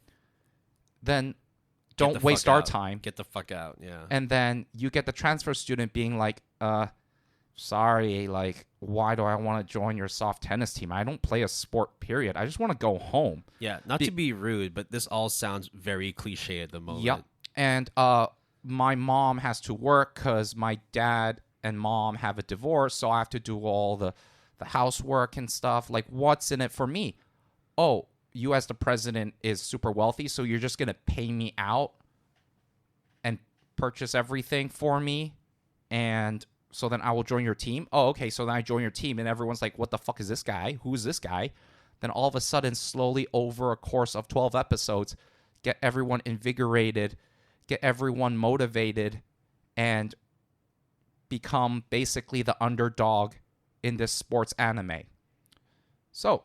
then don't waste our time. Get the fuck out, yeah. And then you get the transfer student being like, sorry, like, why do I want to join your soft tennis team? I don't play a sport, period. I just want to go home. Yeah, not to be rude, but this all sounds very cliche at the moment. Yep. And my mom has to work because my dad and mom have a divorce, so I have to do all the housework and stuff. Like, what's in it for me? Oh, you as the president is super wealthy, so you're just going to pay me out and purchase everything for me, and so then I will join your team? Oh, okay, so then I join your team, and everyone's like, what the fuck is this guy? Who is this guy? Then all of a sudden, slowly over a course of 12 episodes, get everyone invigorated, get everyone motivated, and become basically the underdog in this sports anime. So,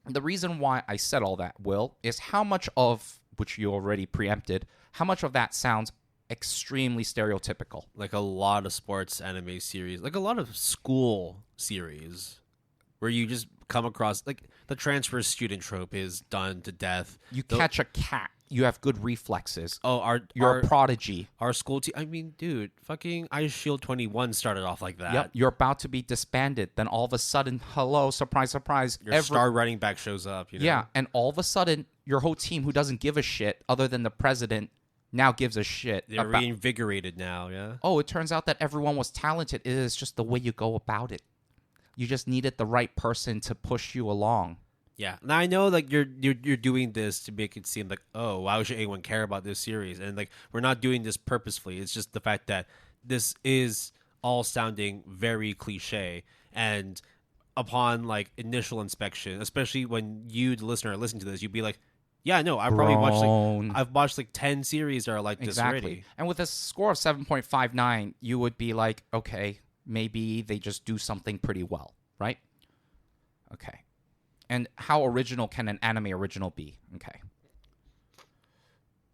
the reason why I said all that, Will, is how much of, which you already preempted, how much of that sounds extremely stereotypical. Like a lot of sports anime series, like a lot of school series, where you just come across, like, the transfer student trope is done to death. You catch a cat. You have good reflexes. Oh, you're a prodigy. Our school team. I mean, dude, fucking Ice Shield 21 started off like that. Yep. You're about to be disbanded. Then all of a sudden, hello, surprise, surprise. Your star running back shows up. Yeah, and all of a sudden, your whole team, who doesn't give a shit other than the president, now gives a shit. They're reinvigorated now, yeah? Oh, it turns out that everyone was talented. It is just the way you go about it. You just needed the right person to push you along. Yeah. Now I know like you're doing this to make it seem like, oh, why should anyone care about this series? And like we're not doing this purposefully. It's just the fact that this is all sounding very cliche, and upon like initial inspection, especially when you, the listener, are listening to this, you'd be like, yeah, no, I've watched like 10 series that are like this already. And with a score of 7.59, you would be like, okay, maybe they just do something pretty well, right? Okay. And how original can an anime original be? Okay.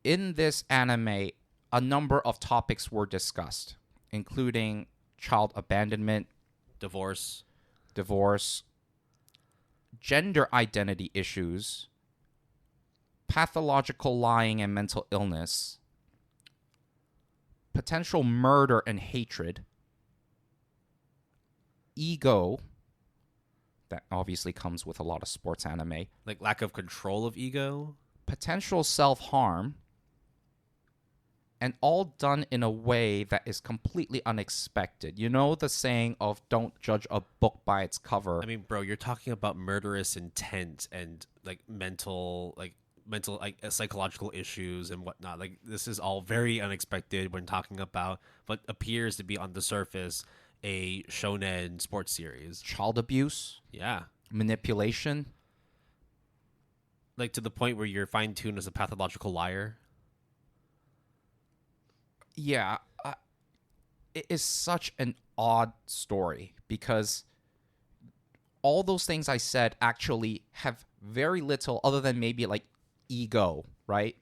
In this anime, a number of topics were discussed, including child abandonment, Divorce, gender identity issues, pathological lying and mental illness, potential murder and hatred, ego, that obviously comes with a lot of sports anime, like lack of control of ego, potential self-harm, and all done in a way that is completely unexpected. You know the saying of don't judge a book by its cover. I mean, bro, you're talking about murderous intent and like mental like psychological issues and whatnot. Like this is all very unexpected when talking about what appears to be on the surface a shonen sports series. Child abuse, Yeah. manipulation. Like to the point where you're fine-tuned as a pathological liar. Yeah, it is such an odd story because all those things I said actually have very little, other than maybe like ego, right?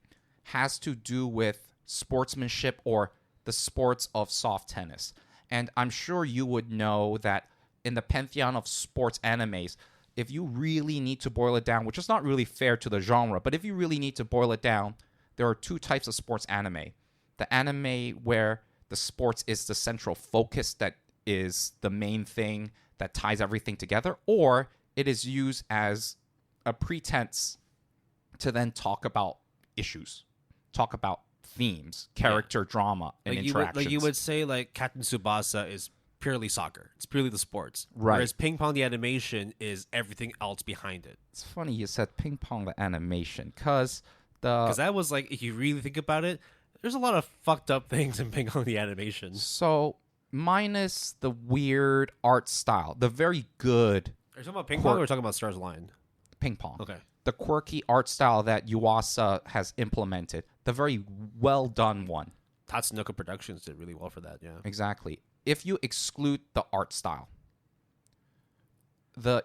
Has to do with sportsmanship or the sports of soft tennis. And I'm sure you would know that in the pantheon of sports animes, if you really need to boil it down, which is not really fair to the genre, but if you really need to boil it down, there are two types of sports anime. The anime where the sports is the central focus, that is the main thing that ties everything together, or it is used as a pretense to then talk about issues, talk about themes, character drama, and interactions. You would say like Captain Tsubasa is purely soccer. It's purely the sports. Right. Whereas Ping Pong, the animation, is everything else behind it. It's funny you said Ping Pong, the animation, because that was like, if you really think about it, there's a lot of fucked up things in Ping Pong, the animation. So minus the weird art style, the very good Are you talking about Ping Pong or are you talking about Stars Line? Ping Pong. Okay. The quirky art style that Yuasa has implemented, the very well done one. Tatsunoko Productions did really well for that, yeah. Exactly. If you exclude the art style,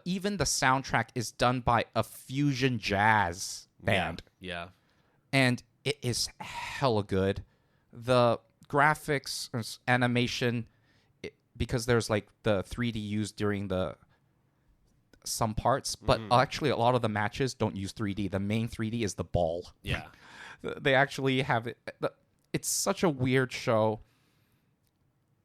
even the soundtrack is done by a fusion jazz band. Yeah. And it is hella good. The graphics, animation, because there's like the 3D used during some parts, but actually a lot of the matches don't use 3D. The main 3D is the ball. Yeah. They actually have it. It's such a weird show.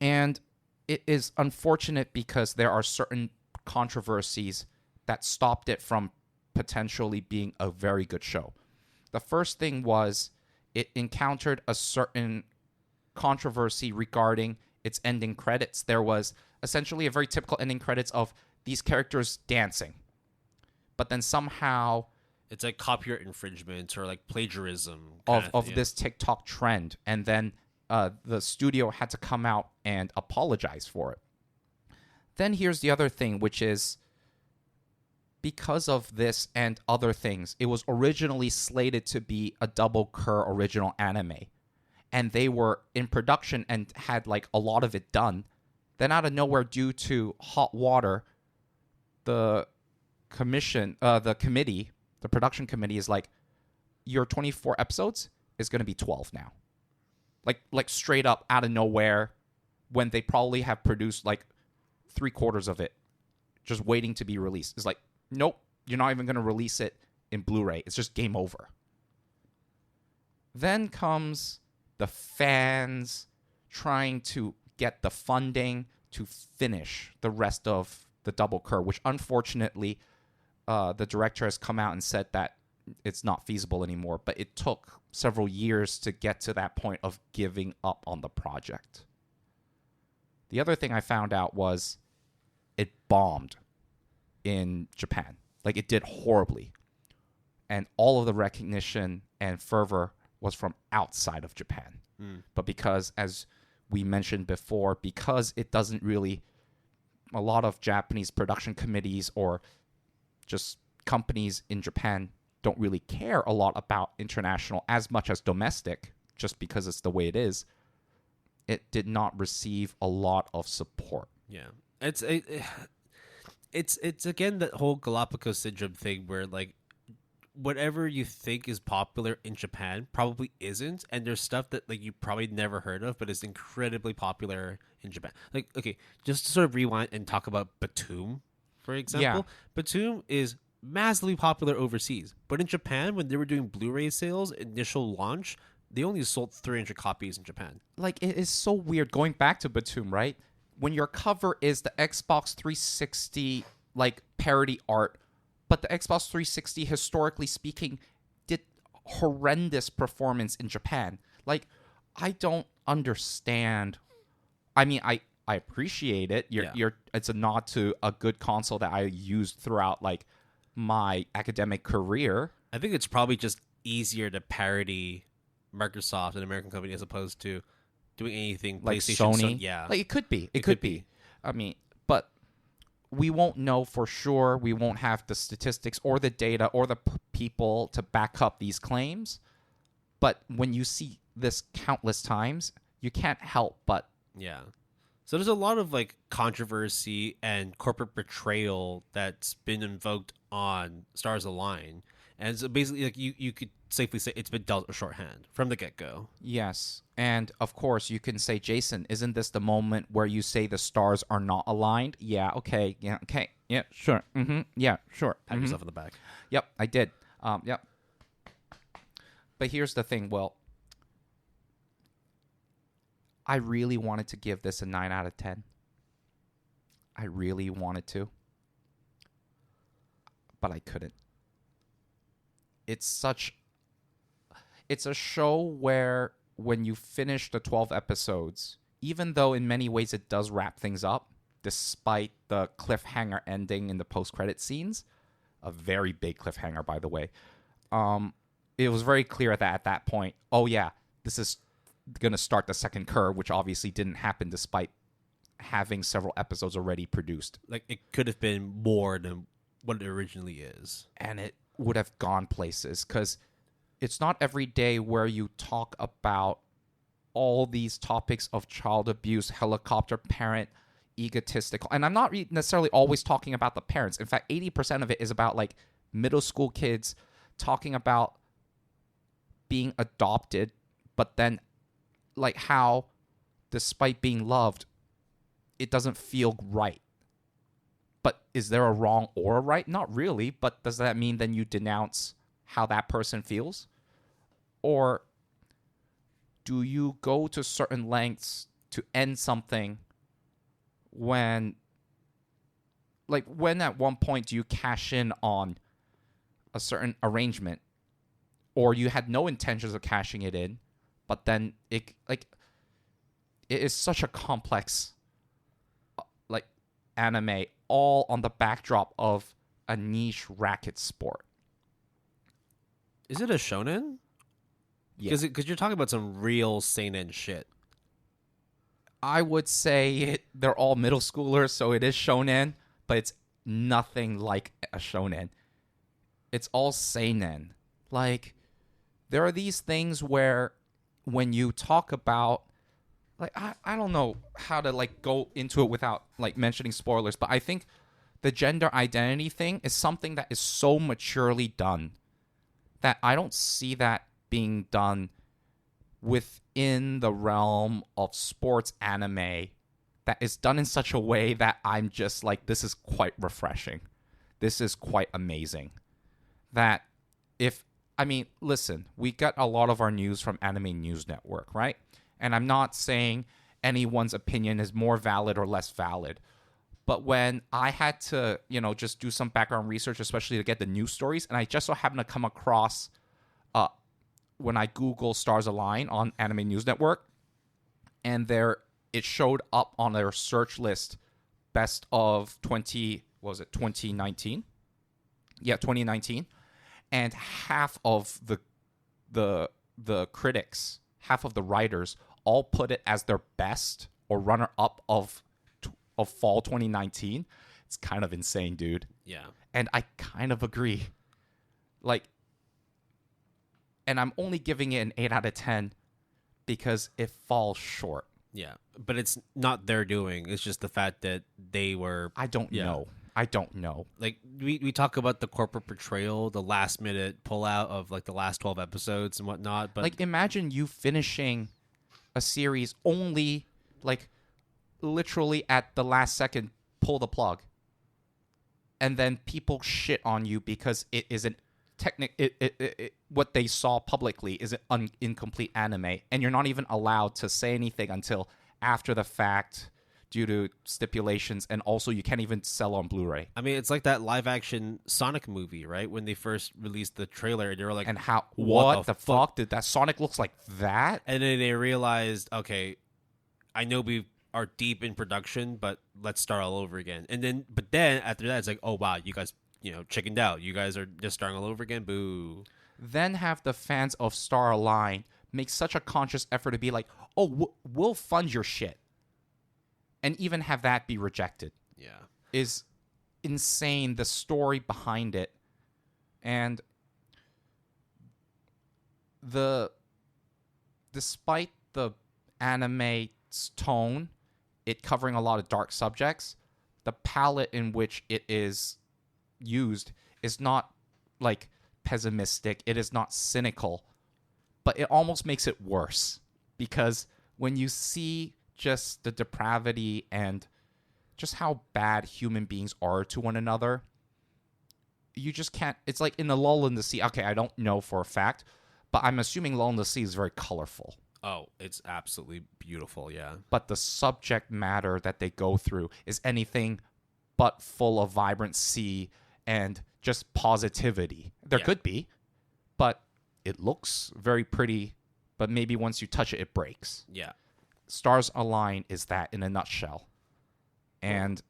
And it is unfortunate because there are certain controversies that stopped it from potentially being a very good show. The first thing was it encountered a certain controversy regarding its ending credits. There was essentially a very typical ending credits of these characters dancing. But then somehow it's like copyright infringement or like plagiarism of this TikTok trend. And then the studio had to come out and apologize for it. Then here's the other thing, which is because of this and other things, it was originally slated to be a double cur original anime. And they were in production and had like a lot of it done. Then out of nowhere, due to hot water, the production committee is like, your 24 episodes is going to be 12 now. Like straight up out of nowhere, when they probably have produced like 3/4 of it just waiting to be released. It's like, nope, you're not even going to release it in Blu-ray. It's just game over. Then comes the fans trying to get the funding to finish the rest of the double cur, which unfortunately the director has come out and said that it's not feasible anymore, but it took several years to get to that point of giving up on the project. The other thing I found out was it bombed in Japan. Like, it did horribly. And all of the recognition and fervor was from outside of Japan. But because, as we mentioned before, because it doesn't really, a lot of Japanese production committees or just companies in Japan don't really care a lot about international as much as domestic, just because it's the way it is. It did not receive a lot of support. Yeah, it's again that whole Galapagos syndrome thing where like whatever you think is popular in Japan probably isn't, and there's stuff that like you probably never heard of but is incredibly popular in Japan. Like, okay, just to sort of rewind and talk about Btooom, for example. Yeah. Btooom is massively popular overseas, but in Japan, when they were doing Blu-ray sales, initial launch, they only sold 300 copies in Japan. Like, it is so weird going back to Btooom, right? When your cover is the Xbox 360 like parody art, but the Xbox 360, historically speaking, did horrendous performance in Japan. Like, I don't understand. I mean, I appreciate it. It's a nod to a good console that I used throughout like my academic career. I think it's probably just easier to parody Microsoft, an American company, as opposed to doing anything like PlayStation. Sony. Yeah, like it could be. It could be. I mean, but we won't know for sure. We won't have the statistics or the data or the people to back up these claims. But when you see this countless times, you can't help but So there's a lot of like controversy and corporate betrayal that's been invoked on Stars Align, and so basically, like you could safely say it's been dealt a shorthand from the get-go. Yes, and of course you can say, Jason, isn't this the moment where you say the stars are not aligned? Yeah. Okay. Yeah. Okay. Yeah. Sure. Yeah. Sure. Pat yourself in the back. Yep, I did. Yep. But here's the thing, Will. I really wanted to give this a 9 out of 10. I really wanted to. But I couldn't. It's a show where when you finish the 12 episodes, even though in many ways it does wrap things up, despite the cliffhanger ending in the post-credit scenes, a very big cliffhanger, by the way, it was very clear that at that point, oh yeah, this is going to start the second curve, which obviously didn't happen despite having several episodes already produced. Like, it could have been more than what it originally is. And it would have gone places, because it's not every day where you talk about all these topics of child abuse, helicopter parent, egotistical. And I'm not necessarily always talking about the parents. In fact, 80% of it is about like middle school kids talking about being adopted, but then like how despite being loved, it doesn't feel right. But is there a wrong or a right? Not really. But does that mean then you denounce how that person feels? Or do you go to certain lengths to end something when at one point do you cash in on a certain arrangement, or you had no intentions of cashing it in, but then it is such a complex like anime, all on the backdrop of a niche racket sport. Is it a shonen? Yeah. Because you're talking about some real seinen shit. I would say they're all middle schoolers, so it is shonen, but it's nothing like a shonen. It's all seinen. Like, there are these things where when you talk about, like, I don't know how to like go into it without like mentioning spoilers, but I think the gender identity thing is something that is so maturely done that I don't see that being done within the realm of sports anime that is done in such a way that I'm just like, this is quite refreshing. This is quite amazing. That listen, we got a lot of our news from Anime News Network, right? And I'm not saying anyone's opinion is more valid or less valid. But when I had to, just do some background research, especially to get the news stories, and I just so happened to come across, when I Google Stars Align on Anime News Network, and it showed up on their search list best of 2019? Yeah, 2019. And half of the critics, half of the writers all put it as their best or runner up of fall 2019. It's kind of insane, dude. Yeah. And I kind of agree. Like, and I'm only giving it an 8 out of 10 because it falls short. Yeah. But it's not their doing. It's just the fact that they were... I don't know. Like, we talk about the corporate portrayal, the last minute pullout of, like, the last 12 episodes and whatnot. But like, imagine you finishing a series only, like, literally at the last second, pull the plug. And then people shit on you because it isn't what they saw publicly is an incomplete anime, and you're not even allowed to say anything until after the fact due to stipulations, and also you can't even sell on Blu-ray. I mean, it's like that live-action Sonic movie, right? When they first released the trailer, they were like, and how what the fuck did that Sonic looks like that? And then they realized, okay, I know we are deep in production, but let's start all over again. But then after that, it's like, oh wow, you guys, chickened out. You guys are just starting all over again. Boo. Then have the fans of Starlight make such a conscious effort to be like, oh, we'll fund your shit. And even have that be rejected. Yeah. Is insane, the story behind it. And despite the anime's tone, it covering a lot of dark subjects, the palette in which it is used is not like pessimistic, it is not cynical, but it almost makes it worse, because when you see just the depravity and just how bad human beings are to one another, you just can't. It's like in the Lull in the Sea. Okay, I don't know for a fact, but I'm assuming Lull in the Sea is very colorful. Oh, it's absolutely beautiful, yeah. But the subject matter that they go through is anything but full of vibrancy and just positivity. There could be, but it looks very pretty, but maybe once you touch it, it breaks. Yeah. Stars Align is that in a nutshell. And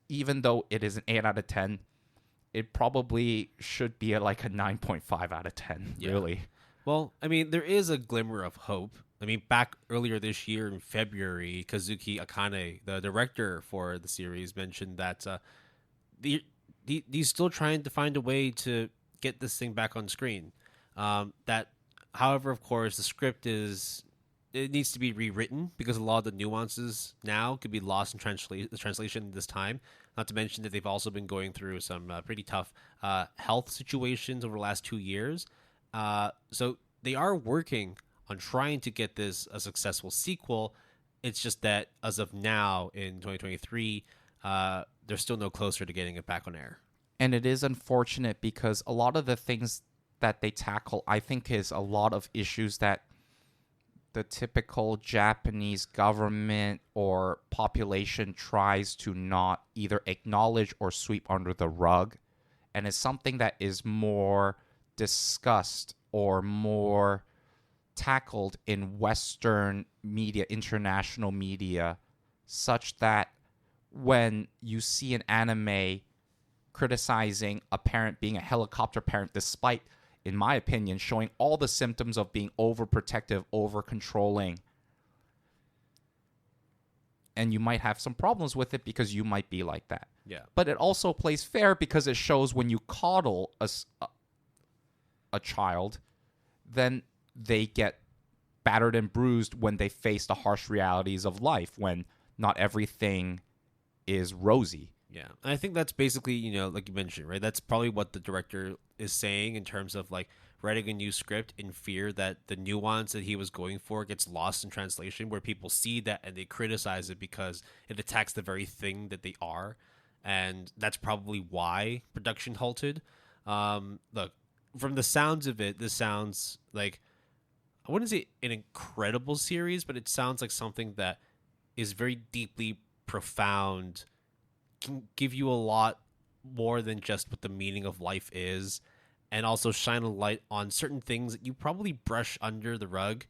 even though it is an 8 out of 10, it probably should be like a 9.5 out of 10, really. Well, I mean, there is a glimmer of hope. I mean, back earlier this year in February, Kazuki Akane, the director for the series, mentioned that he's still trying to find a way to get this thing back on screen. However, of course, the script it needs to be rewritten because a lot of the nuances now could be lost in translation this time. Not to mention that they've also been going through some pretty tough health situations over the last 2 years. So they are working on trying to get this a successful sequel. It's just that as of now in 2023, they're still no closer to getting it back on air. And it is unfortunate because a lot of the things that they tackle, I think, is a lot of issues that the typical Japanese government or population tries to not either acknowledge or sweep under the rug. And it's something that is more discussed or more tackled in Western media, international media, such that when you see an anime criticizing a parent being a helicopter parent, despite, in my opinion, showing all the symptoms of being overprotective, over-controlling, and you might have some problems with it because you might be like that. Yeah. But it also plays fair because it shows when you coddle a child, then they get battered and bruised when they face the harsh realities of life, when not everything is rosy. Yeah. And I think that's basically, like you mentioned, right? That's probably what the director is saying in terms of like writing a new script in fear that the nuance that he was going for gets lost in translation, where people see that and they criticize it because it attacks the very thing that they are. And that's probably why production halted. Look, from the sounds of it, this sounds like, I wouldn't say an incredible series, but it sounds like something that is very deeply profound, can give you a lot more than just what the meaning of life is, and also shine a light on certain things that you probably brush under the rug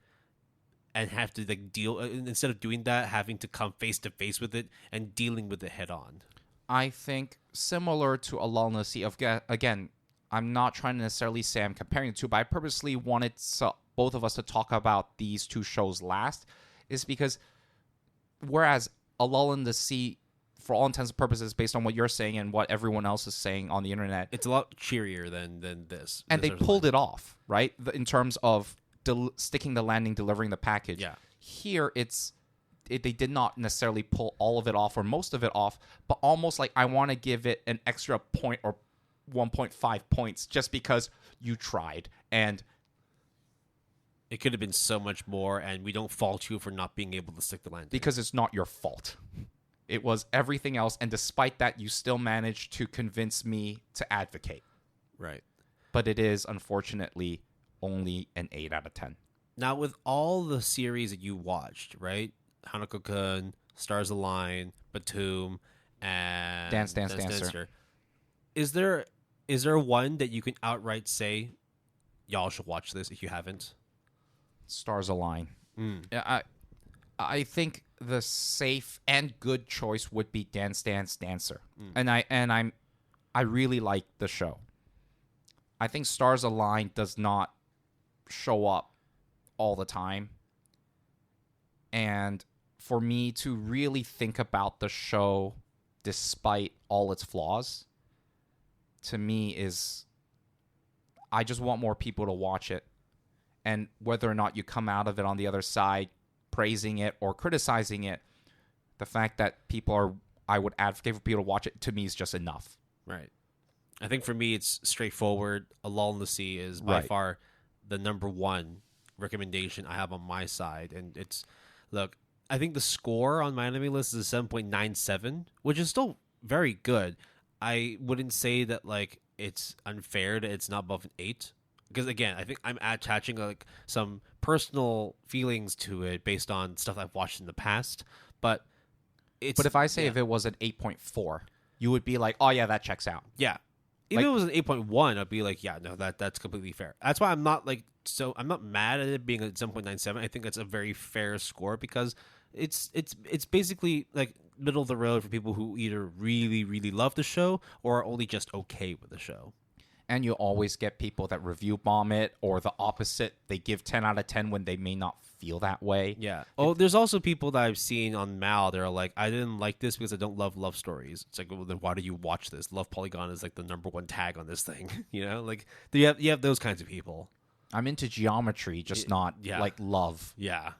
and have to like deal instead of doing that, having to come face to face with it and dealing with it head on. I think similar to A Lull in the Sea. Again, I'm not trying to necessarily say I'm comparing the two, but I purposely wanted both of us to talk about these two shows last, is because whereas A Lull in the Sea, for all intents and purposes, based on what you're saying and what everyone else is saying on the internet, it's a lot cheerier than this. And they pulled it off, right? In terms of sticking the landing, delivering the package. Yeah. Here, they did not necessarily pull all of it off or most of it off, but almost like I want to give it an extra point or 1.5 points just because you tried. And it could have been so much more, and we don't fault you for not being able to stick the landing. Because it's not your fault. It was everything else, and despite that, you still managed to convince me to advocate. Right. But it is, unfortunately, only an 8 out of 10. Now, with all the series that you watched, right? Hanako-kun, Stars Align, Btooom, and Dancer. Is there one that you can outright say, y'all should watch this if you haven't? Stars Align. I think the safe and good choice would be Dancer. And I really like the show. I think Stars Align does not show up all the time. And for me to really think about the show despite all its flaws, to me is I just want more people to watch it. And whether or not you come out of it on the other side praising it or criticizing it, the fact that I would advocate for people to watch it, to me is just enough. Right. I think for me, it's straightforward. A Lull in the Sea is by far the number one recommendation I have on my side. And look, I think the score on my anime list is a 7.97, which is still very good. I wouldn't say that like it's unfair that it's not above an 8. Because again, I think I'm attaching like some personal feelings to it based on stuff I've watched in the past. But if I say if it was an 8.4, you would be like, oh yeah, that checks out. Yeah. If it was an 8.1, I'd be like, yeah, no, that's completely fair. That's why I'm not I'm not mad at it being a 7.97. I think that's a very fair score because it's basically like middle of the road for people who either really, really love the show or are only just okay with the show. And you always get people that review bomb it, or the opposite. They give 10 out of 10 when they may not feel that way. Yeah. Oh, there's also people that I've seen on Mal. They're like, I didn't like this because I don't love love stories. It's like, well, then why do you watch this? Love Polygon is like the number one tag on this thing. You know, like you have those kinds of people. I'm into geometry, just not like love. Yeah.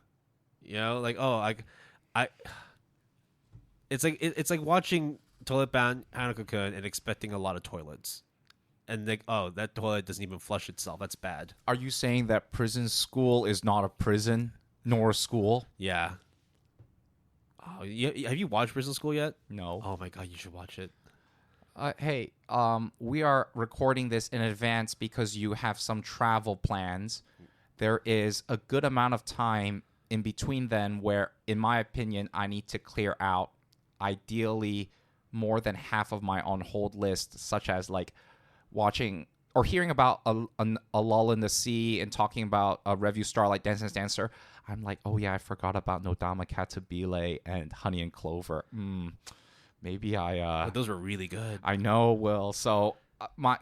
You know, like I. It's like watching Toilet Bound Hanako-kun and expecting a lot of toilets. And like, oh, that toilet doesn't even flush itself. That's bad. Are you saying that prison school is not a prison nor a school? Yeah. Oh, have you watched Prison School yet? No. Oh my god, you should watch it. Hey, we are recording this in advance because you have some travel plans. There is a good amount of time in between then where, in my opinion, I need to clear out ideally more than half of my on hold list, such as like watching or hearing about a Lull in the Sea and talking about a Revue Starlight, Danseur. I'm like, oh yeah, I forgot about Nodama Katabile and Honey and Clover. Maybe I. Those were really good. I know, Will. So my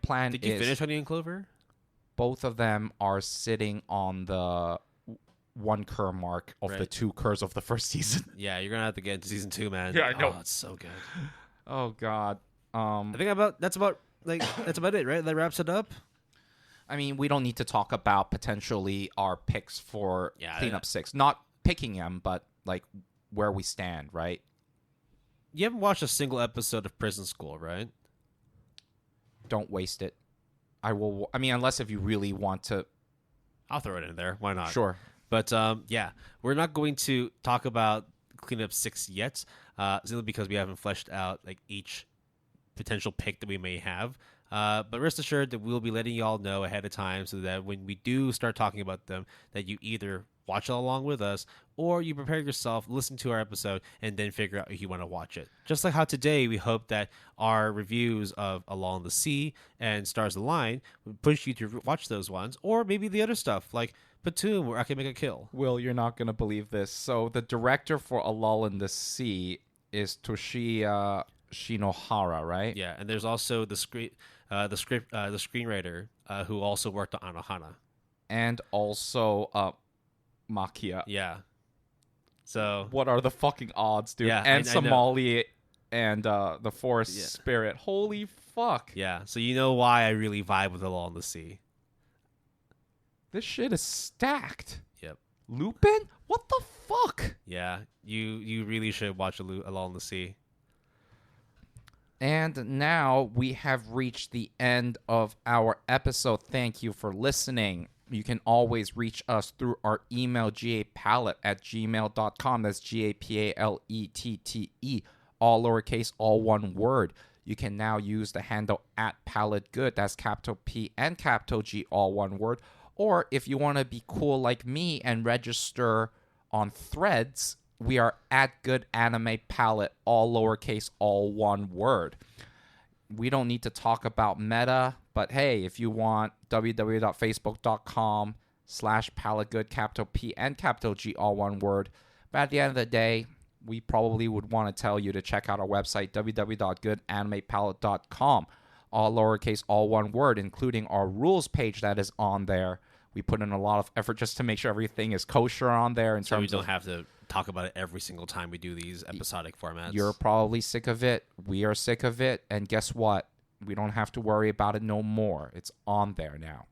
plan is. Did you finish Honey and Clover? Both of them are sitting on the 1 cur mark of the 2 curs of the first season. Yeah, you're gonna have to get into season 2, man. Yeah, I know. Oh, it's so good. Oh God. I think that's about it, right? That wraps it up. I mean, we don't need to talk about potentially our picks for Cleanup 6. Not picking them, but like where we stand, right? You haven't watched a single episode of Prison School, right? Don't waste it. I will. I mean, unless if you really want to. I'll throw it in there. Why not? Sure. But yeah, we're not going to talk about Cleanup 6 yet, simply because we haven't fleshed out like each potential pick that we may have. But rest assured that we'll be letting you all know ahead of time so that when we do start talking about them, that you either watch it along with us or you prepare yourself, listen to our episode, and then figure out if you want to watch it. Just like how today we hope that our reviews of Along the Sea and Stars Align would push you to watch those ones, or maybe the other stuff like Btooom or Akame Kill. Will, you're not going to believe this. So the director for A Lull in the Sea is Toshiya Shinohara, right? Yeah, and there's also the screenwriter who also worked on Anohana. And also Makia. Yeah. So what are the fucking odds, dude? Yeah, and I Somali and the Forest Spirit. Holy fuck. Yeah, so you know why I really vibe with Along the Sea. This shit is stacked. Yep. Lupin? What the fuck? Yeah, you really should watch Along the Sea. And now we have reached the end of our episode. Thank you for listening. You can always reach us through our email, gapalette@gmail.com. That's GAPALETTE, all lowercase, all one word. You can now use the handle @PaletteGood. That's capital P and capital G, all one word. Or if you want to be cool like me and register on Threads, we are @GoodAnimePalette, all lowercase, all one word. We don't need to talk about meta, but hey, if you want, www.facebook.com/PaletteGood, capital P and capital G, all one word. But at the end of the day, we probably would want to tell you to check out our website, www.goodanimepalette.com, all lowercase, all one word, including our rules page that is on there. We put in a lot of effort just to make sure everything is kosher on there. In so we terms don't of, have to talk about it every single time we do these episodic formats. You're probably sick of it. We are sick of it. And guess what? We don't have to worry about it no more. It's on there now.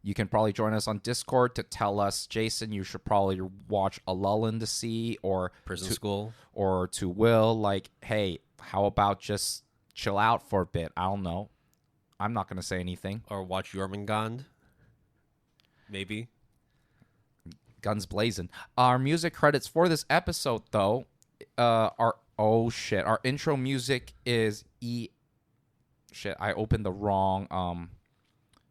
You can probably join us on Discord to tell us, Jason, you should probably watch A Lull in the Sea or Prison School. Or to Will, like, hey, how about just chill out for a bit? I don't know. I'm not going to say anything. Or watch Jormungand. Maybe. Guns blazing. Our music credits for this episode, though, our intro music is I opened the wrong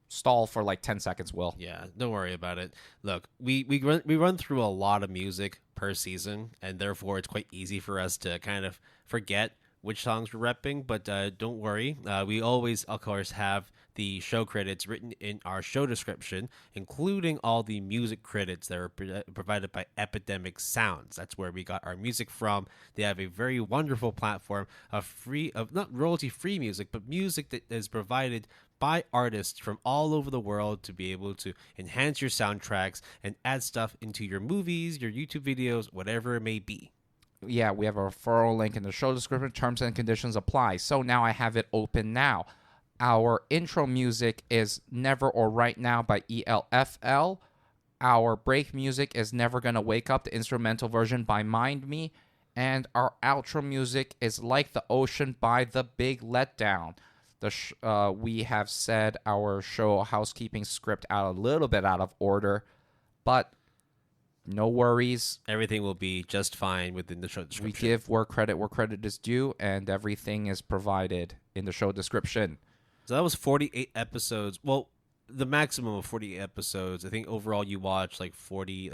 stall for like 10 seconds, Will. Yeah, don't worry about it. Look, we run through a lot of music per season, and therefore it's quite easy for us to kind of forget which songs we're repping, but don't worry. We always, of course, have the show credits written in our show description, including all the music credits that are provided by Epidemic Sounds. That's where we got our music from. They have a very wonderful platform of not royalty-free music, but music that is provided by artists from all over the world to be able to enhance your soundtracks and add stuff into your movies, your YouTube videos, whatever it may be. Yeah, we have a referral link in the show description. Terms and conditions apply. So now I have it open now. Our intro music is Never or Right Now by ELFL. Our break music is Never Gonna Wake Up, the instrumental version by Mindme. And our outro music is Like the Ocean by The Big Letdown. We have said our show housekeeping script out a little bit out of order, but no worries. Everything will be just fine within the show description. We give where credit is due, and everything is provided in the show description. So that was 48 episodes. Well, the maximum of 48 episodes. I think overall you watched like 40,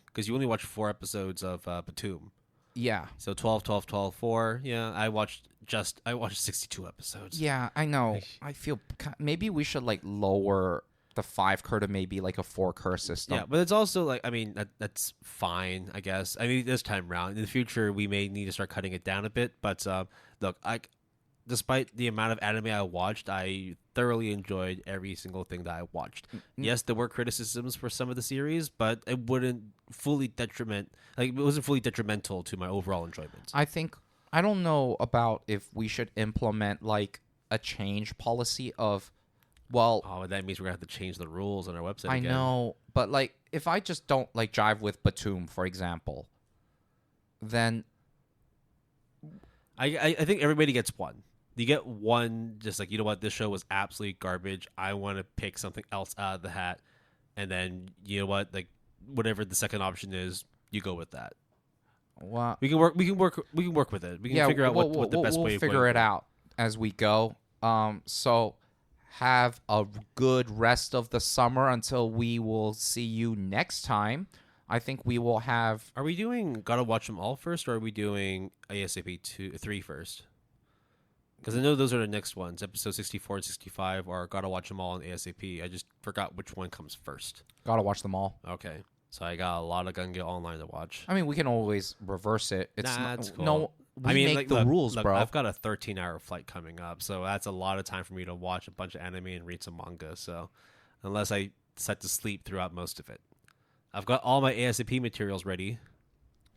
because you only watched 4 episodes of Btooom. Yeah. So 12, 12, 12, 4. Yeah, I watched 62 episodes. Yeah, I know. I feel maybe we should like lower the 5-cur to maybe like a 4-cur system. Yeah, but it's also like, I mean, that's fine, I guess. I mean, this time around. In the future, we may need to start cutting it down a bit. But look, despite the amount of anime I watched, I thoroughly enjoyed every single thing that I watched. Mm-hmm. Yes, there were criticisms for some of the series, but it wasn't fully detrimental to my overall enjoyment. I don't know about if we should implement like a change policy of, well, that means we're gonna have to change the rules on our website. I know, but like if I just don't like jive with Btooom, for example, then I think everybody gets one. You get one, just like, you know what, this show was absolutely garbage. I want to pick something else out of the hat, and then you know what, like whatever the second option is, you go with that. Well, we can work with it. We can figure out what the best way. We'll figure it out as we go. So have a good rest of the summer until we will see you next time. I think we will have... Are we doing Gotta Watch Them All first, or are we doing ASAP 3 first? Because I know those are the next ones. Episode 64 and 65 are Gotta Watch Them All on ASAP. I just forgot which one comes first. Gotta watch them all. Okay. So I got a lot of Gun Get Online to watch. I mean, we can always reverse it. It's Nah, not, it's cool. No, we make the rules, bro. I've got a 13-hour flight coming up, so that's a lot of time for me to watch a bunch of anime and read some manga. So unless I decide to sleep throughout most of it. I've got all my ASAP materials ready.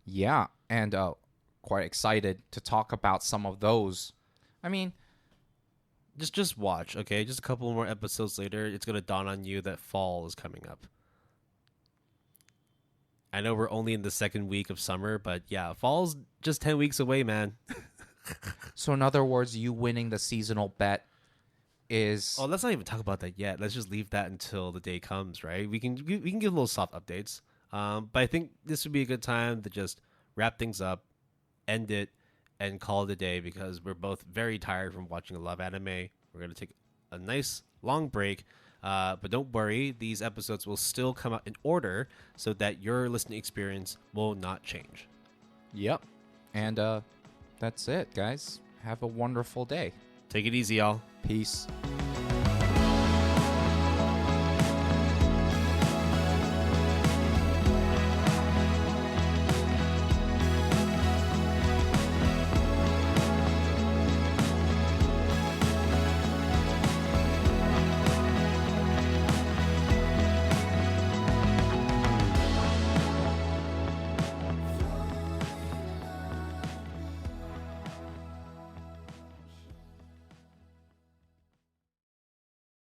Yeah, and quite excited to talk about some of those. I mean, just watch, okay? Just a couple more episodes later, it's going to dawn on you that fall is coming up. I know we're only in the second week of summer, but yeah, fall's just 10 weeks away, man. So in other words, you winning the seasonal bet is... Oh, let's not even talk about that yet. Let's just leave that until the day comes, right? We can give little soft updates. But I think this would be a good time to just wrap things up, end it, and call it a day, because we're both very tired from watching a lot of anime. We're going to take a nice long break. But don't worry, these episodes will still come out in order so that your listening experience will not change. Yep. And that's it, guys. Have a wonderful day. Take it easy, y'all. Peace.